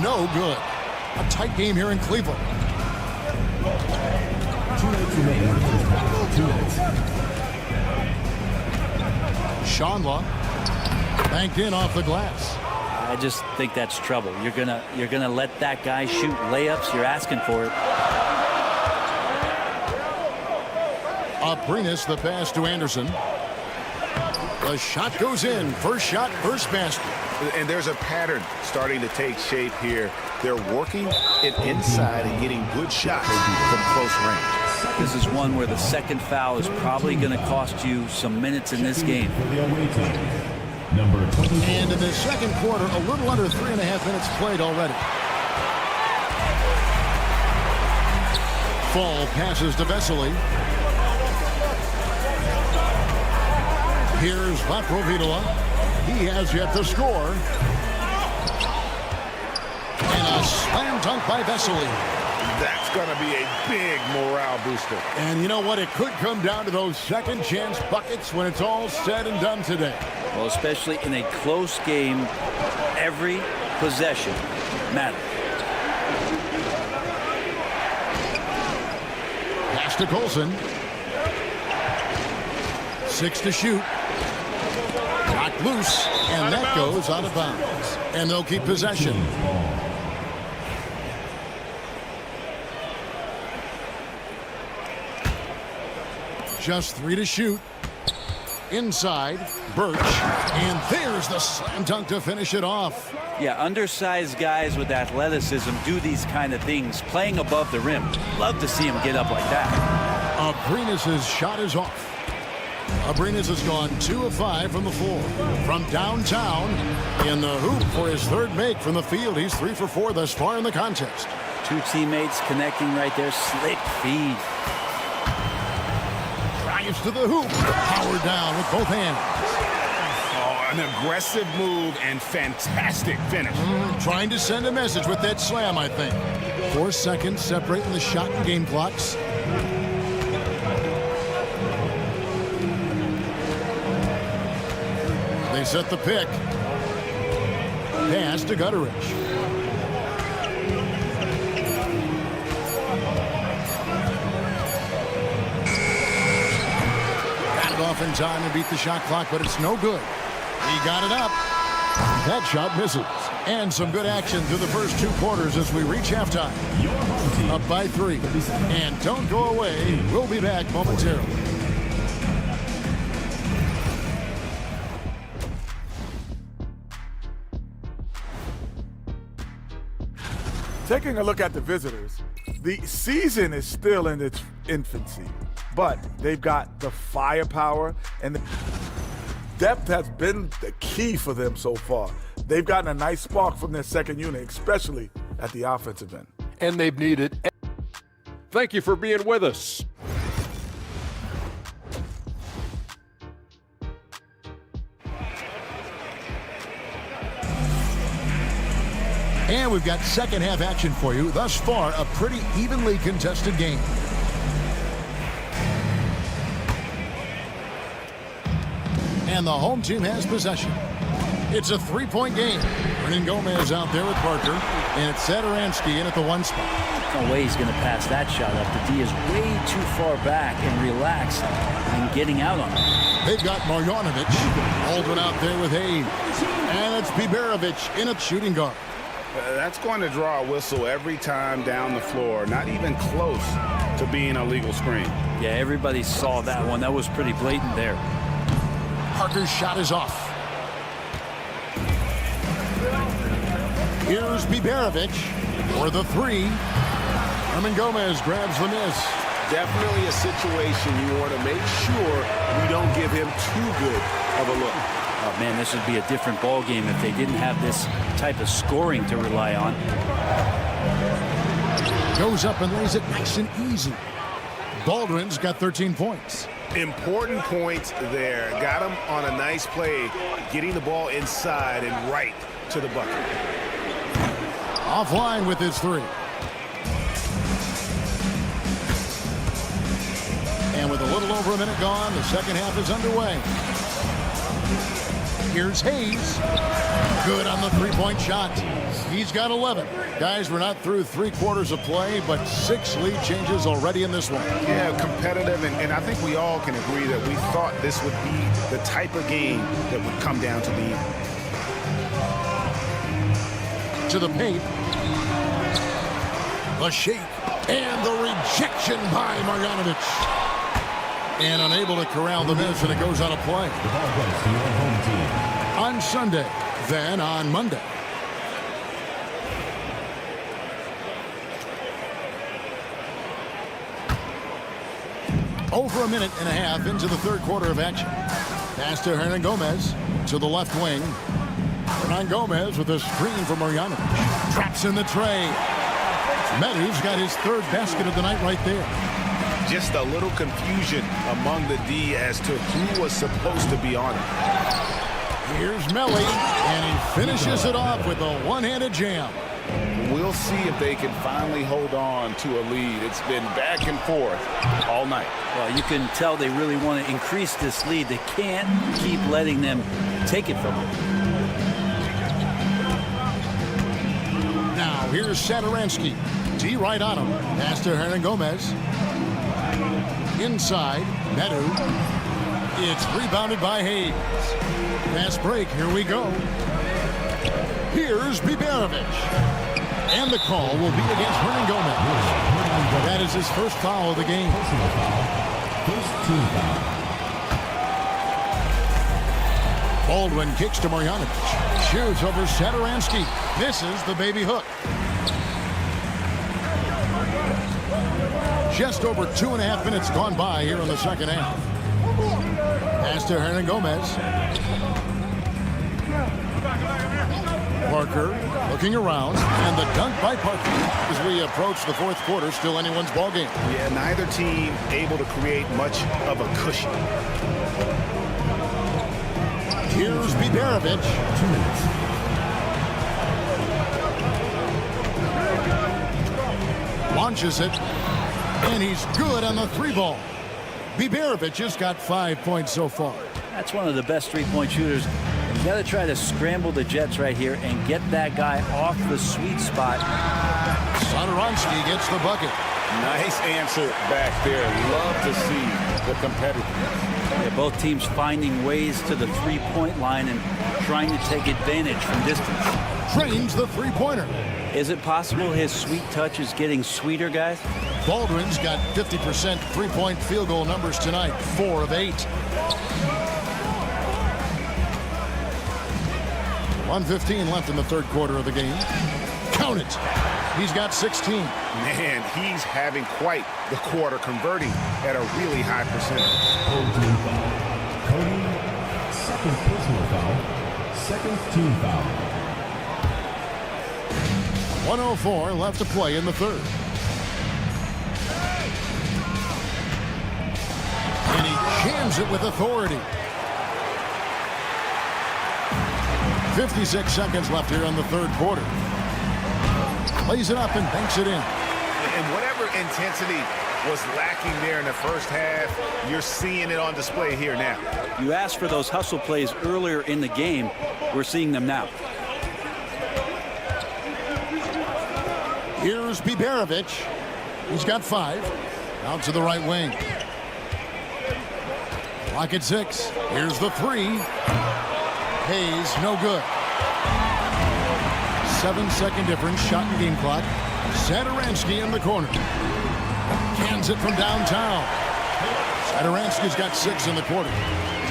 No good. A tight game here in Cleveland. 2 minutes remaining. 2 minutes. Shanla banked in off the glass. I just think that's trouble. You're gonna let that guy shoot layups. You're asking for it. Abrinas the pass to Anderson. The shot goes in. First shot, first basket. And there's a pattern starting to take shape here. They're working it inside and getting good shots from close range. This is one where the second foul is probably going to cost you some minutes in this game. And in the second quarter, a little under 3.5 minutes played already. Fall passes to Vesely. Here's Vatrovitola. He has yet to score. And a slam dunk by Vesely. That's going to be a big morale booster. And you know what? It could come down to those second chance buckets when it's all said and done today. Well, especially in a close game, every possession matters. Pass to Colson. 6 to shoot. Knocked loose, and that goes out of bounds. And they'll keep possession. Just 3 to shoot. Inside, Birch, and there's the slam dunk to finish it off. Yeah, undersized guys with athleticism do these kind of things, playing above the rim. Love to see him get up like that. Abrinas' shot is off. Abrinas has gone 2 of 5 from the floor. From downtown, in the hoop for his third make from the field. He's 3 for 4 thus far in the contest. Two teammates connecting right there. Slick feed. Drives to the hoop. Powered down with both hands. Oh, an aggressive move and fantastic finish. Trying to send a message with that slam, I think. 4 seconds separating the shot and game clocks. They set the pick. Pass to Gutteridge. Got it off in time and beat the shot clock, but it's no good. He got it up. That shot misses. And some good action through the first 2 quarters as we reach halftime. Up by 3. And don't go away. We'll be back momentarily. Taking a look at the visitors, the season is still in its infancy, but they've got the firepower and the depth has been the key for them so far. They've gotten a nice spark from their second unit, especially at the offensive end. And they've needed. Thank you for being with us. And we've got second half action for you. Thus far, a pretty evenly contested game. And the home team has possession. It's a 3-point game. Hernan Gomez out there with Parker. And it's Satoransky in at the 1 spot. No way he's going to pass that shot up. The D is way too far back and relaxed and getting out on it. They've got Marjanovic. Aldrin out there with Hayes. And it's Biberovic in at shooting guard. That's going to draw a whistle every time down the floor. Not even close to being a legal screen. Yeah, everybody saw that one. That was pretty blatant there. Parker's shot is off. Here's Biberovic for the 3. Hernan Gomez grabs the miss. Definitely a situation you want to make sure you don't give him too good of a look. Oh, man, this would be a different ball game if they didn't have this type of scoring to rely on. Goes up and lays it nice and easy. Baldwin's got 13 points. Important points there. Got him on a nice play, getting the ball inside and right to the bucket. Offline with his 3. And with a little over a minute gone, the second half is underway. Here's Hayes. Good on the 3-point shot. He's got 11. Guys, we're not through 3 quarters of play, but 6 lead changes already in this one. Yeah, competitive, and I think we all can agree that we thought this would be the type of game that would come down to the end. To the paint. The shake. And the rejection by Marjanovic. And unable to corral the miss, and it goes out of play. On Sunday, then on Monday. Over a minute and a half into the third quarter of action. Pass to Hernan Gomez to the left wing. Hernan Gomez with a screen from Marjanovic. Traps in the tray. Medu's got his third basket of the night right there. Just a little confusion among the D as to who was supposed to be on it. Here's Melly, and he finishes it off with a one-handed jam. We'll see if they can finally hold on to a lead. It's been back and forth all night. Well, you can tell they really want to increase this lead. They can't keep letting them take it from them. Now, here's Satoransky. D right on him. Pass to Hernan Gomez. Inside, Medu. It's rebounded by Hayes. Fast break, here we go. Here's Biberovic. And the call will be against Hernan Gomez. That is his first foul of the game. First team foul. Baldwin kicks to Marjanovic. Shoots over Satoransky. Misses the baby hook. Just over 2.5 minutes gone by here in the second half. Pass to Hernan Gomez. Parker looking around, and the dunk by Parker. As we approach the fourth quarter, still anyone's ball game. Yeah, neither team able to create much of a cushion. Here's Biberovic. 2 minutes. Launches it, and he's good on the three ball. Biberovic has got 5 points so far. That's one of the best three-point shooters. You got to try to scramble the Jets right here and get that guy off the sweet spot. Satoransky gets the bucket. Nice answer back there. Love to see the competitiveness. Yeah, both teams finding ways to the three-point line and trying to take advantage from distance. Trains the three-pointer. Is it possible his sweet touch is getting sweeter, guys? Baldwin's got 50% three-point field goal numbers tonight, 4 of 8. 1:15 left in the third quarter of the game. Count it. He's got 16. Man, he's having quite the quarter, converting at a really high percentage. Cody, second personal foul, second team foul. 1:04 left to play in the third. And he jams it with authority. 56 seconds left here in the third quarter. Plays it up and banks it in. And whatever intensity was lacking there in the first half, you're seeing it on display here now. You asked for those hustle plays earlier in the game. We're seeing them now. Here's Biberovic. He's got 5. Out to the right wing. Clock at 6. Here's the 3. Hayes, no good. 7-second difference, shot and game clock. Satoransky in the corner. Cans it from downtown. Satoransky's got 6 in the quarter.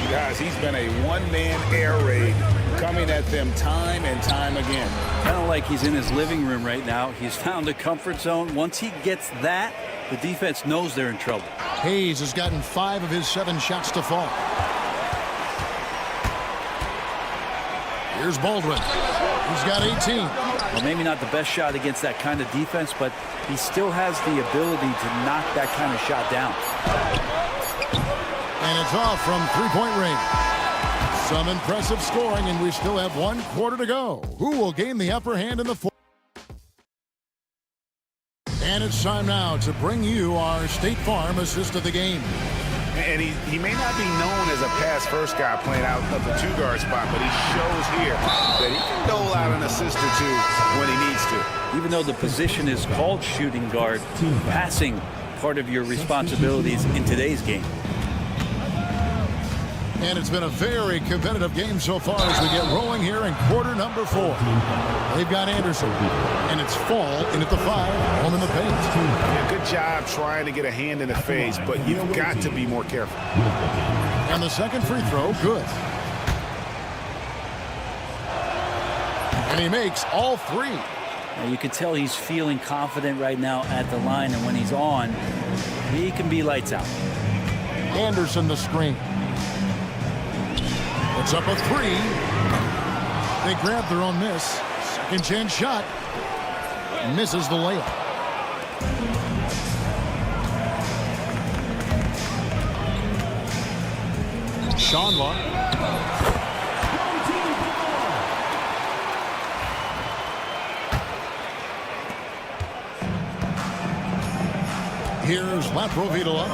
Guys, he's been a one-man air raid coming at them time and time again. Kind of like he's in his living room right now. He's found a comfort zone. Once he gets that, the defense knows they're in trouble. Hayes has gotten 5 of his 7 shots to fall. Here's Baldwin. He's got 18. Well, maybe not the best shot against that kind of defense, but he still has the ability to knock that kind of shot down. And it's off from three-point range. Some impressive scoring, and we still have 1 quarter to go. Who will gain the upper hand in the fourth? And it's time now to bring you our State Farm assist of the game. And he may not be known as a pass-first guy playing out of the 2-guard spot, but he shows here that he can dole out an assist or 2 when he needs to. Even though the position is called shooting guard, passing part of your responsibilities in today's game. And it's been a very competitive game so far as we get rolling here in quarter number 4. They've got Anderson, and it's Fall in at the 5, home in the paint. Yeah, good job trying to get a hand in the face, but you've got to be more careful. And the second free throw, good. And he makes all three. Now, you can tell he's feeling confident right now at the line, and when he's on, he can be lights out. Anderson the screen. Puts up a three. They grab their own miss. Second chance shot. Misses the layup. Shonla. Here's Laprovitola.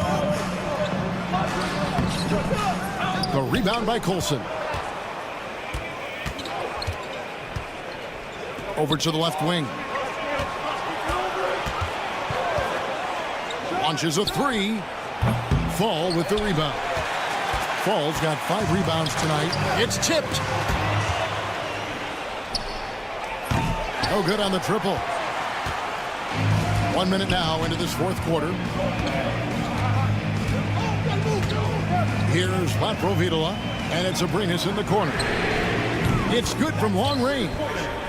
The rebound by Colson. Over to the left wing. Launches a three. Fall with the rebound. Fall's got 5 rebounds tonight. It's tipped. No good on the triple. 1 minute now into this fourth quarter. Here's Laprovitola, and it's Abrinas in the corner. It's good from long range.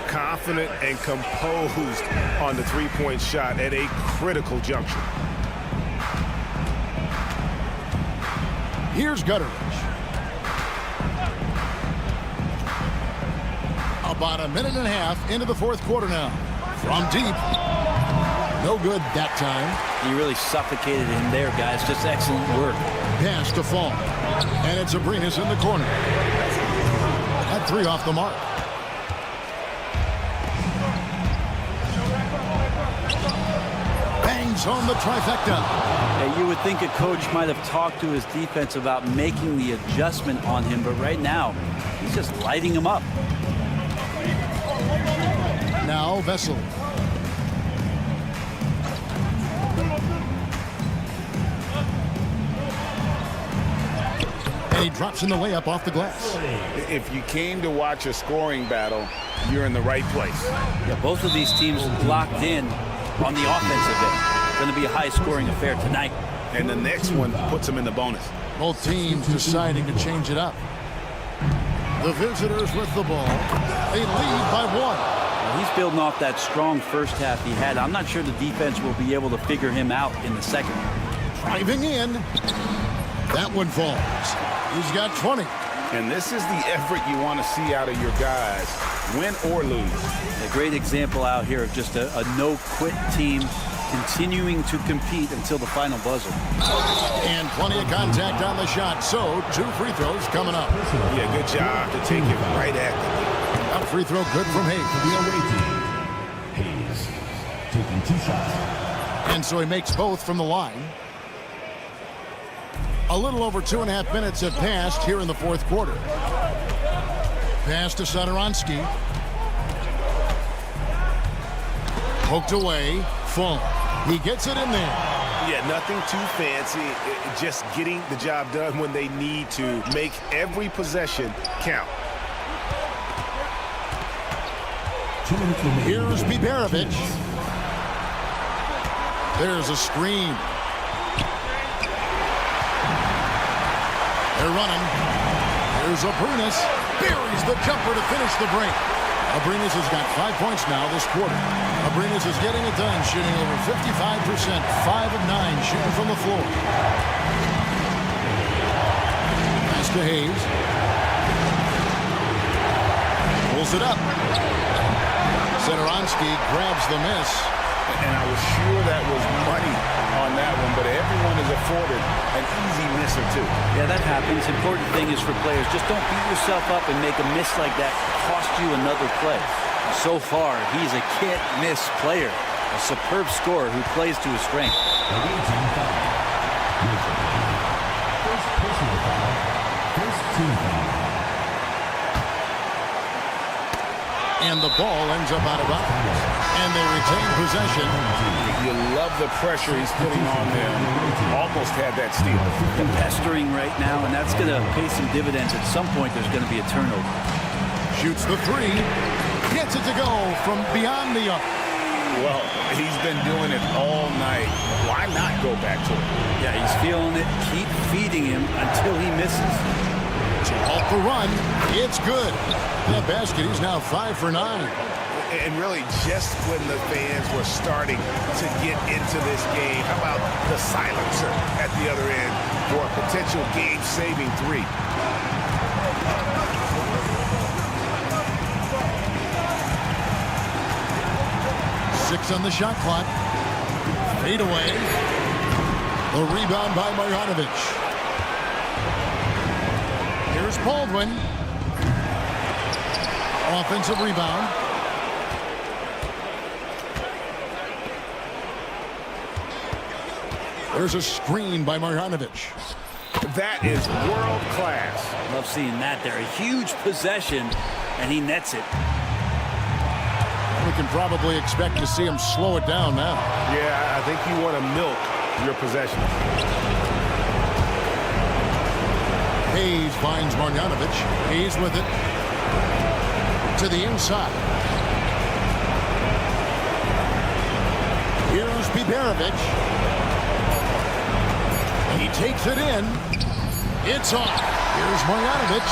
Confident and composed on the three-point shot at a critical juncture. Here's Gutteridge. About a minute and a half into the fourth quarter now. From deep. No good that time. You really suffocated him there, guys. Just excellent work. Pass to Fall. And it's Abrinas in the corner. That three off the mark. Bangs home the trifecta. Yeah, you would think a coach might have talked to his defense about making the adjustment on him, but right now, he's just lighting him up. Now Vessel. And he drops in the layup off the glass. If you came to watch a scoring battle, you're in the right place. Yeah, both of these teams locked in on the offensive end. Going to be a high-scoring affair tonight. And the next one puts them in the bonus. Both teams deciding to change it up. The visitors with the ball. They lead by 1. Well, he's building off that strong first half he had. I'm not sure the defense will be able to figure him out in the second. Driving in. That one falls. He's got 20. And this is the effort you want to see out of your guys, win or lose. A great example out here of just a no-quit team continuing to compete until the final buzzer. And plenty of contact on the shot, so 2 free throws coming up. Yeah, good job to take it right at them. A free throw good from Hayes. Hayes taking 2 shots. And so he makes both from the line. A little over 2.5 minutes have passed here in the fourth quarter. Pass to Satoransky. Poked away. Fall. He gets it in there. Yeah, nothing too fancy. Just getting the job done when they need to. Make every possession count. Here's Biberovic. There's a screen. They're running. Here's Abrinas. Buries the jumper to finish the break. Abrinas has got 5 points now this quarter. Abrinas is getting it done, shooting over 55%, 5 of 9 shooting from the floor. Pass to Hayes. Pulls it up. Satoransky grabs the miss. And I was sure that was money on that one, but everyone is afforded an easy miss or two. Yeah, that happens. Important thing is for players, just don't beat yourself up and make a miss like that cost you another play. So far, he's a can't-miss player, a superb scorer who plays to his strength. First personal foul. First team foul. And the ball ends up out of bounds. And they retain possession. You love the pressure he's putting on them. Almost had that steal. They're pestering right now, and that's going to pay some dividends. At some point, there's going to be a turnover. Shoots the three. Gets it to go from beyond the arc. Well, he's been doing it all night. Why not go back to it? Yeah, he's feeling it. Keep feeding him until he misses. Off the run. It's good. That basket, he's now 5 for 9. And really, just when the fans were starting to get into this game, how about the silencer at the other end for a potential game-saving three? Six on the shot clock. Fade away. The rebound by Marjanovic. Here's Baldwin. Offensive rebound. There's a screen by Marjanovic. That is world class. Love seeing that there. A huge possession, and he nets it. We can probably expect to see him slow it down now. Yeah, I think you want to milk your possession. Hayes finds Marjanovic. Hayes with it. To the inside. Here's Biberovic. He takes it in. It's off. Here's Marjanovic.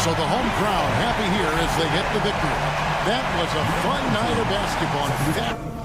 So the home crowd happy here as they get the victory. That was a fun night of basketball.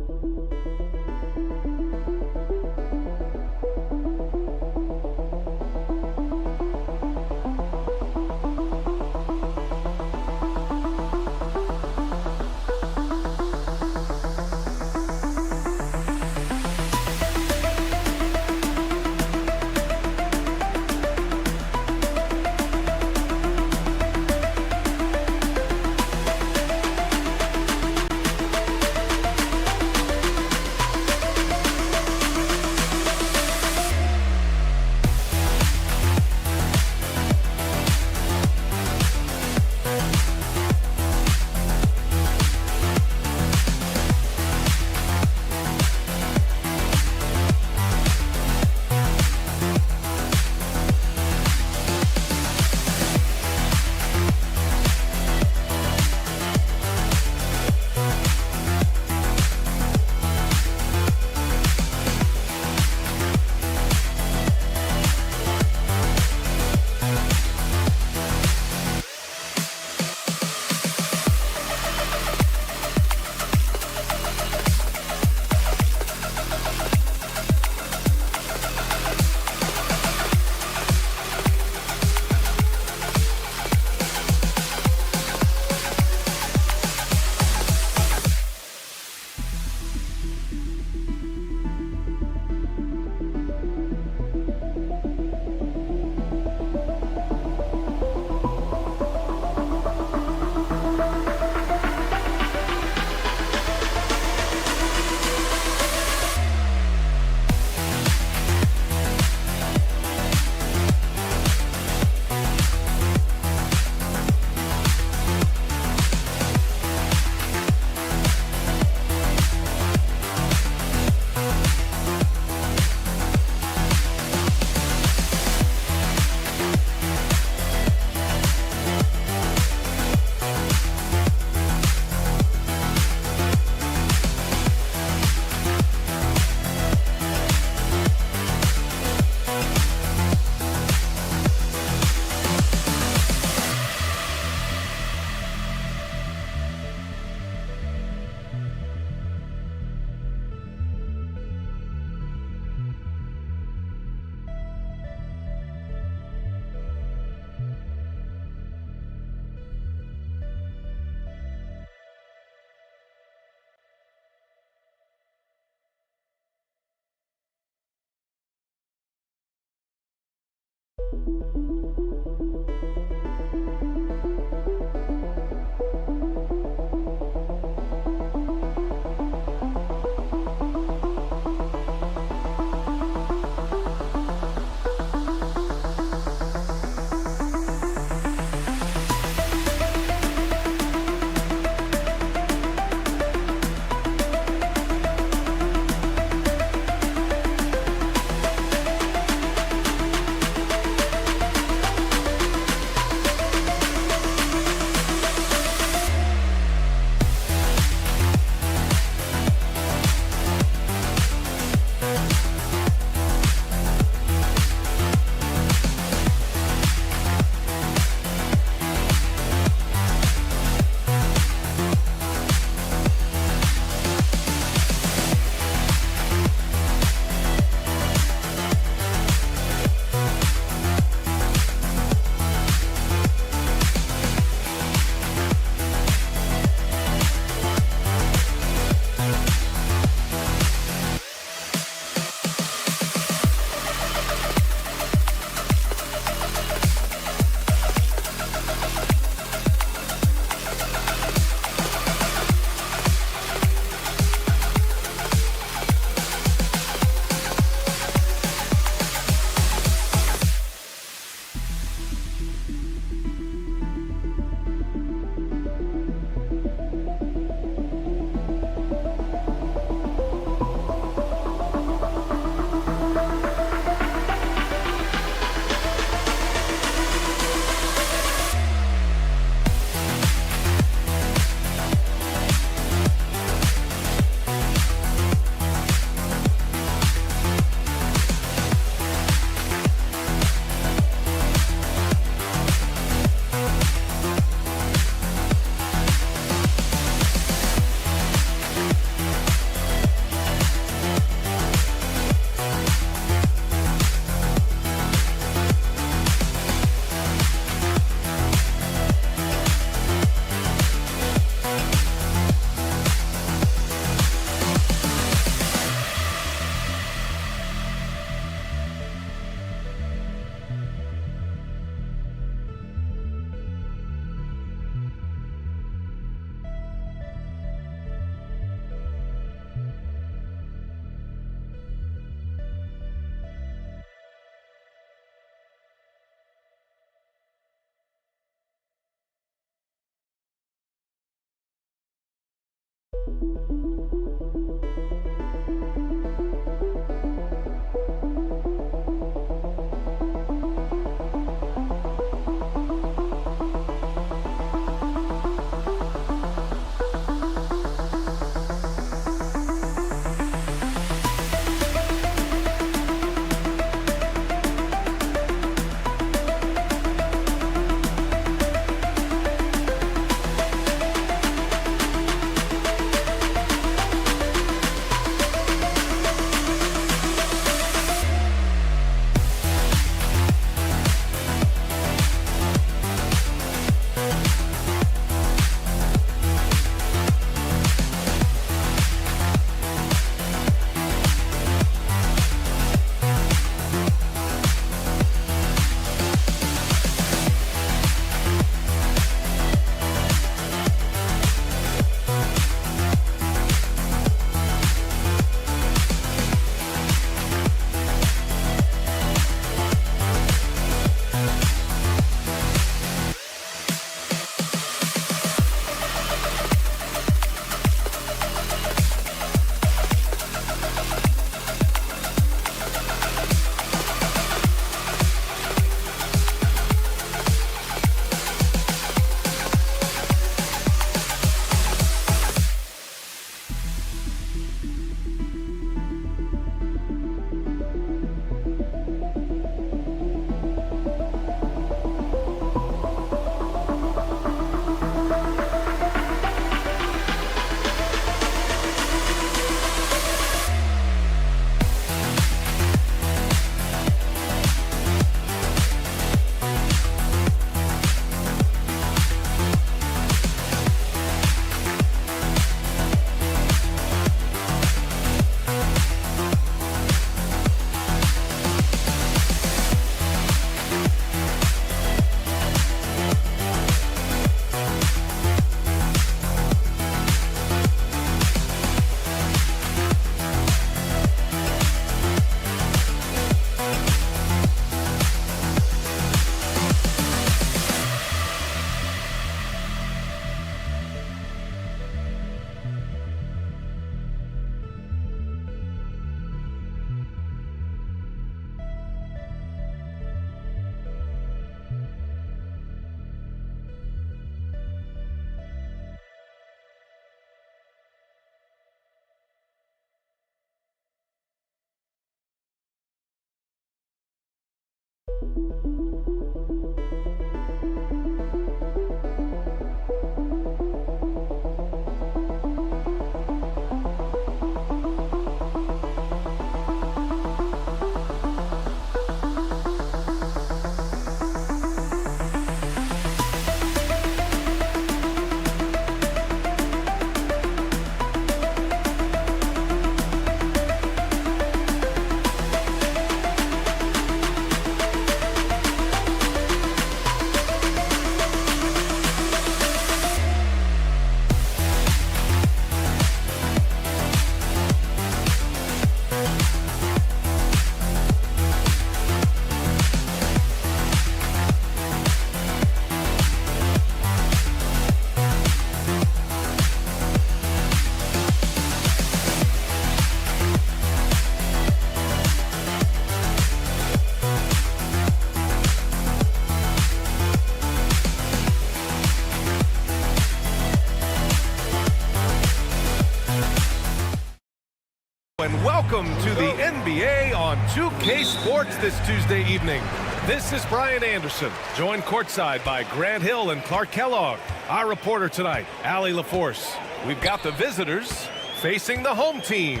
And welcome to the NBA on 2K Sports this Tuesday evening. This is Brian Anderson, joined courtside by Grant Hill and Clark Kellogg. Our reporter tonight, Allie LaForce. We've got the visitors facing the home team.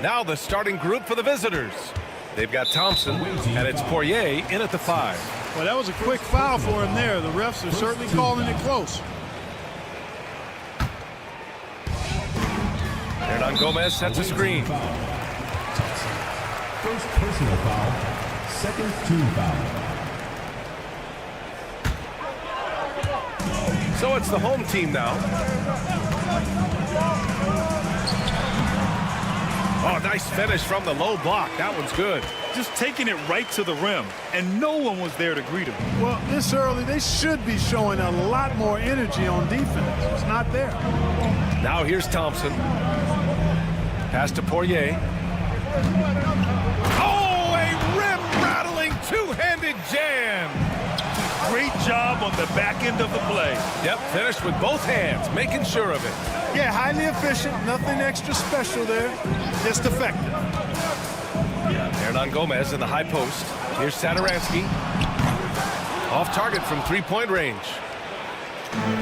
Now the starting group for the visitors. They've got Thompson, and it's Poirier in at the 5. Well, that was a quick foul for him there. The refs are certainly calling it close. Hernan Gomez sets a screen. First personal foul, second team foul. So it's the home team now. Oh, nice finish from the low block. That one's good. Just taking it right to the rim, and no one was there to greet him. Well, this early, they should be showing a lot more energy on defense. It's not there. Now here's Thompson. Pass to Poirier. Oh, a rim-rattling two-handed jam. Great job on the back end of the play. Yep, finished with both hands, making sure of it. Yeah, highly efficient. Nothing extra special there. Just effective. Hernan Gomez in the high post. Here's Satoransky. Off target from three-point range.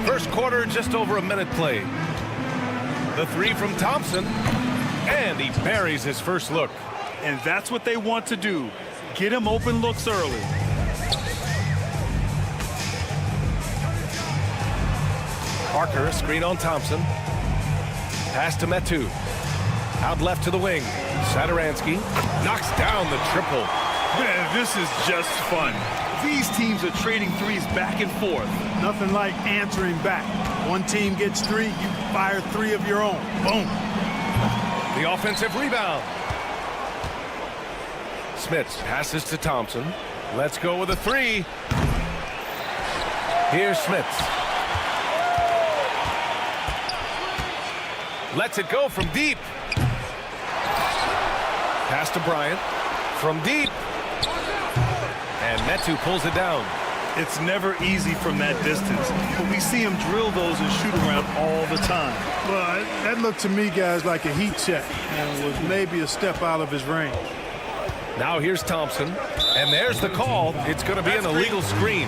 First quarter, just over a minute played. The three from Thompson. And he buries his first look. And that's what they want to do. Get him open looks early. Parker, a screen on Thompson. Pass to Metu. Out left to the wing. Satoransky knocks down the triple. Man, this is just fun. These teams are trading threes back and forth. Nothing like answering back. One team gets three, you fire three of your own. Boom. The offensive rebound. Smits passes to Thompson. Let's go with a three. Here's Smits. Lets it go from deep. Pass to Bryant. From deep. And Metu pulls it down. It's never easy from that distance, but we see him drill those and shoot around all the time. Well, that looked to me, guys, like a heat check, and was maybe a step out of his range. Now here's Thompson, and there's the call. It's going to be an illegal screen.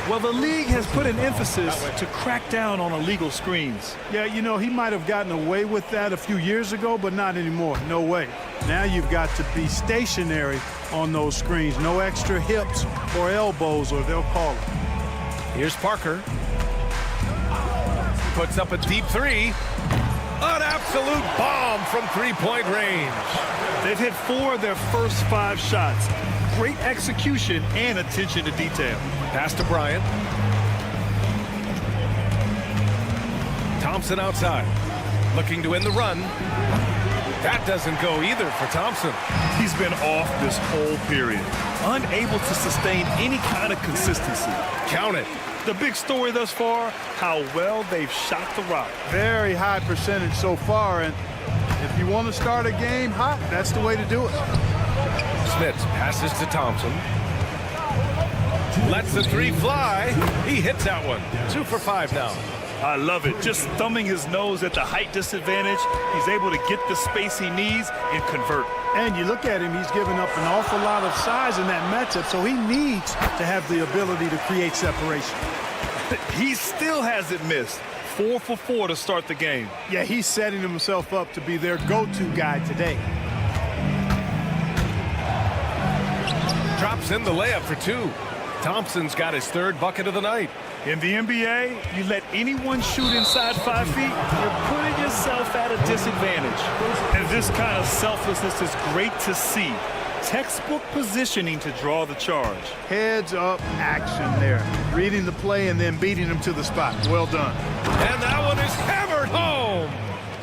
Well, the league has put an emphasis to crack down on illegal screens. Yeah, you know, he might have gotten away with that a few years ago, but not anymore. No way. Now you've got to be stationary on those screens. No extra hips or elbows, or they'll call it. Here's Parker. Puts up a deep three. An absolute bomb from three-point range. They've hit 4 of their first 5 shots. Great execution and attention to detail. Pass to Bryant. Thompson outside. Looking to win the run. That doesn't go either for Thompson. He's been off this whole period. Unable to sustain any kind of consistency. Count it. The big story thus far, how well they've shot the rock. Very high percentage so far, and if you want to start a game hot, that's the way to do it. Smits passes to Thompson. Lets the three fly. He hits that one. 2 for 5 now. I love it. Just thumbing his nose at the height disadvantage. He's able to get the space he needs and convert. And you look at him, he's given up an awful lot of size in that matchup, so he needs to have the ability to create separation. He still hasn't missed. 4 for 4 to start the game. Yeah, he's setting himself up to be their go-to guy today. Drops in the layup for 2. Thompson's got his 3rd bucket of the night. In the NBA, you let anyone shoot inside 5 feet, you're putting yourself at a disadvantage. And this kind of selflessness is great to see. Textbook positioning to draw the charge. Heads up action there. Reading the play and then beating him to the spot. Well done. And that one is hammered home.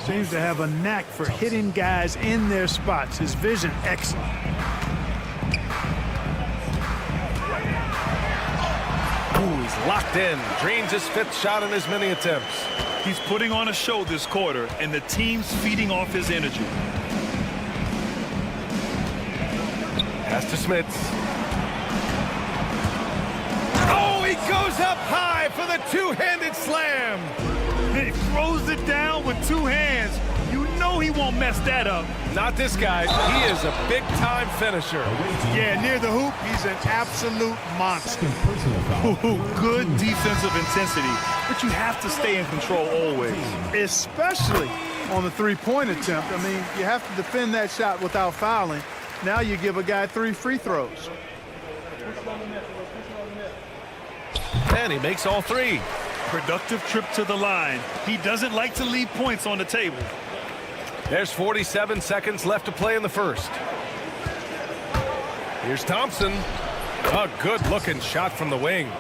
Seems to have a knack for hitting guys in their spots. His vision, excellent. Ooh, he's locked in. Drains his 5th shot in as many attempts. He's putting on a show this quarter, and the team's feeding off his energy. Pass to Smits. Oh, he goes up high for the two-handed slam. He throws it down with 2 hands. You know he won't mess that up. Not this guy. He is a big-time finisher. Yeah, near the hoop, he's an absolute monster. Good defensive intensity, but you have to stay in control always. Especially on the three-point attempt. I mean, you have to defend that shot without fouling. Now you give a guy 3 free throws. And he makes all 3. Productive trip to the line. He doesn't like to leave points on the table. There's 47 seconds left to play in the first. Here's Thompson. A good-looking shot from the wing.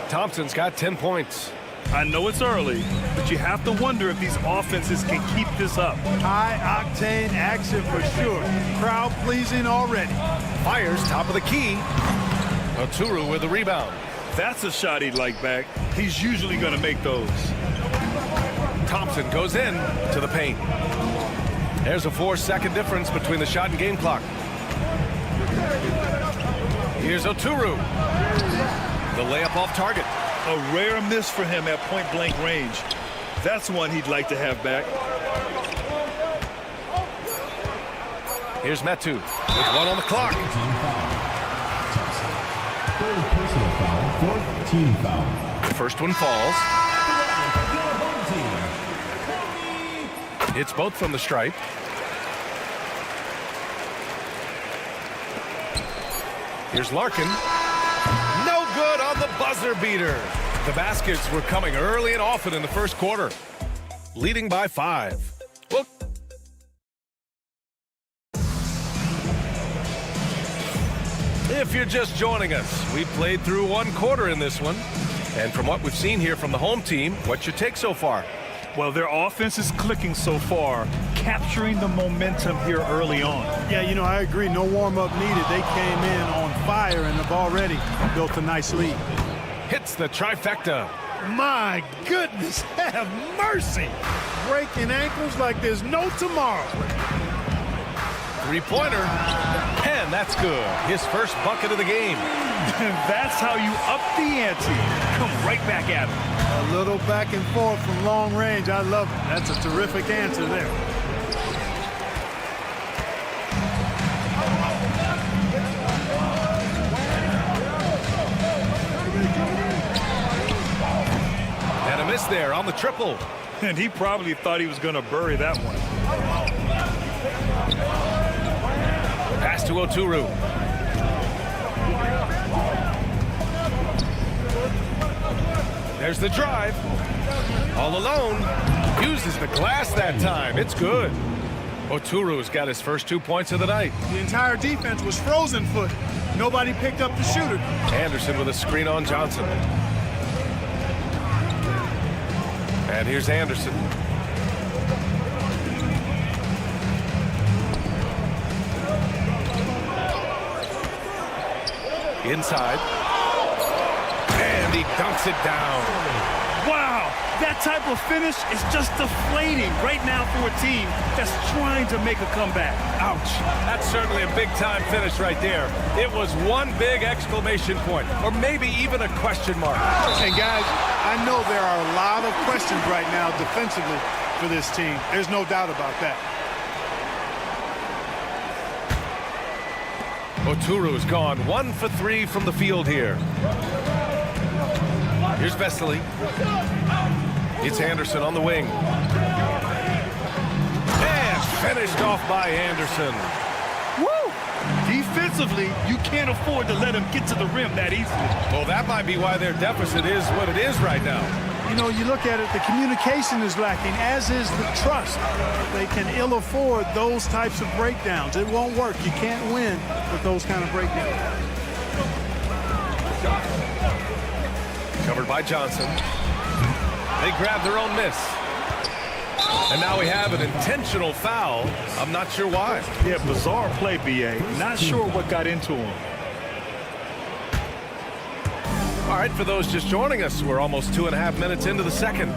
Thompson's got 10 points. I know it's early, but you have to wonder if these offenses can keep this up. High-octane action for sure. Crowd-pleasing already. Fires top of the key. Oturu with the rebound. That's a shot he'd like back. He's usually going to make those. Thompson goes in to the paint. There's a 4-second difference between the shot and game clock. Here's Oturu. The layup off target. A rare miss for him at point-blank range. That's one he'd like to have back. Here's Metu with 1 on the clock. Third personal foul, fourth team foul. The first one falls. It's both from the stripe. Here's Larkin. No good on the buzzer beater. The baskets were coming early and often in the first quarter, leading by 5. Well, if you're just joining us, we played through 1 quarter in this one. And from what we've seen here from the home team, what's your take so far? Well, their offense is clicking so far, capturing the momentum here early on. Yeah, you know, I agree. No warm-up needed. They came in on fire and have already built a nice lead. Hits the trifecta. My goodness, have mercy. Breaking ankles like there's no tomorrow. 3-pointer, and that's good. His first bucket of the game. That's how you up the ante. Come right back at him. A little back and forth from long range. I love it. That's a terrific answer there. And a miss there on the triple. And he probably thought he was going to bury that one. Pass to Oturu. There's the drive. All alone. Uses the glass that time. It's good. Oturu's got his first 2 points of the night. The entire defense was frozen footed. Nobody picked up the shooter. Anderson with a screen on Johnson. And here's Anderson. Inside. And he dunks it down. Wow, that type of finish is just deflating right now for a team that's trying to make a comeback. Ouch. That's certainly a big-time finish right there. It was one big exclamation point, or maybe even a question mark. And guys, I know there are a lot of questions right now defensively for this team. There's no doubt about that. Oturu's gone 1 for 3 from the field here. Here's Vesely. It's Anderson on the wing. And finished off by Anderson. Woo! Defensively, you can't afford to let him get to the rim that easily. Well, that might be why their deficit is what it is right now. You know, you look at it, the communication is lacking, as is the trust. They can ill afford those types of breakdowns. It won't work. You can't win with those kind of breakdowns. Covered by Johnson. They grab their own miss. And now we have an intentional foul. I'm not sure why. Yeah, bizarre play, B.A. Not sure what got into him. All right, for those just joining us, we're almost 2.5 minutes into the second.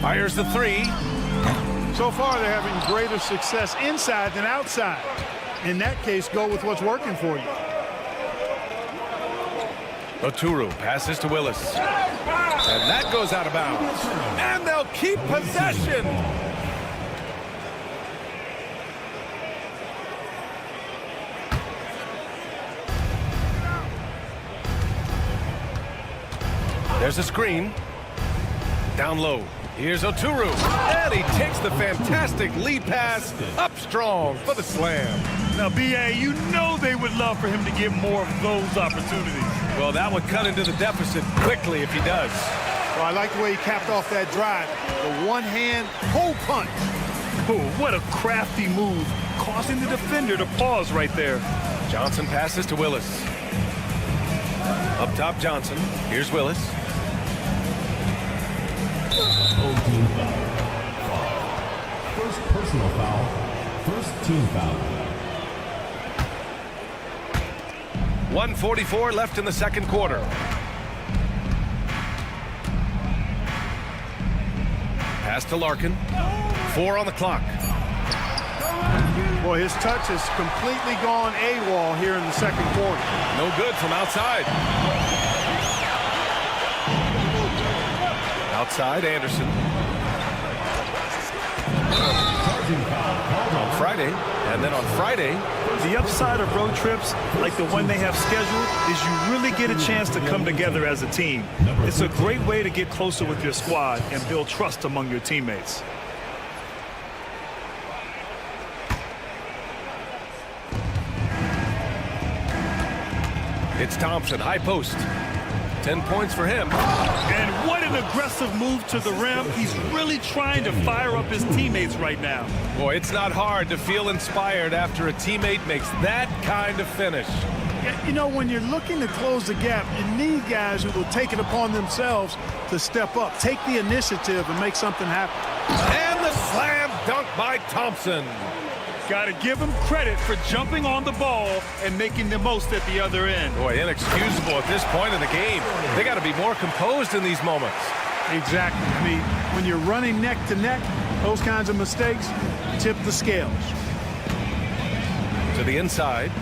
Fires the 3. So far, they're having greater success inside than outside. In that case, go with what's working for you. Oturu passes to Willis. And that goes out of bounds. And they'll keep possession. There's a screen. Down low. Here's Oturu. And he takes the fantastic lead pass up strong for the slam. Now, B.A., you know they would love for him to get more of those opportunities. Well, that would cut into the deficit quickly if he does. Well, I like the way he capped off that drive. The one-hand pull punch. Oh, what a crafty move, causing the defender to pause right there. Johnson passes to Willis. Up top, Johnson. Here's Willis. Home team foul. First personal foul. First team foul. 1:44 left in the second quarter. Pass to Larkin. 4 on the clock. Boy, his touch has completely gone AWOL here in the second quarter. No good from outside. Outside, Anderson. On Friday, and then on Friday. The upside of road trips, like the one they have scheduled, is you really get a chance to come together as a team. It's a great way to get closer with your squad and build trust among your teammates. It's Thompson, high post. 10 points for him. And what an aggressive move to the rim. He's really trying to fire up his teammates right now. Boy, it's not hard to feel inspired after a teammate makes that kind of finish. Yeah, you know, when you're looking to close the gap, you need guys who will take it upon themselves to step up, take the initiative, and make something happen. And the slam dunk by Thompson. Got to give him credit for jumping on the ball and making the most at the other end. Boy, inexcusable at this point in the game. They got to be more composed in these moments. Exactly. I mean, when you're running neck to neck, those kinds of mistakes tip the scales. To the inside.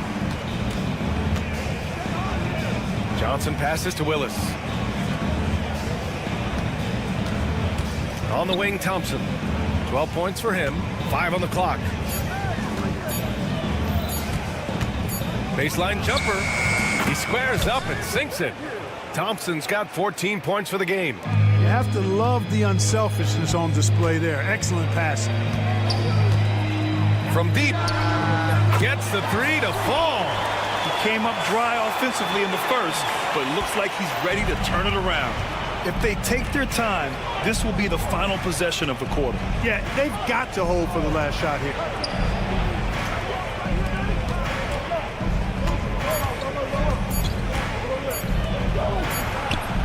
Johnson passes to Willis. On the wing, Thompson. 12 points for him. 5 on the clock. Baseline jumper. He squares up and sinks it. Thompson's got 14 points for the game. You have to love the unselfishness on display there. Excellent passing. From deep. Gets the 3 to fall. He came up dry offensively in the first, but looks like he's ready to turn it around. If they take their time, this will be the final possession of the quarter. Yeah, they've got to hold for the last shot here.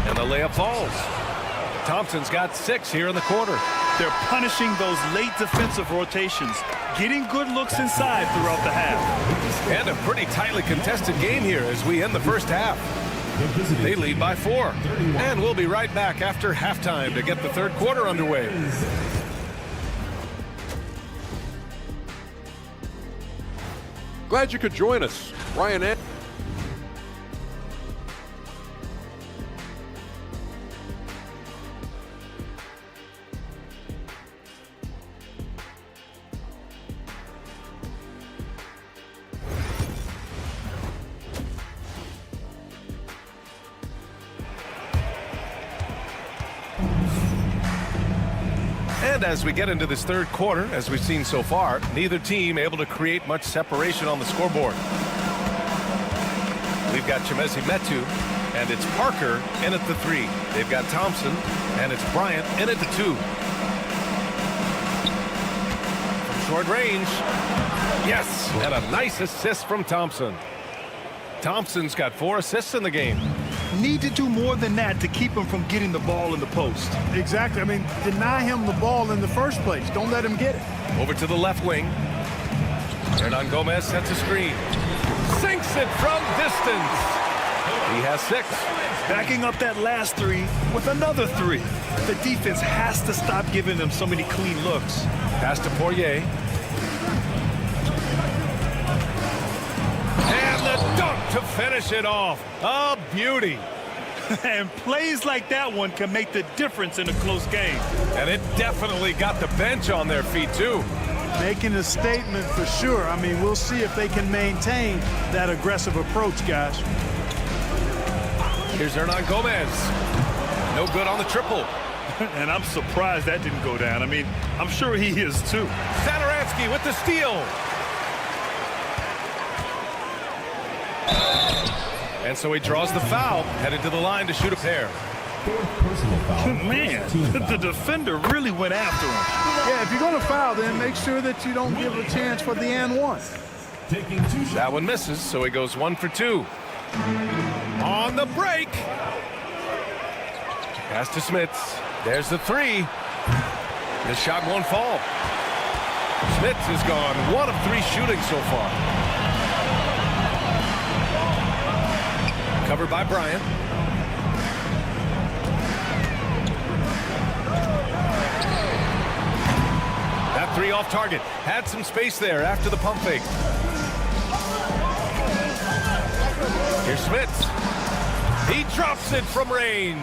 And the layup falls. Thompson's got 6 here in the quarter. They're punishing those late defensive rotations, getting good looks inside throughout the half. And a pretty tightly contested game here as we end the first half. They lead by 4. And we'll be right back after halftime to get the third quarter underway. Glad you could join us. Ryan Anderson. And as we get into this third quarter, as we've seen so far, neither team able to create much separation on the scoreboard. We've got Chimezie Metu, and it's Parker in at the 3. They've got Thompson, and it's Bryant in at the 2. From short range, yes, and a nice assist from Thompson. Thompson's got 4 assists in the game. Need to do more than that to keep him from getting the ball in the post. Exactly. I mean, deny him the ball in the first place. Don't let him get it. Over to the left wing. Hernan Gomez sets a screen. Sinks it from distance. He has 6. Backing up that last 3 with another 3. The defense has to stop giving them so many clean looks. Pass to Poirier. And the dunk to finish it off. A beauty. And plays like that one can make the difference in a close game. And it definitely got the bench on their feet, too. Making a statement for sure. I mean, we'll see if they can maintain that aggressive approach, guys. Here's Hernan Gomez. No good on the triple. And I'm surprised that didn't go down. I mean, I'm sure he is, too. Satoransky with the steal. And so he draws the foul, headed to the line to shoot a pair. Man, the defender really went after him. Yeah, if you're going to foul, then make sure that you don't give a chance for the and 1. That one misses, so he goes 1 for 2. On the break. Pass to Smits. There's the 3. The shot won't fall. Smits has gone 1 of 3 shooting so far. Covered by Bryant. three off target. Had some space there after the pump fake. Here's Smits. He drops it from range.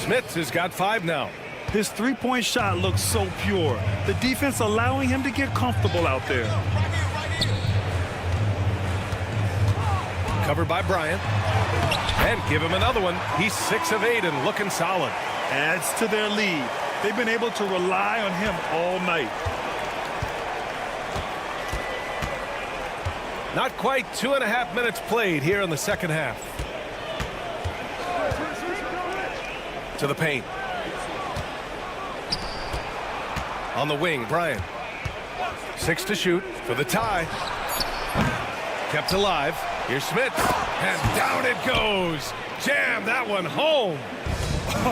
Smits has got 5 now. His three-point shot looks so pure. The defense allowing him to get comfortable out there. Covered by Bryant. And give him another one. He's 6 of 8 and looking solid. Adds to their lead. They've been able to rely on him all night. Not quite 2.5 minutes played here in the second half. To the paint. On the wing, Bryant. 6 to shoot for the tie. Kept alive. Here's Smits. And down it goes. Jam that one home.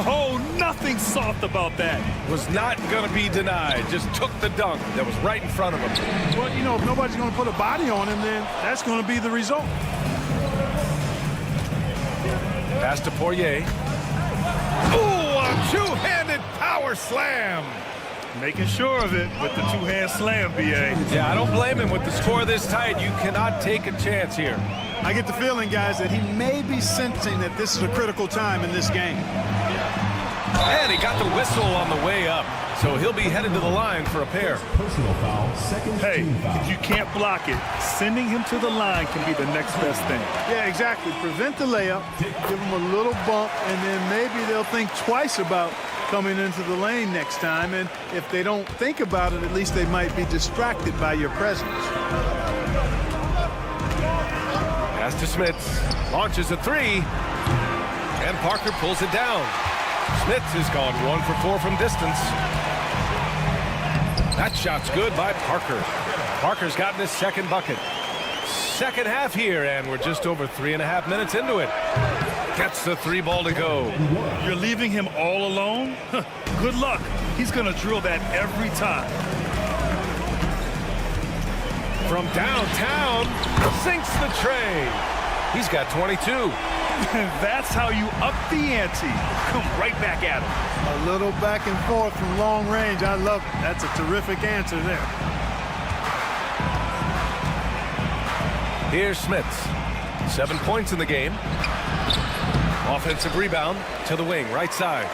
Oh, nothing soft about that. Was not going to be denied. Just took the dunk that was right in front of him. Well, you know, if nobody's going to put a body on him, then that's going to be the result. Pass to Poirier. Ooh, a two-handed power slam. Making sure of it with the two-hand slam, B.A. Yeah, I don't blame him with the score this tight. You cannot take a chance here. I get the feeling, guys, that he may be sensing that this is a critical time in this game. And he got the whistle on the way up, so he'll be headed to the line for a pair. Personal foul, second team foul. If you can't block it, sending him to the line can be the next best thing. Yeah, exactly. Prevent the layup, give him a little bump, and then maybe they'll think twice about coming into the lane next time. And if they don't think about it, at least they might be distracted by your presence. Pass to Smits. Launches a 3. And Parker pulls it down. Smits has gone 1 for 4 from distance. That shot's good by Parker. Parker's gotten his second bucket. Second half here, and we're just over 3.5 minutes into it. Gets the 3 ball to go. You're leaving him all alone? Good luck. He's going to drill that every time. From downtown, sinks the tray. He's got 22. That's how you up the ante. Come right back at him. A little back and forth from long range. I love it. That's a terrific answer there. Here's Smits. 7 points in the game. Offensive rebound to the wing, right side.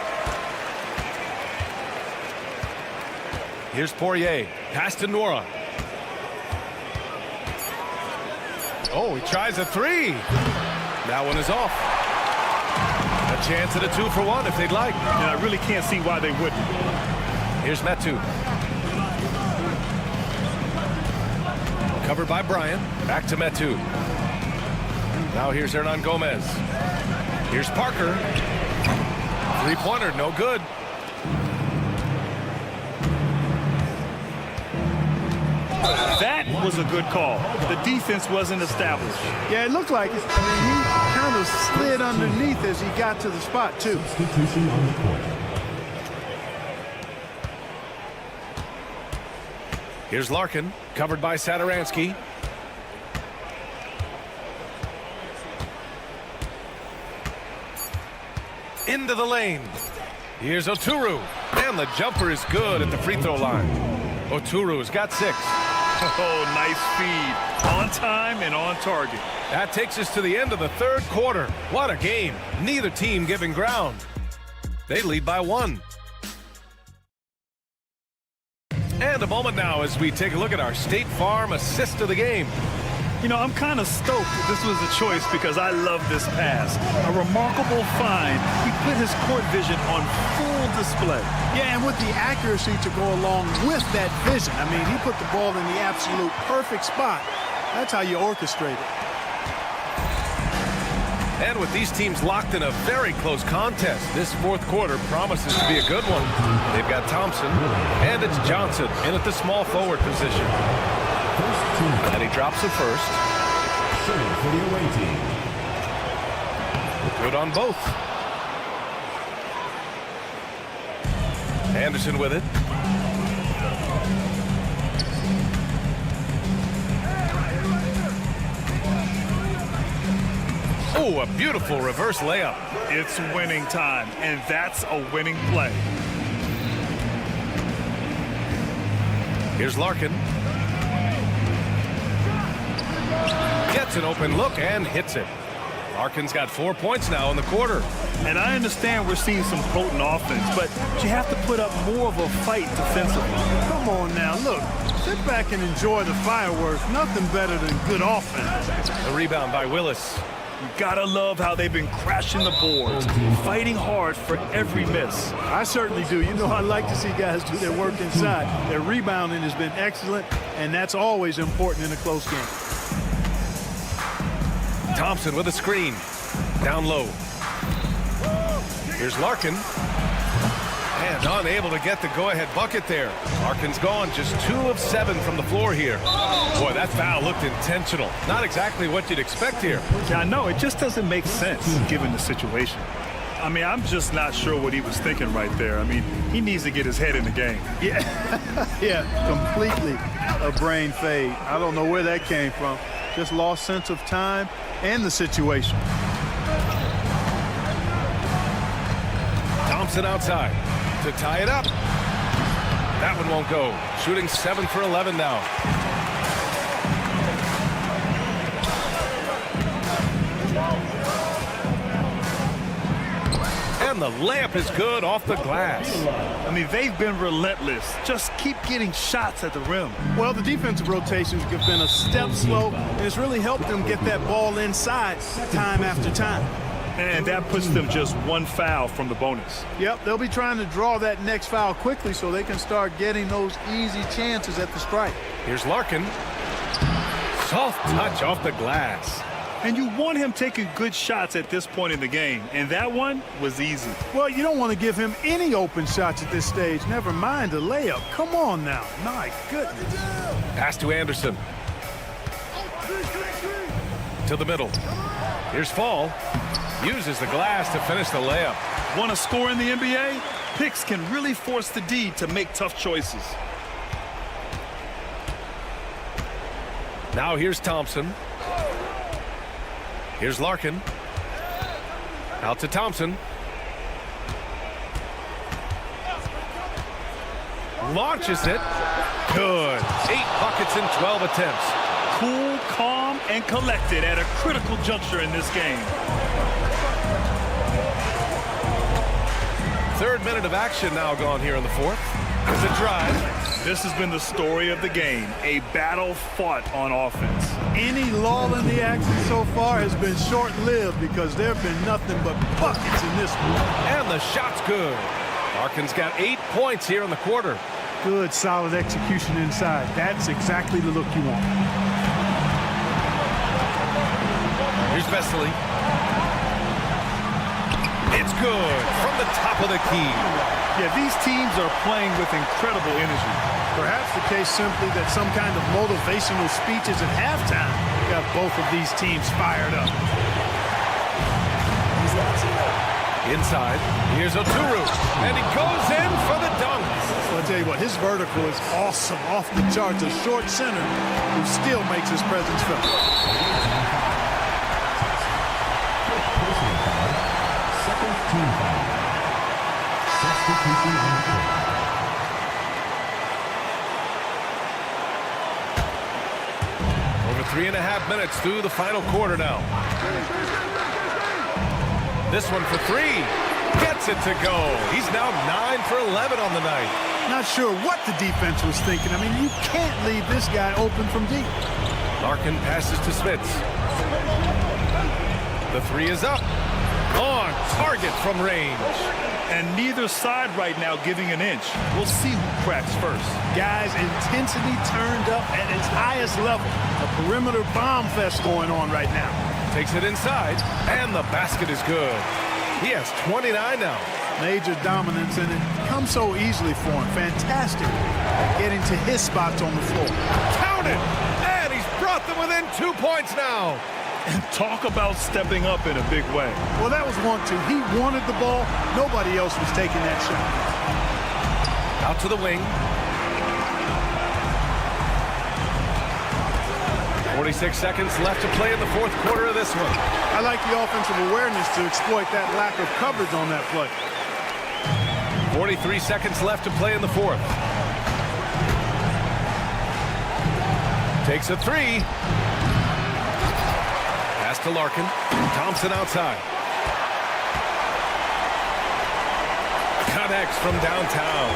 Here's Poirier. Pass to Nora. Oh, he tries a 3. That one is off. A chance at a 2 for 1 if they'd like. And I really can't see why they wouldn't. Here's Metu. Covered by Bryant. Back to Metu. Now here's Hernan Gomez. Here's Parker. 3-pointer, no good. That was a good call. The defense wasn't established. Yeah, it looked like it. I mean, he kind of slid underneath as he got to the spot, too. Substitution on the court. Here's Larkin, covered by Satoransky. Into the lane. Here's Oturu. And the jumper is good at the free throw line. Oturu's got 6. Oh, nice feed. On time and on target. That takes us to the end of the third quarter. What a game. Neither team giving ground. They lead by 1. And a moment now as we take a look at our State Farm assist of the game. You know, I'm kind of stoked that this was a choice because I love this pass. A remarkable find. He put his court vision on full display. Yeah, and with the accuracy to go along with that vision. I mean, he put the ball in the absolute perfect spot. That's how you orchestrate it. And with these teams locked in a very close contest, this fourth quarter promises to be a good one. They've got Thompson, and it's Johnson in at the small forward position. And he drops it first. Shooting for the away team. Good on both. Anderson with it. Oh, a beautiful reverse layup. It's winning time, and that's a winning play. Here's Larkin. Gets an open look and hits it. Larkin's got 4 points now in the quarter. And I understand we're seeing some potent offense, but you have to put up more of a fight defensively. Come on now, look. Sit back and enjoy the fireworks. Nothing better than good offense. The rebound by Willis. You gotta love how they've been crashing the boards, fighting hard for every miss. I certainly do. You know, I like to see guys do their work inside. Their rebounding has been excellent, and that's always important in a close game. Thompson with a screen. Down low. Here's Larkin. And unable to get the go-ahead bucket there. Larkin's gone just 2 of 7 from the floor here. Boy, that foul looked intentional. Not exactly what you'd expect here. Yeah, I know. It just doesn't make sense given the situation. I mean, I'm just not sure what he was thinking right there. I mean, he needs to get his head in the game. Yeah, yeah, completely a brain fade. I don't know where that came from. Just lost sense of time and the situation. Thompson outside to tie it up. That one won't go. Shooting 7 for 11 now. And the layup is good off the glass. I mean, they've been relentless. Just keep getting shots at the rim. Well, the defensive rotations have been a step slow, and it's really helped them get that ball inside time after time. And that puts them just 1 foul from the bonus. Yep, they'll be trying to draw that next foul quickly so they can start getting those easy chances at the strike. Here's Larkin. Soft touch off the glass. And you want him taking good shots at this point in the game, and that one was easy. Well, you don't want to give him any open shots at this stage, never mind a layup. Come on now. My goodness. Pass to Anderson. To the middle. Here's Fall. Uses the glass to finish the layup. Want to score in the NBA? Picks can really force the D to make tough choices. Now here's Thompson. Here's Larkin. Out to Thompson. Launches it. Good. 8 buckets in 12 attempts. Cool, calm, and collected at a critical juncture in this game. 3rd minute of action now gone here in the 4th. There's a drive. This has been the story of the game, a battle fought on offense. Any lull in the action so far has been short-lived because there have been nothing but buckets in this one. And the shot's good. Larkin's got 8 points here in the quarter. Good, solid execution inside. That's exactly the look you want. Here's Vesely. It's good from the top of the key. Yeah, these teams are playing with incredible energy. Perhaps the case simply that some kind of motivational speeches at halftime got both of these teams fired up. Inside, here's Oturu, and he goes in for the dunk. Well, I'll tell you what, his vertical is awesome, off the charts. A short center who still makes his presence felt. Second team foul. Substitution on the court. Over 3.5 minutes through the final quarter now. This one for 3. Gets it to go. He's now 9 for 11 on the night. Not sure what the defense was thinking. I mean, you can't leave this guy open from deep. Larkin passes to Smits. The 3 is up. On target from range. And neither side right now giving an inch. We'll see who cracks first. Guys, intensity turned up at its highest level. A perimeter bomb fest going on right now. Takes it inside, and the basket is good. He has 29 now. Major dominance, and it comes so easily for him. Fantastic at getting to his spots on the floor. Count it! And he's brought them within 2 points now. And talk about stepping up in a big way. Well, that was 1-2. He wanted the ball. Nobody else was taking that shot. Out to the wing. 46 seconds left to play in the 4th quarter of this one. I like the offensive awareness to exploit that lack of coverage on that play. 43 seconds left to play in the 4th. Takes a three. Pass to Larkin. Thompson outside. Connects from downtown.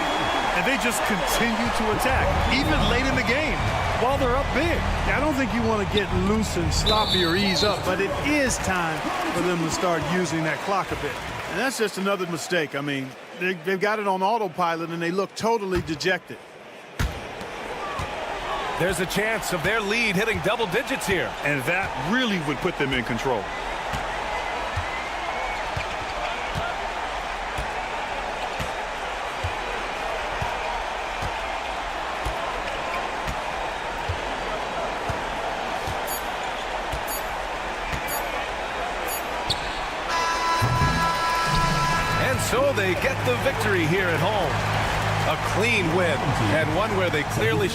And they just continue to attack, even late in the game, while they're up big. I don't think you want to get loose and sloppy or ease up, but it is time for them to start using that clock a bit. And that's just another mistake. I mean, they've got it on autopilot, and they look totally dejected. There's a chance of their lead hitting double digits here. And that really would put them in control. So they get the victory here at home. A clean win, and one where they clearly